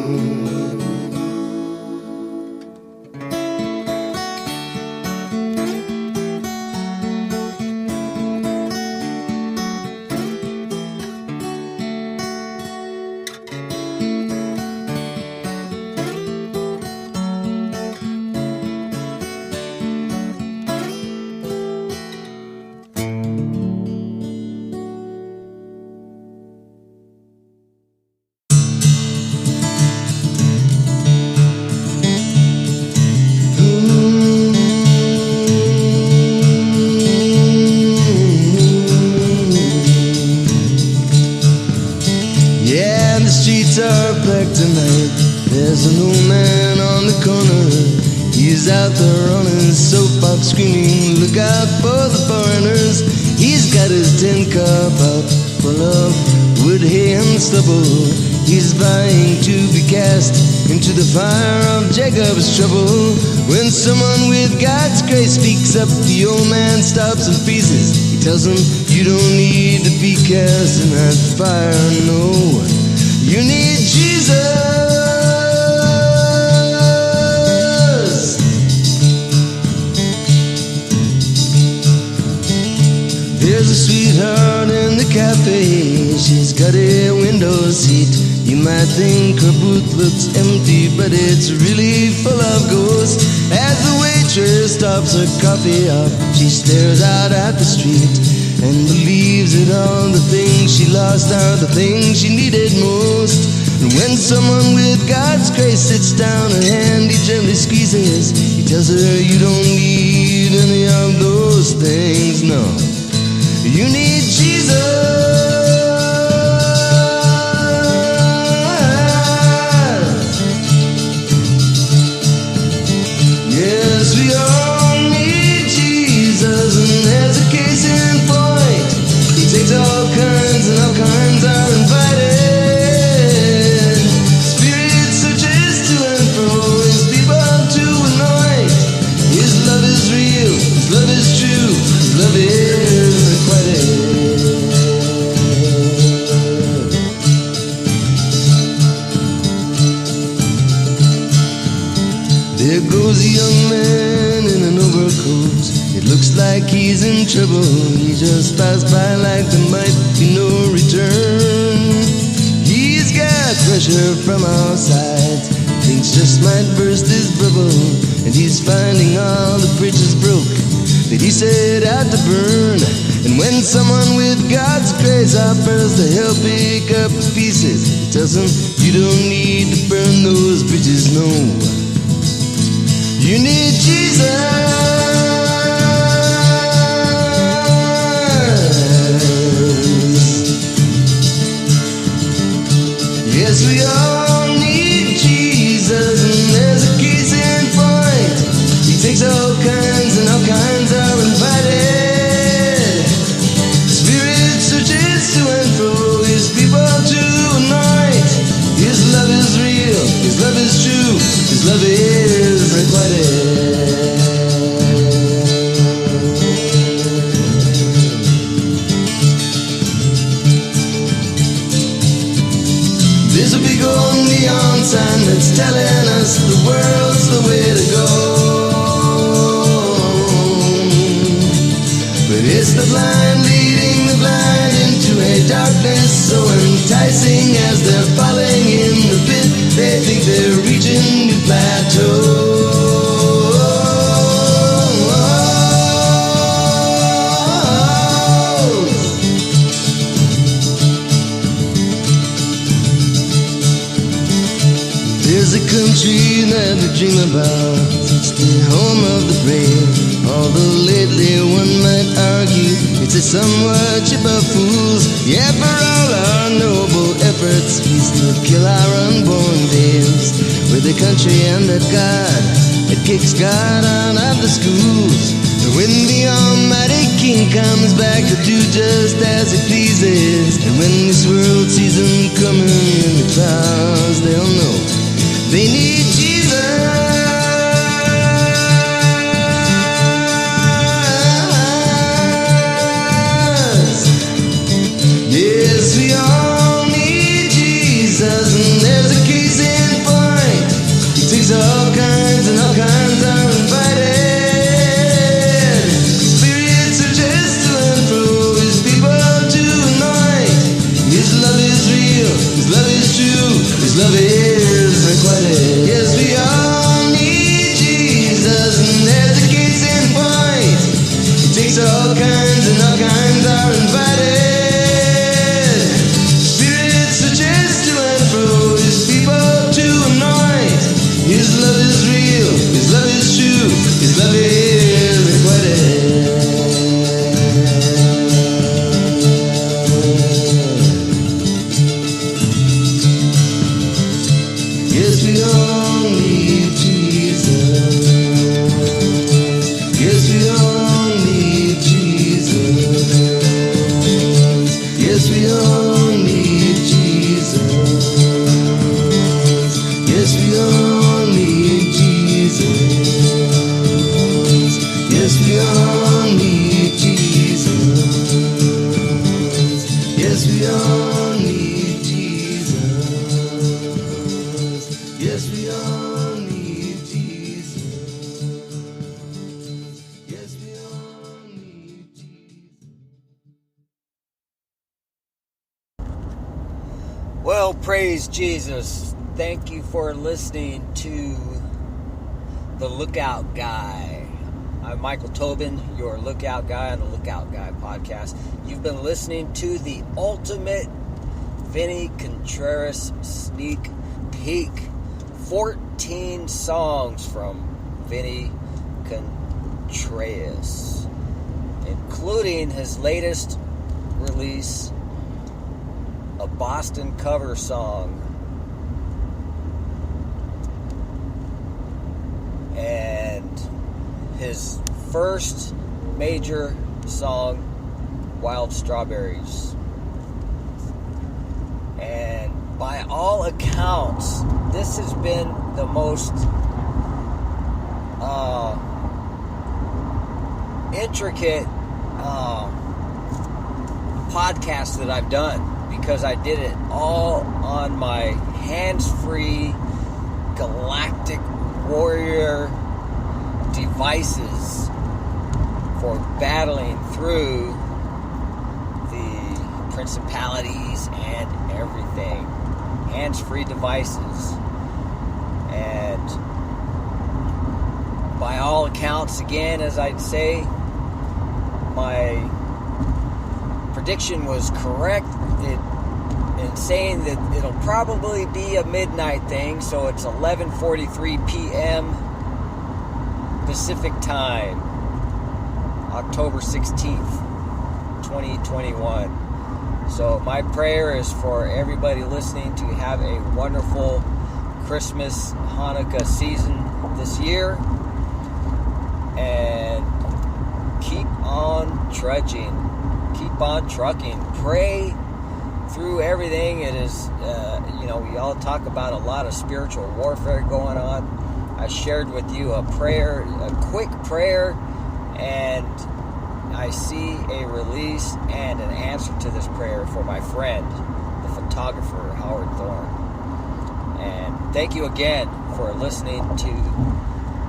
Tonight, there's an old man on the corner. He's out there on his soapbox screaming, look out for the foreigners. He's got his tin cup out full of wood, hay and stubble. He's vying to be cast into the fire of Jacob's trouble. When someone with God's grace speaks up, the old man stops and freezes. He tells him, you don't need to be cast in that fire, no. You need Jesus. There's a sweetheart in the cafe. She's got a window seat. You might think her booth looks empty, but it's really full of ghosts. As the waitress stops her coffee up, she stares out at the street and believes that all the things she lost are the things she needed most. And when someone with God's grace sits down, her hand he gently squeezes. He tells her, you don't need any of those things, no. You need Jesus. Yes, we all need Jesus, and there's a case in point. He takes all kinds, and all kinds are invited. Spirit searches to and fro, his people to anoint. His love is real, his love is true, his love is requited. There goes a young man in an overcoat. It looks like he's in trouble. He just passed by like there might be no return. He's got pressure from all sides. Things just might burst his bubble. And he's finding all the bridges broke that he set out to burn. And when someone with God's grace offers to help pick up the pieces, he tells him, you don't need to burn those bridges, no. You need Jesus. Yes, we all need Jesus, and there's a case in point. He takes all kinds, and all kinds are invited. Spirit searches to and fro, his people to anoint. His love is real, his love is true, his love is requited. There's a big old neon sign that's telling us the world's the way to go. But it's the blind leading the blind into a darkness so enticing. As they're falling in the pit, they think they're reaching the plateau. There's a country that we dream about. It's the home of the brave. Although lately one might argue it's a somewhat chip of fools. Yeah, for all our noble efforts, we still kill our unborn babes. With a country and a God that kicks God out of the schools. When the Almighty King comes back to do just as he pleases, and when this world sees him coming in the clouds, they'll know they need Jesus. Yes, we all need Jesus, and there's a case in point. He takes all kinds, and all kinds are invited. Spirit searches to and fro, his people to anoint. His love is real, his love is true, his love is requited. Yes, we all need Jesus, and there's a case in point. He takes all kinds, and all kinds are invited. Spirit searches to and fro, his people to anoint. His love is real, his love is true, his love is requited. Yes, we all need Jesus. Yes, we all need Jesus. Yes, we all need Jesus. Yes, we all need Jesus. Well, praise Jesus. Thank you for listening to The Lookout Guy. I'm Michael Tobin, your Lookout Guy on the Lookout Guy podcast. You've been listening to the ultimate Vini Contreras sneak peek. 14 songs from Vini Contreas, including his latest release, a Boston cover song, and his first major song, Wild Strawberries. And by all accounts, this has been the most intricate podcast that I've done, because I did it all on my hands-free galactic warrior devices for battling through the principalities and everything. Hands-free devices. And by all accounts, again, as I'd say, my prediction was correct in saying that it'll probably be a midnight thing, so it's 11:43 p.m. Pacific time, October 16th, 2021. So my prayer is for everybody listening to have a wonderful Christmas, Hanukkah season this year, and keep on trudging, keep on trucking, pray through everything. It is, we all talk about a lot of spiritual warfare going on. I shared with you a prayer, a quick prayer, and I see a release and an answer to this prayer for my friend, the photographer, Howard Thorne. And thank you again for listening to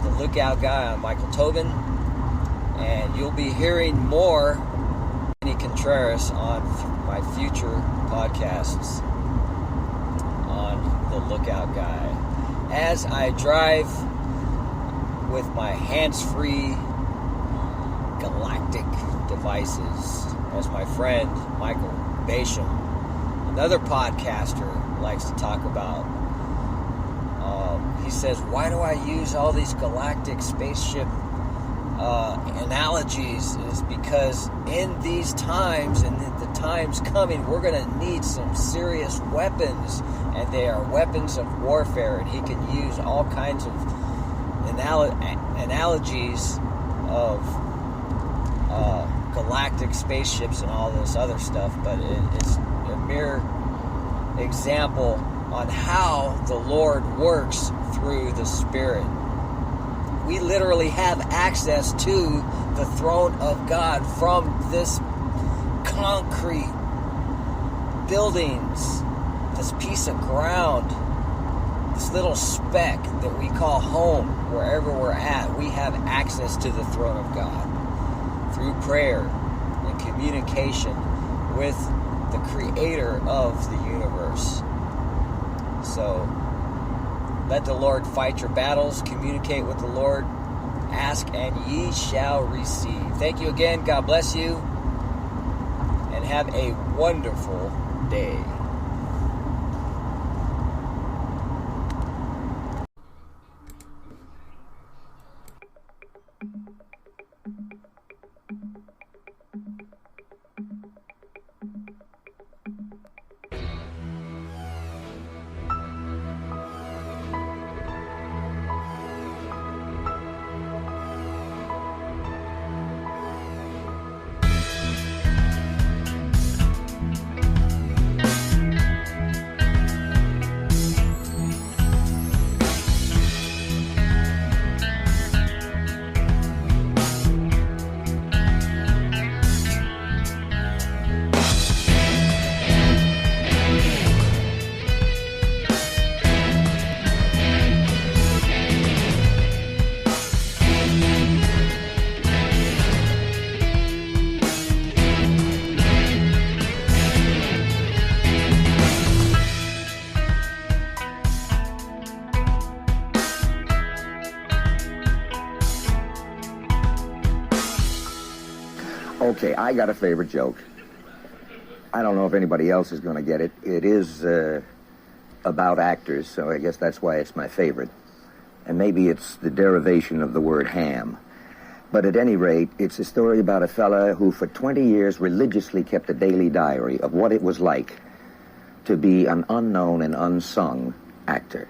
The Lookout Guy. I'm Michael Tobin, and you'll be hearing more Vini Contreras on my future podcasts on The Lookout Guy. As I drive with my hands-free galactic devices, as my friend Michael Basham, another podcaster, likes to talk about. He says, why do I use all these galactic spaceship analogies? Is because in these times, and the times coming, we're going to need some serious weapons, and they are weapons of warfare, and he can use all kinds of analogies of galactic spaceships and all this other stuff, but it's a mere example on how the Lord works through the Spirit. We literally have access to the throne of God from this concrete buildings, this piece of ground, this little speck that we call home. Wherever we're at, we have access to the throne of God through prayer and communication with the creator of the universe. So let the Lord fight your battles, communicate with the Lord, ask and ye shall receive. Thank you again. God bless you, and have a wonderful day. Okay, I got a favorite joke. I don't know if anybody else is going to get it. It is about actors, so I guess that's why it's my favorite. And maybe it's the derivation of the word ham. But at any rate, it's a story about a fella who for 20 years religiously kept a daily diary of what it was like to be an unknown and unsung actor.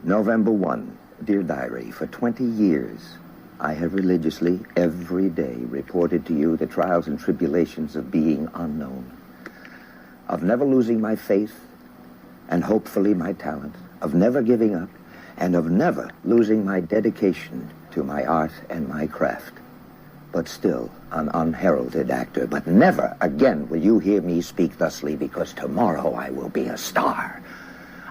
November 1, dear diary, for 20 years, I have religiously, every day, reported to you the trials and tribulations of being unknown, of never losing my faith and hopefully my talent, of never giving up, and of never losing my dedication to my art and my craft, but still an unheralded actor. But never again will you hear me speak thusly, because tomorrow I will be a star.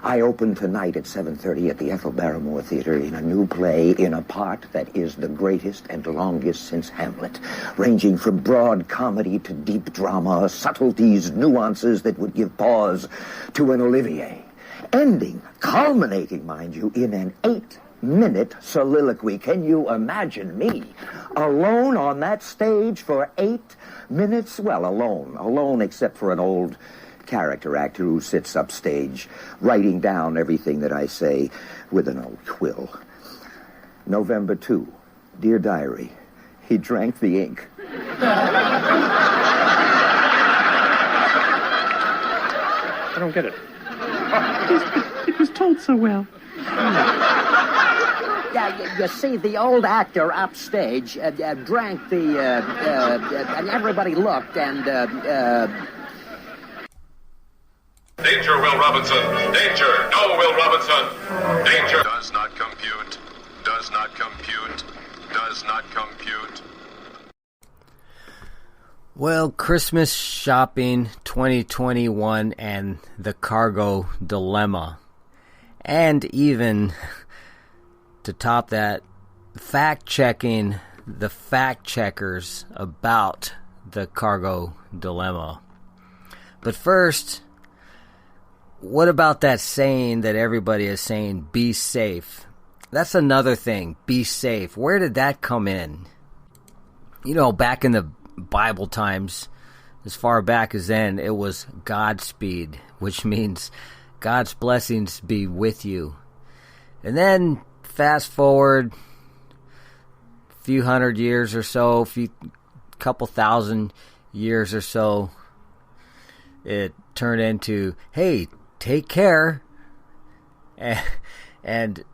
I open tonight at 7:30 at the Ethel Barrymore Theater in a new play in a part that is the greatest and longest since Hamlet, ranging from broad comedy to deep drama, subtleties, nuances that would give pause to an Olivier, ending, culminating, mind you, in an 8-minute soliloquy. Can you imagine me alone on that stage for 8 minutes? Well, alone except for an old character actor who sits upstage writing down everything that I say with an old quill. November 2, dear diary, he drank the ink. I don't get it. It was told so well. Yeah, you see, the old actor upstage drank the, and everybody looked, and, Danger, Will Robinson! Danger! No, Will Robinson! Danger! Does not compute. Does not compute. Does not compute. Well, Christmas shopping 2021 and the cargo dilemma. And even to top that, fact-checking the fact-checkers about the cargo dilemma. But first, what about that saying that everybody is saying, be safe? That's another thing, be safe. Where did that come in? You know, back in the Bible times, as far back as then, it was Godspeed, which means God's blessings be with you. And then fast forward a few hundred years or so, couple thousand years or so, it turned into, hey, take care. And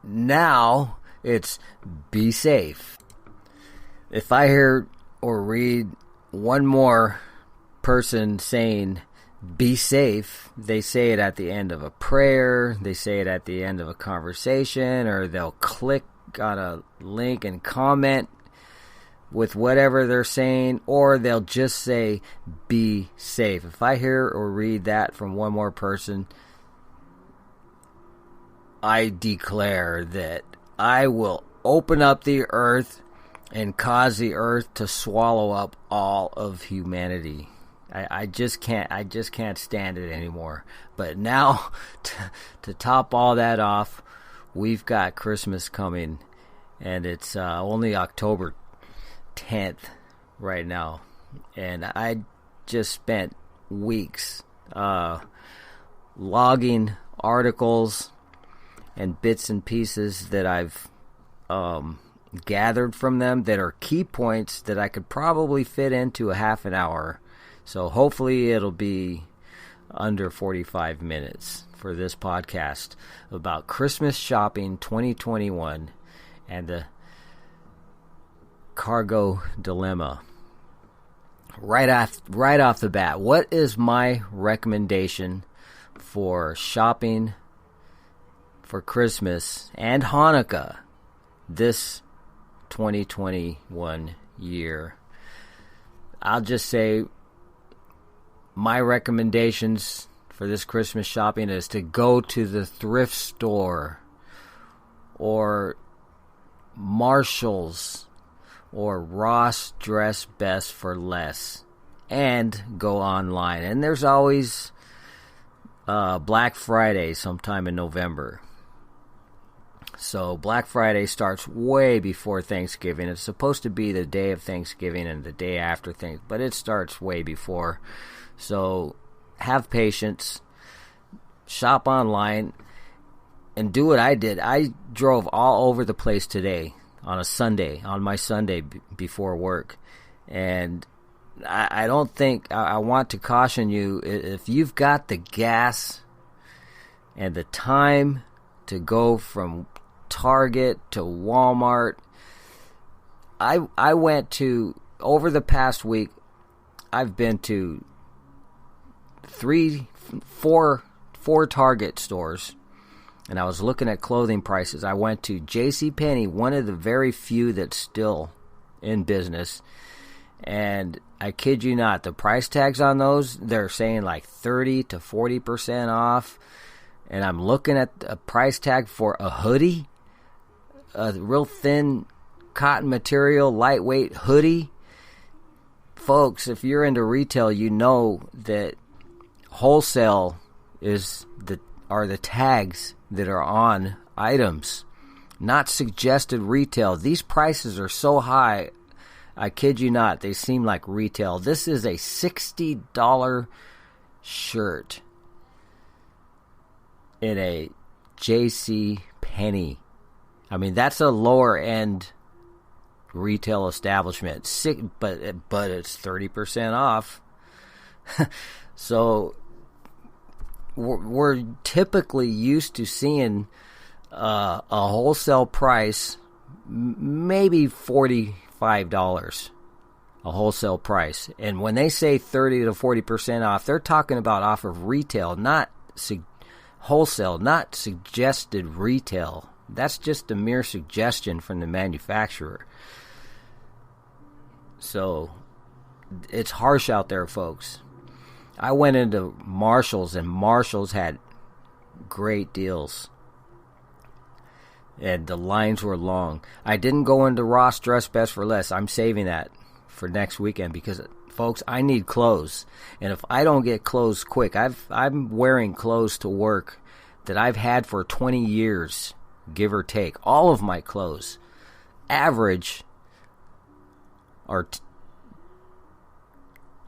now it's be safe. If I hear or read one more person saying be safe, they say it at the end of a prayer, they say it at the end of a conversation, or they'll click on a link and comment with whatever they're saying, or they'll just say be safe. If I hear or read that from one more person, I declare that I will open up the earth and cause the earth to swallow up all of humanity. I just can't stand it anymore. But now, to top all that off, we've got Christmas coming, and it's only October 10th right now, and I just spent weeks logging articles and bits and pieces that I've gathered from them that are key points that I could probably fit into a half an hour. So hopefully it'll be under 45 minutes for this podcast about Christmas shopping 2021 and the cargo dilemma. Right off the bat, what is my recommendation for shopping for Christmas and Hanukkah this 2021 year? I'll just say my recommendations for this Christmas shopping is to go to the thrift store or Marshall's or Ross Dress Best for Less, and go online. And there's always Black Friday sometime in November. So Black Friday starts way before Thanksgiving. It's supposed to be the day of Thanksgiving and the day after things, but it starts way before. So have patience, shop online, and do what I did. I drove all over the place today on my Sunday before work. And I don't think, I want to caution you, if you've got the gas and the time to go from Target to Walmart, I went to, over the past week, I've been to four Target stores, and I was looking at clothing prices. I went to JCPenney, one of the very few that's still in business, and I kid you not, the price tags on those, they're saying like 30 to 40% off, and I'm looking at a price tag for a hoodie, a real thin cotton material, lightweight hoodie. Folks, if you're into retail, you know that wholesale are the tags that are on items, not suggested retail. These prices are so high, I kid you not, they seem like retail. This is a $60 shirt in a JCPenney. I mean, that's a lower end retail establishment, but it's 30% off. So we're typically used to seeing a wholesale price, maybe $45, a wholesale price. And when they say 30 to 40% off, they're talking about off of retail, not wholesale, not suggested retail. That's just a mere suggestion from the manufacturer. So it's harsh out there, folks. I went into Marshall's, and Marshall's had great deals, and the lines were long. I didn't go into Ross Dress Best for Less. I'm saving that for next weekend because, folks, I need clothes, and if I don't get clothes quick, I'm wearing clothes to work that I've had for 20 years, give or take. All of my clothes, average, are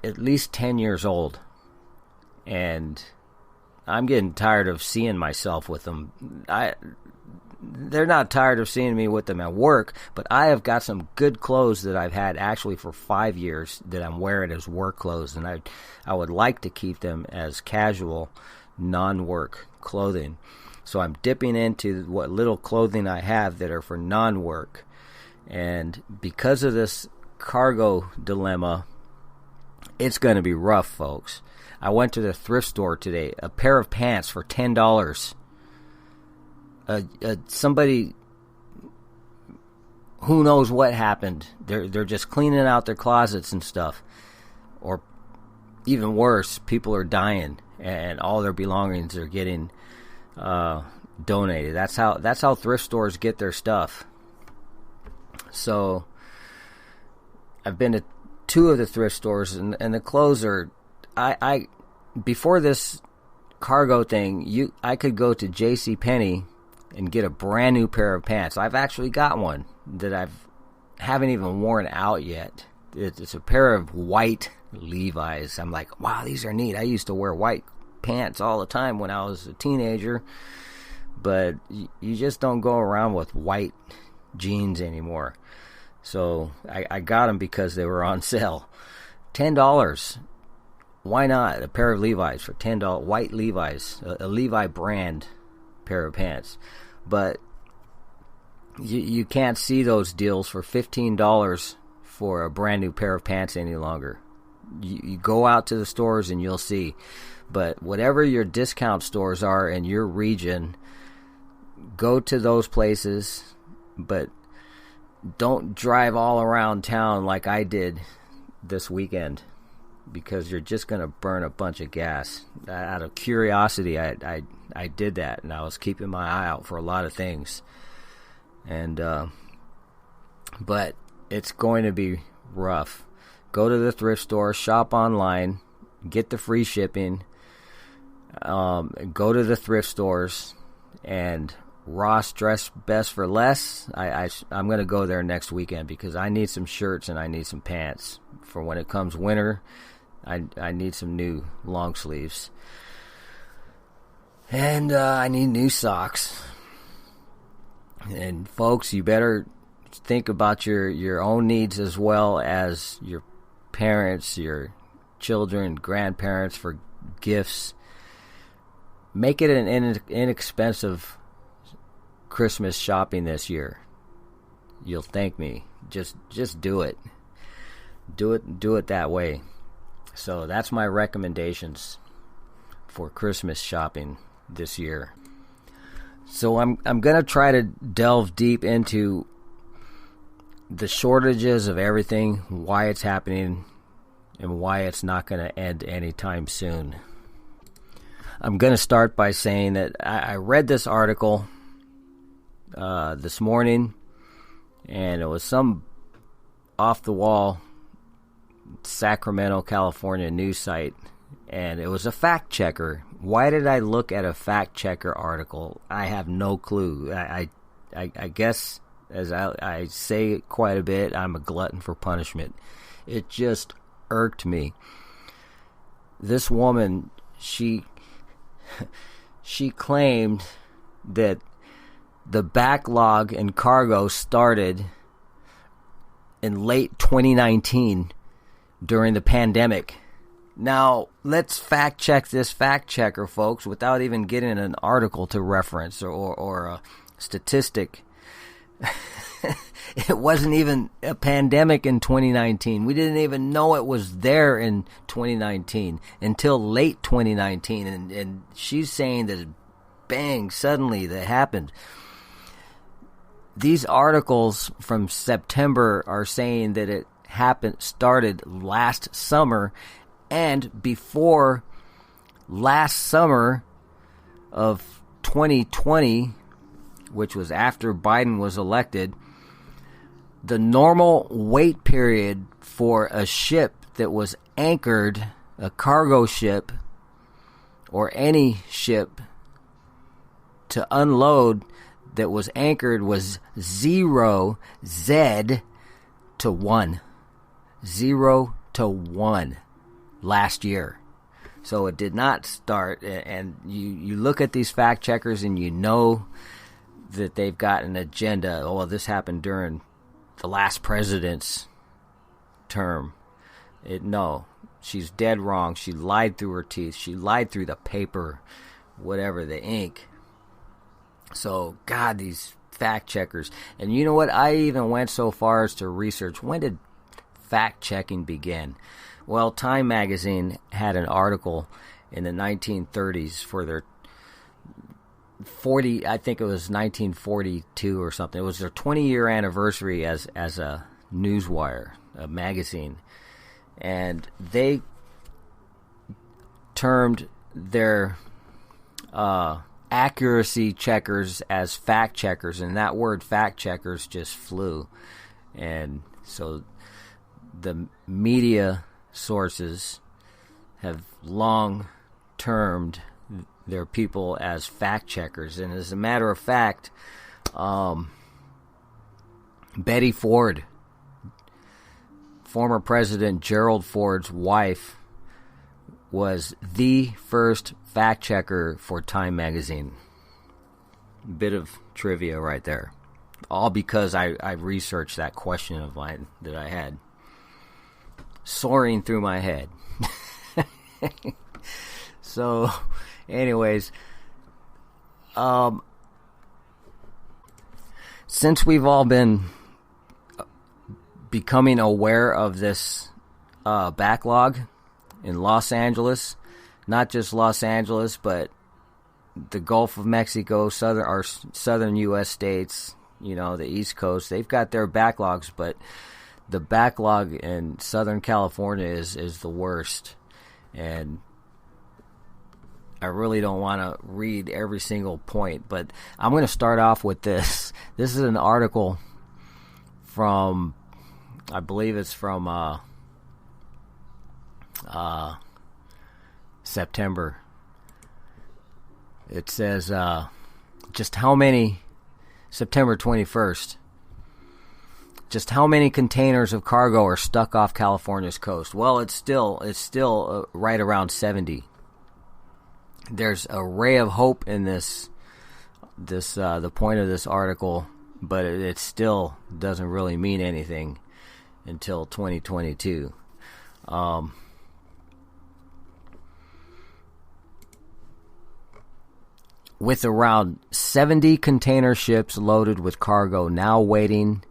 at least 10 years old. And I'm getting tired of seeing myself with them. They're not tired of seeing me with them at work, but I have got some good clothes that I've had actually for 5 years that I'm wearing as work clothes, and I would like to keep them as casual, non-work clothing. So I'm dipping into what little clothing I have that are for non-work. And because of this cargo dilemma, it's going to be rough, folks. I went to the thrift store today. A pair of pants for $10. Somebody, who knows what happened. They're just cleaning out their closets and stuff. Or even worse, people are dying and all their belongings are getting donated. That's how thrift stores get their stuff. So I've been to 2 of the thrift stores, and the clothes are, I before this cargo thing, I could go to JCPenney and get a brand new pair of pants. I've actually got one that haven't even worn out yet. It's a pair of white Levi's. I'm like, wow, these are neat. I used to wear white pants all the time when I was a teenager, but you just don't go around with white jeans anymore. So I got them because they were on sale. $10. Why not? A pair of Levi's for $10. White Levi's. A Levi brand pair of pants. But you can't see those deals for $15 for a brand new pair of pants any longer. You go out to the stores and you'll see. But whatever your discount stores are in your region, go to those places. But don't drive all around town like I did this weekend, because you're just going to burn a bunch of gas. Out of curiosity, I did that, and I was keeping my eye out for a lot of things. And but it's going to be rough. Go to the thrift store, shop online, get the free shipping, go to the thrift stores, and Ross Dress Best for Less. I'm going to go there next weekend because I need some shirts and I need some pants. For when it comes winter, I need some new long sleeves. And I need new socks. And folks, you better think about your own needs as well as your parents, your children, grandparents for gifts. Make it an inexpensive Christmas shopping this year. You'll thank me. Just do it. Do it that way. So that's my recommendations for Christmas shopping this year. So I'm going to try to delve deep into the shortages of everything, why it's happening, and why it's not going to end anytime soon. I'm going to start by saying that I read this article this morning, and it was some off-the-wall Sacramento, California news site, and it was a fact checker. Why did I look at a fact checker article? I have no clue. I guess, as I say quite a bit, I'm a glutton for punishment. It just irked me. This woman, she claimed that the backlog in cargo started in late 2019 during the pandemic. Now, let's fact check this fact checker, folks, without even getting an article to reference or a statistic. It wasn't even a pandemic in 2019. We didn't even know it was there in 2019 until late 2019. And she's saying that bang, suddenly that happened. These articles from September are saying that it started last summer, and before last summer of 2020, which was after Biden was elected, the normal wait period for a ship that was anchored, a cargo ship, or any ship to unload that was anchored was 0 Z to 1. 0 to 1 last year. So it did not start, and you look at these fact checkers and you know that they've got an agenda. Oh, well, this happened during the last president's term. No, she's dead wrong. She lied through her teeth. She lied through the paper, whatever, the ink. So, God, these fact checkers. And you know what? I even went so far as to research, when did fact checking begin? Well, Time magazine had an article in the 1930s for their 40, I think it was 1942 or something. It was their 20-year anniversary as a newswire, a magazine. And they termed their accuracy checkers as fact checkers, and that word fact checkers just flew. And so the media sources have long termed their people as fact checkers. And as a matter of fact, Betty Ford, former President Gerald Ford's wife, was the first fact checker for Time magazine. Bit of trivia right there. All because I researched that question of mine that I had soaring through my head. So, anyways, since we've all been becoming aware of this backlog in Los Angeles, not just Los Angeles, but the Gulf of Mexico, southern U.S. states, the East Coast, they've got their backlogs, but the backlog in Southern California is the worst. And I really don't want to read every single point, but I'm going to start off with this. This is an article from, I believe it's from September. It says, just how many, September 21st, just how many containers of cargo are stuck off California's coast? Well, it's still right around 70. There's a ray of hope in this the point of this article, but it still doesn't really mean anything until 2022. With around 70 container ships loaded with cargo now waiting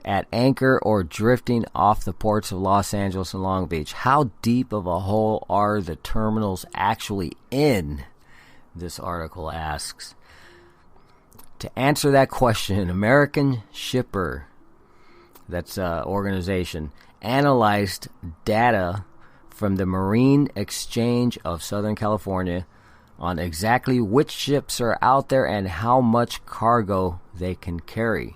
at anchor or drifting off the ports of Los Angeles and Long Beach, how deep of a hole are the terminals actually in? This article asks. To answer that question, an American shipper, that's an organization, analyzed data from the Marine Exchange of Southern California on exactly which ships are out there and how much cargo they can carry.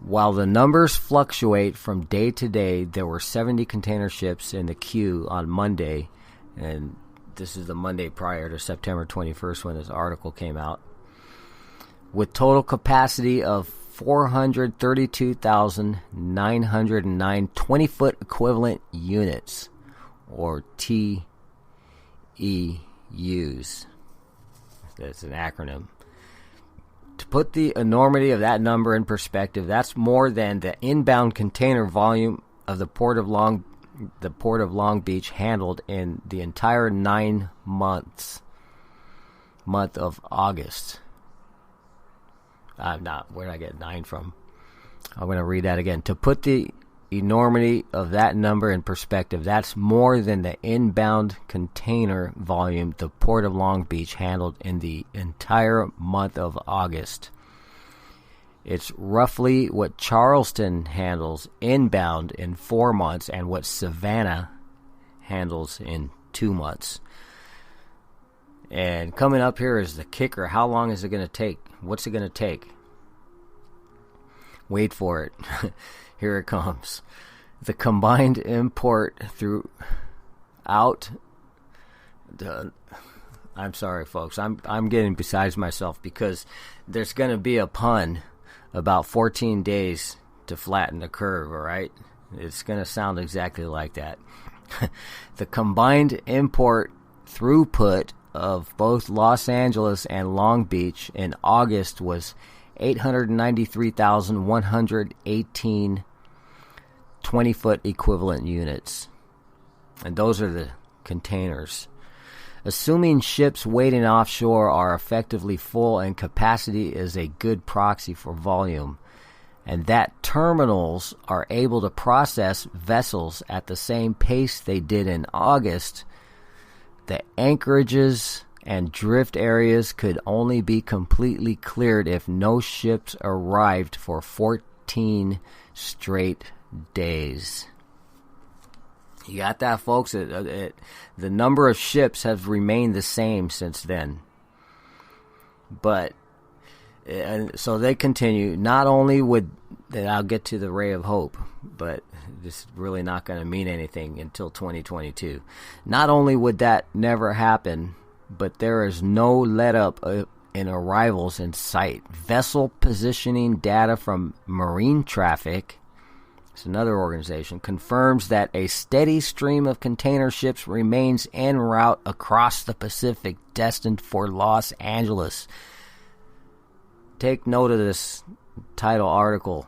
While the numbers fluctuate from day to day, there were 70 container ships in the queue on Monday, and this is the Monday prior to September 21st when this article came out, with total capacity of 432,909 20-foot equivalent units, or TEUs. That's an acronym. To put the enormity of that number in perspective, that's more than the inbound container volume of the Port of Long Beach handled in the entire 9 month of August. Where did I get 9 from? I'm going to read that again. To put the enormity of that number in perspective, that's more than the inbound container volume the Port of Long Beach handled in the entire month of August. It's roughly what Charleston handles inbound in 4 months and what Savannah handles in 2 months. And coming up here is the kicker. How long is it going to take? What's it going to take? Wait for it. Here it comes. The combined import throughout the... I'm sorry, folks. I'm getting besides myself because there's going to be a pun about 14 days to flatten the curve, all right? It's going to sound exactly like that. The combined import throughput of both Los Angeles and Long Beach in August was 893,118 20-foot equivalent units. And those are the containers. Assuming ships waiting offshore are effectively full and capacity is a good proxy for volume, and that terminals are able to process vessels at the same pace they did in August, the anchorages and drift areas could only be completely cleared if no ships arrived for 14 straight days. You got that, folks? The number of ships have remained the same since then. But, and so they continue. Not only would, I'll get to the ray of hope, but this is really not going to mean anything until 2022. Not only would that never happen, but there is no let-up in arrivals in sight. Vessel positioning data from Marine Traffic, it's another organization, confirms that a steady stream of container ships remains en route across the Pacific, destined for Los Angeles. Take note of this title article.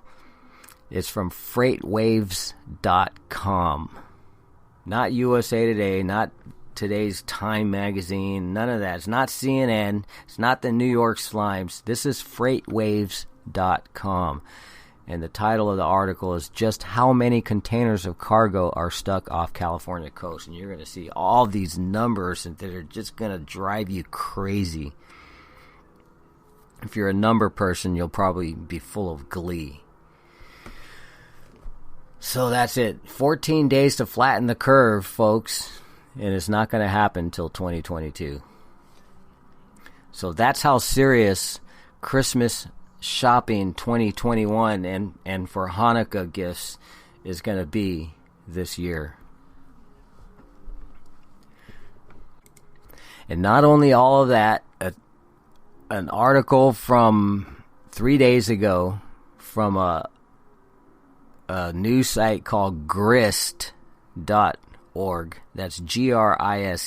It's from FreightWaves.com. Not USA Today, not today's Time magazine, none of that. It's not CNN, it's not the New York Slimes. This is FreightWaves.com. And the title of the article is Just How Many Containers of Cargo Are Stuck Off California Coast. And you're going to see all these numbers that are just going to drive you crazy. If you're a number person, you'll probably be full of glee. So that's it. 14 days to flatten the curve, folks. And it's not going to happen until 2022. So that's how serious Christmas shopping 2021 and for Hanukkah gifts is going to be this year. And not only all of that, an article from 3 days ago from a news site called grist.org. That's grist.org.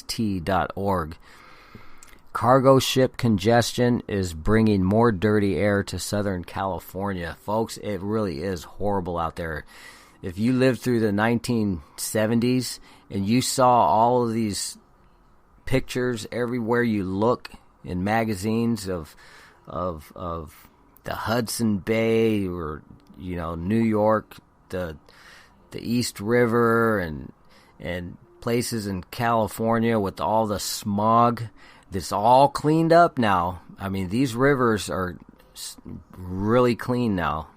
Cargo ship congestion is bringing more dirty air to Southern California. Folks, it really is horrible out there. If you lived through the 1970s and you saw all of these pictures everywhere you look in magazines of the Hudson Bay or, New York, the East River and places in California with all the smog, that's all cleaned up now. I mean, these rivers are really clean now.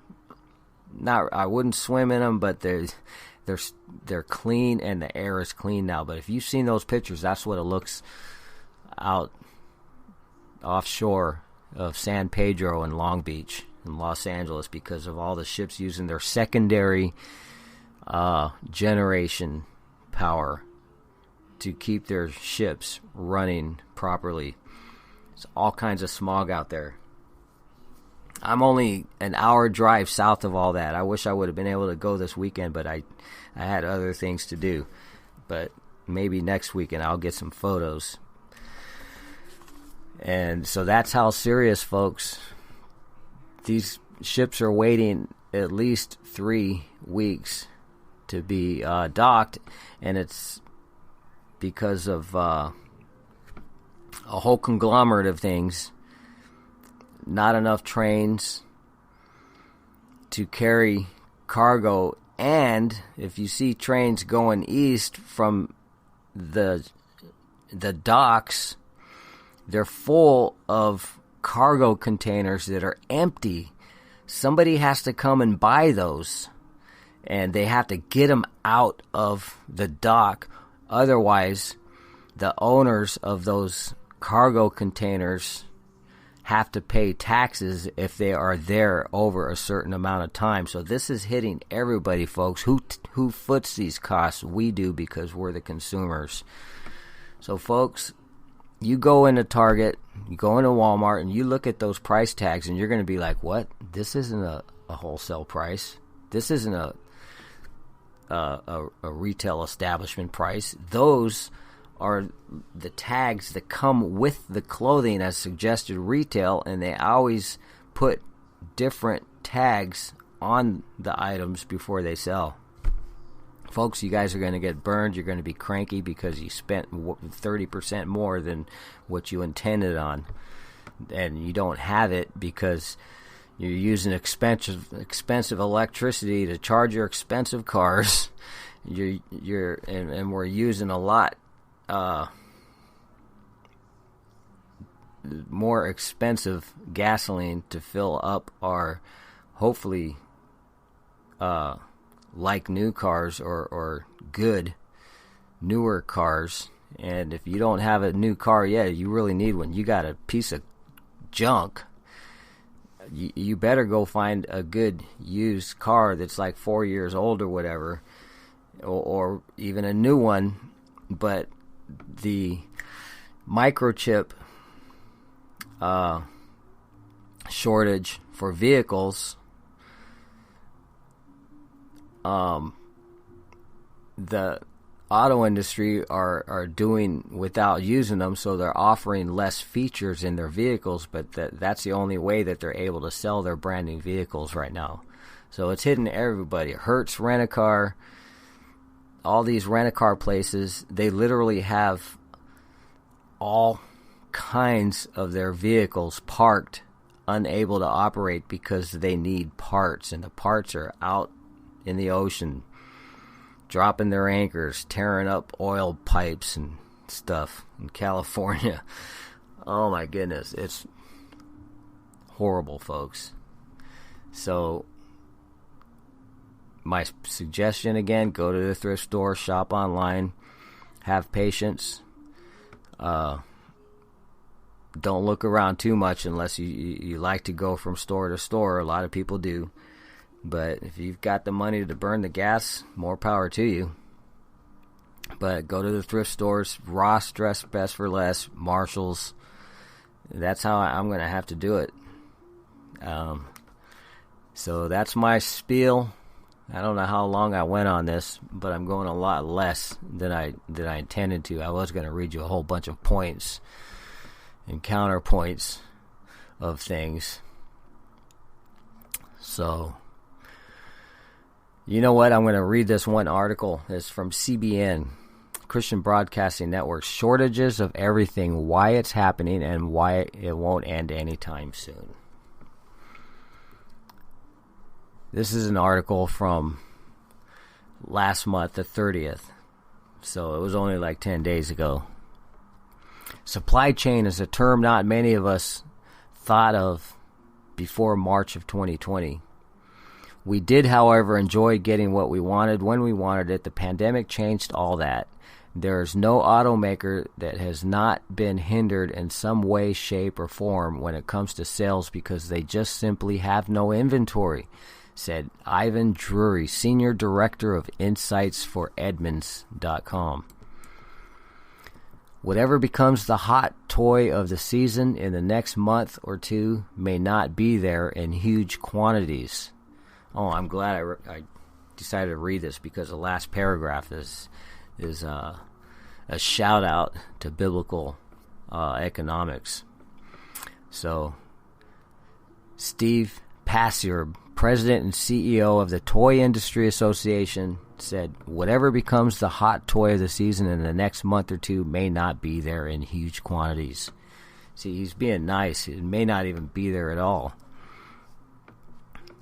I wouldn't swim in them, but they're clean and the air is clean now. But if you've seen those pictures, that's what it looks out offshore of San Pedro and Long Beach in Los Angeles because of all the ships using their secondary generation power to keep their ships running properly. There's all kinds of smog out there. I'm only an hour drive south of all that. I wish I would have been able to go this weekend, but I had other things to do. But maybe next weekend I'll get some photos. And so that's how serious, folks. These ships are waiting at least 3 weeks to be docked, and it's because of a whole conglomerate of things. Not enough trains to carry cargo, and if you see trains going east from the docks, they're full of cargo containers that are empty. Somebody has to come and buy those, and they have to get them out of the dock. Otherwise, the owners of those cargo containers have to pay taxes if they are there over a certain amount of time. So this is hitting everybody, folks. Who foots these costs? We do, because we're the consumers. So, folks, you go into Target, you go into Walmart, and you look at those price tags, and you're going to be like, what? This isn't a wholesale price. This isn't a retail establishment price. Those are the tags that come with the clothing as suggested retail, and they always put different tags on the items before they sell. Folks, you guys are going to get burned. You're going to be cranky because you spent 30% more than what you intended on, and you don't have it because you're using expensive electricity to charge your expensive cars. And we're using a lot more expensive gasoline to fill up our, hopefully, like new cars or good newer cars. And if you don't have a new car yet, you really need one. You got a piece of junk. You better go find a good used car that's like 4 years old or whatever, or even a new one. But the microchip shortage for vehicles, the auto industry are doing without using them, so they're offering less features in their vehicles, but that's the only way that they're able to sell their brand new vehicles right now. So it's hitting everybody. Hertz Rent-A-Car, all these rent-a-car places, they literally have all kinds of their vehicles parked, unable to operate because they need parts, and the parts are out in the ocean, dropping their anchors, tearing up oil pipes and stuff in California. Oh my goodness, it's horrible, folks. So my suggestion again, go to the thrift store, shop online, have patience. Don't look around too much unless you like to go from store to store. A lot of people do. But if you've got the money to burn the gas, more power to you. But go to the thrift stores, Ross, Dress Best for Less, Marshalls. That's how I'm going to have to do it. So that's my spiel. I don't know how long I went on this, but I'm going a lot less than I intended to. I was going to read you a whole bunch of points and counterpoints of things. So, you know what? I'm going to read this one article. It's from CBN, Christian Broadcasting Network. Shortages of everything, why it's happening, and why it won't end anytime soon. This is an article from last month, the 30th. So it was only like 10 days ago. Supply chain is a term not many of us thought of before March of 2020. We did, however, enjoy getting what we wanted when we wanted it. The pandemic changed all that. There's no automaker that has not been hindered in some way, shape, or form when it comes to sales because they just simply have no inventory, said Ivan Drury, Senior Director of Insights for Edmunds.com. Whatever becomes the hot toy of the season in the next month or two may not be there in huge quantities. Oh, I'm glad I decided to read this because the last paragraph is a shout out to biblical economics. So, Steve Passier, President and CEO of the Toy Industry Association, said, whatever becomes the hot toy of the season in the next month or two may not be there in huge quantities. See, he's being nice. It may not even be there at all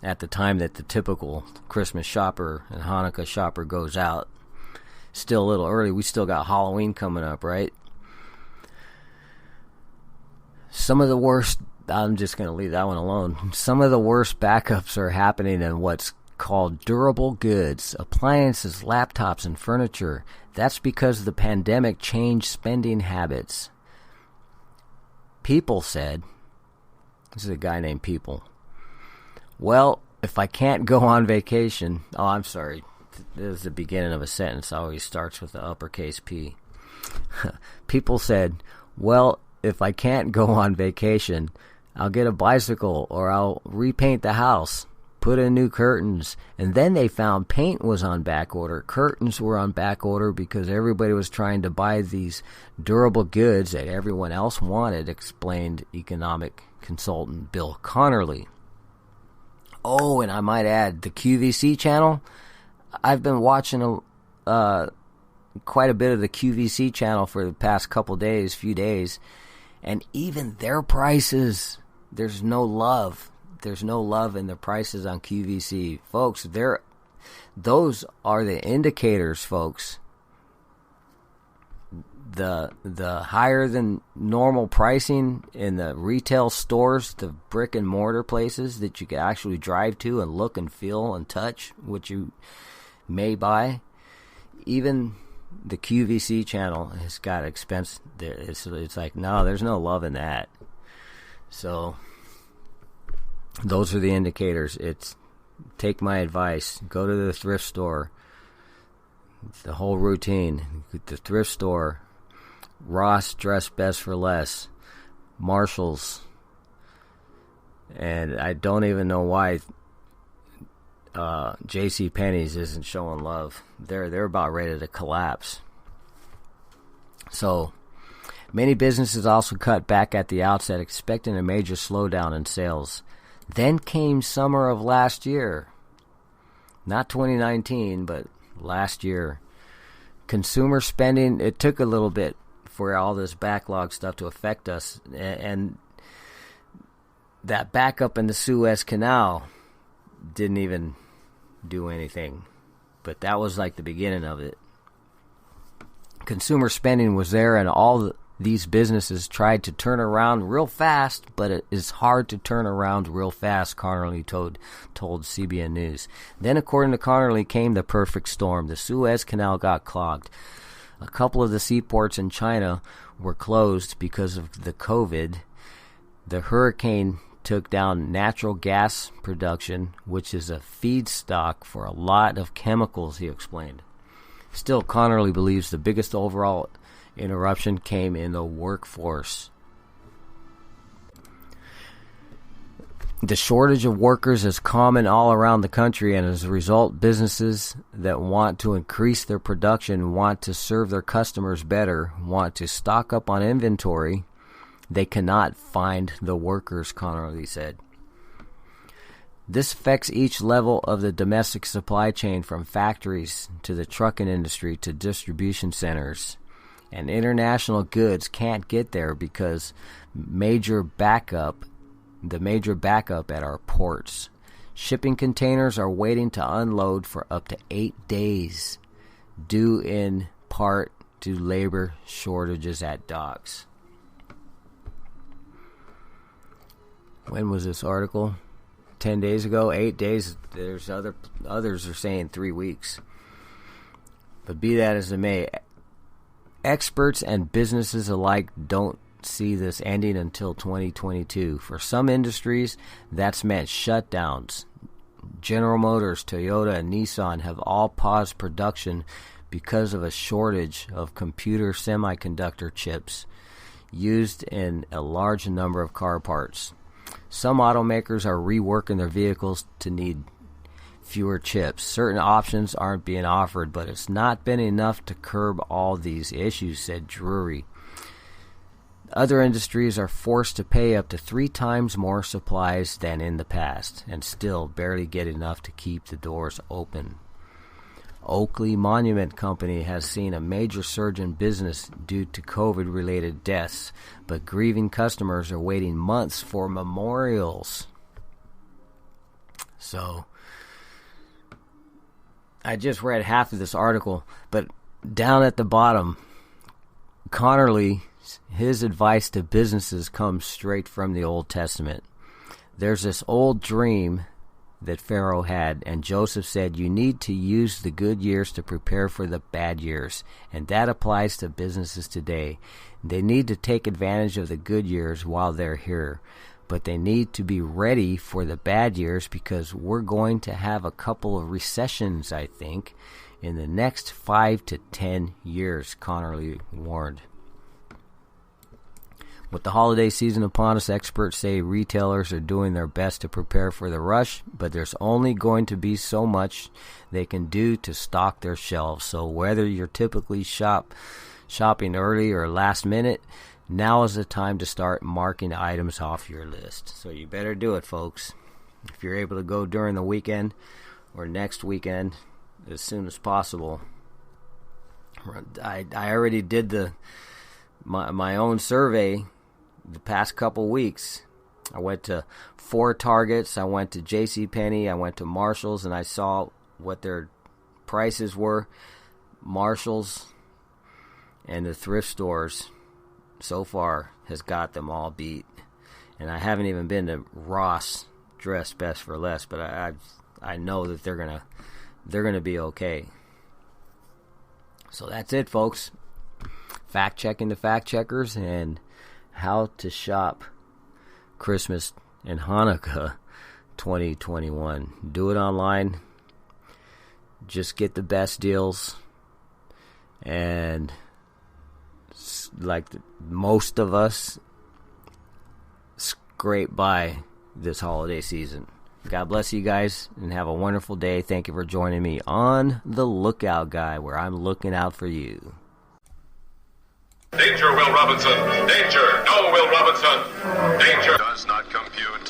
at the time that the typical Christmas shopper and Hanukkah shopper goes out. Still a little early. We still got Halloween coming up, right? Some of the worst, I'm just going to leave that one alone. Some of the worst backups are happening in what's called durable goods, appliances, laptops, and furniture. That's because the pandemic changed spending habits. People said, this is a guy named People, well, if I can't go on vacation, oh, I'm sorry, this is the beginning of a sentence, always starts with the uppercase P. People said, well, if I can't go on vacation, I'll get a bicycle or I'll repaint the house, put in new curtains. And then they found paint was on back order. Curtains were on back order because everybody was trying to buy these durable goods that everyone else wanted, explained economic consultant Bill Connerly. Oh, and I might add, the QVC channel, I've been watching quite a bit of the QVC channel for the past few days, and even their prices, there's no love. There's no love in the prices on QVC. Folks, those are the indicators, folks. The higher than normal pricing in the retail stores, the brick and mortar places that you can actually drive to and look and feel and touch what you may buy. Even the QVC channel has got expense there. It's like, no, there's no love in that. So those are the indicators. It's take my advice, go to the thrift store. The whole routine, the thrift store, Ross, Dress Best for Less, Marshalls, and I don't even know why J.C. Penney's isn't showing love. They're about ready to collapse. So many businesses also cut back at the outset, expecting a major slowdown in sales. Then came summer of last year, not 2019, but last year. Consumer spending, it took a little bit for all this backlog stuff to affect us, and that backup in the Suez Canal didn't even do anything, but that was like the beginning of it. Consumer spending was there, and all these businesses tried to turn around real fast, but it is hard to turn around real fast, Connerly told CBN News. Then, according to Connerly, came the perfect storm. The Suez Canal got clogged. A couple of the seaports in China were closed because of the COVID. The hurricane took down natural gas production, which is a feedstock for a lot of chemicals, he explained. Still, Connerly believes the biggest overall interruption came in the workforce. The shortage of workers is common all around the country, and as a result, businesses that want to increase their production, want to serve their customers better, want to stock up on inventory, they cannot find the workers, Connerly said. This affects each level of the domestic supply chain, from factories to the trucking industry to distribution centers. And international goods can't get there because the major backup at our ports. Shipping containers are waiting to unload for up to 8 days, due in part to labor shortages at docks. When was this article? 10 days ago, 8 days. There's others are saying 3 weeks. But be that as it may, experts and businesses alike don't see this ending until 2022. For some industries, that's meant shutdowns. General Motors, Toyota, and Nissan have all paused production because of a shortage of computer semiconductor chips used in a large number of car parts. Some automakers are reworking their vehicles to need fewer chips. Certain options aren't being offered, but it's not been enough to curb all these issues, said Drury. Other industries are forced to pay up to 3 times more supplies than in the past, and still barely get enough to keep the doors open. Oakley Monument Company has seen a major surge in business due to COVID-related deaths, but grieving customers are waiting months for memorials. So, I just read half of this article, but down at the bottom, Connerly, his advice to businesses comes straight from the Old Testament. There's this old dream that Pharaoh had, and Joseph said, you need to use the good years to prepare for the bad years, and that applies to businesses today. They need to take advantage of the good years while they're here, but they need to be ready for the bad years, because we're going to have a couple of recessions, I think, in the next 5 to 10 years, Connerly warned. With the holiday season upon us, experts say retailers are doing their best to prepare for the rush, but there's only going to be so much they can do to stock their shelves. So whether you're typically shopping early or last minute, now is the time to start marking items off your list. So you better do it, folks. If you're able to go during the weekend or next weekend, as soon as possible. I already did my own survey the past couple weeks. I went to 4 Targets, I went to JCPenney, I went to Marshall's, and I saw what their prices were. Marshall's and the thrift stores so far has got them all beat. And I haven't even been to Ross, dressed best for less, but I know that they're gonna be okay. So that's it, folks. Fact checking the fact checkers and how to shop Christmas and Hanukkah 2021. Do it online. Just get the best deals, and like most of us, scrape by this holiday season. God bless you guys, and have a wonderful day. Thank you for joining me on The Lookout Guy, where I'm looking out for you. Danger, Will Robinson! Danger! No, Will Robinson! Danger! Does not compute.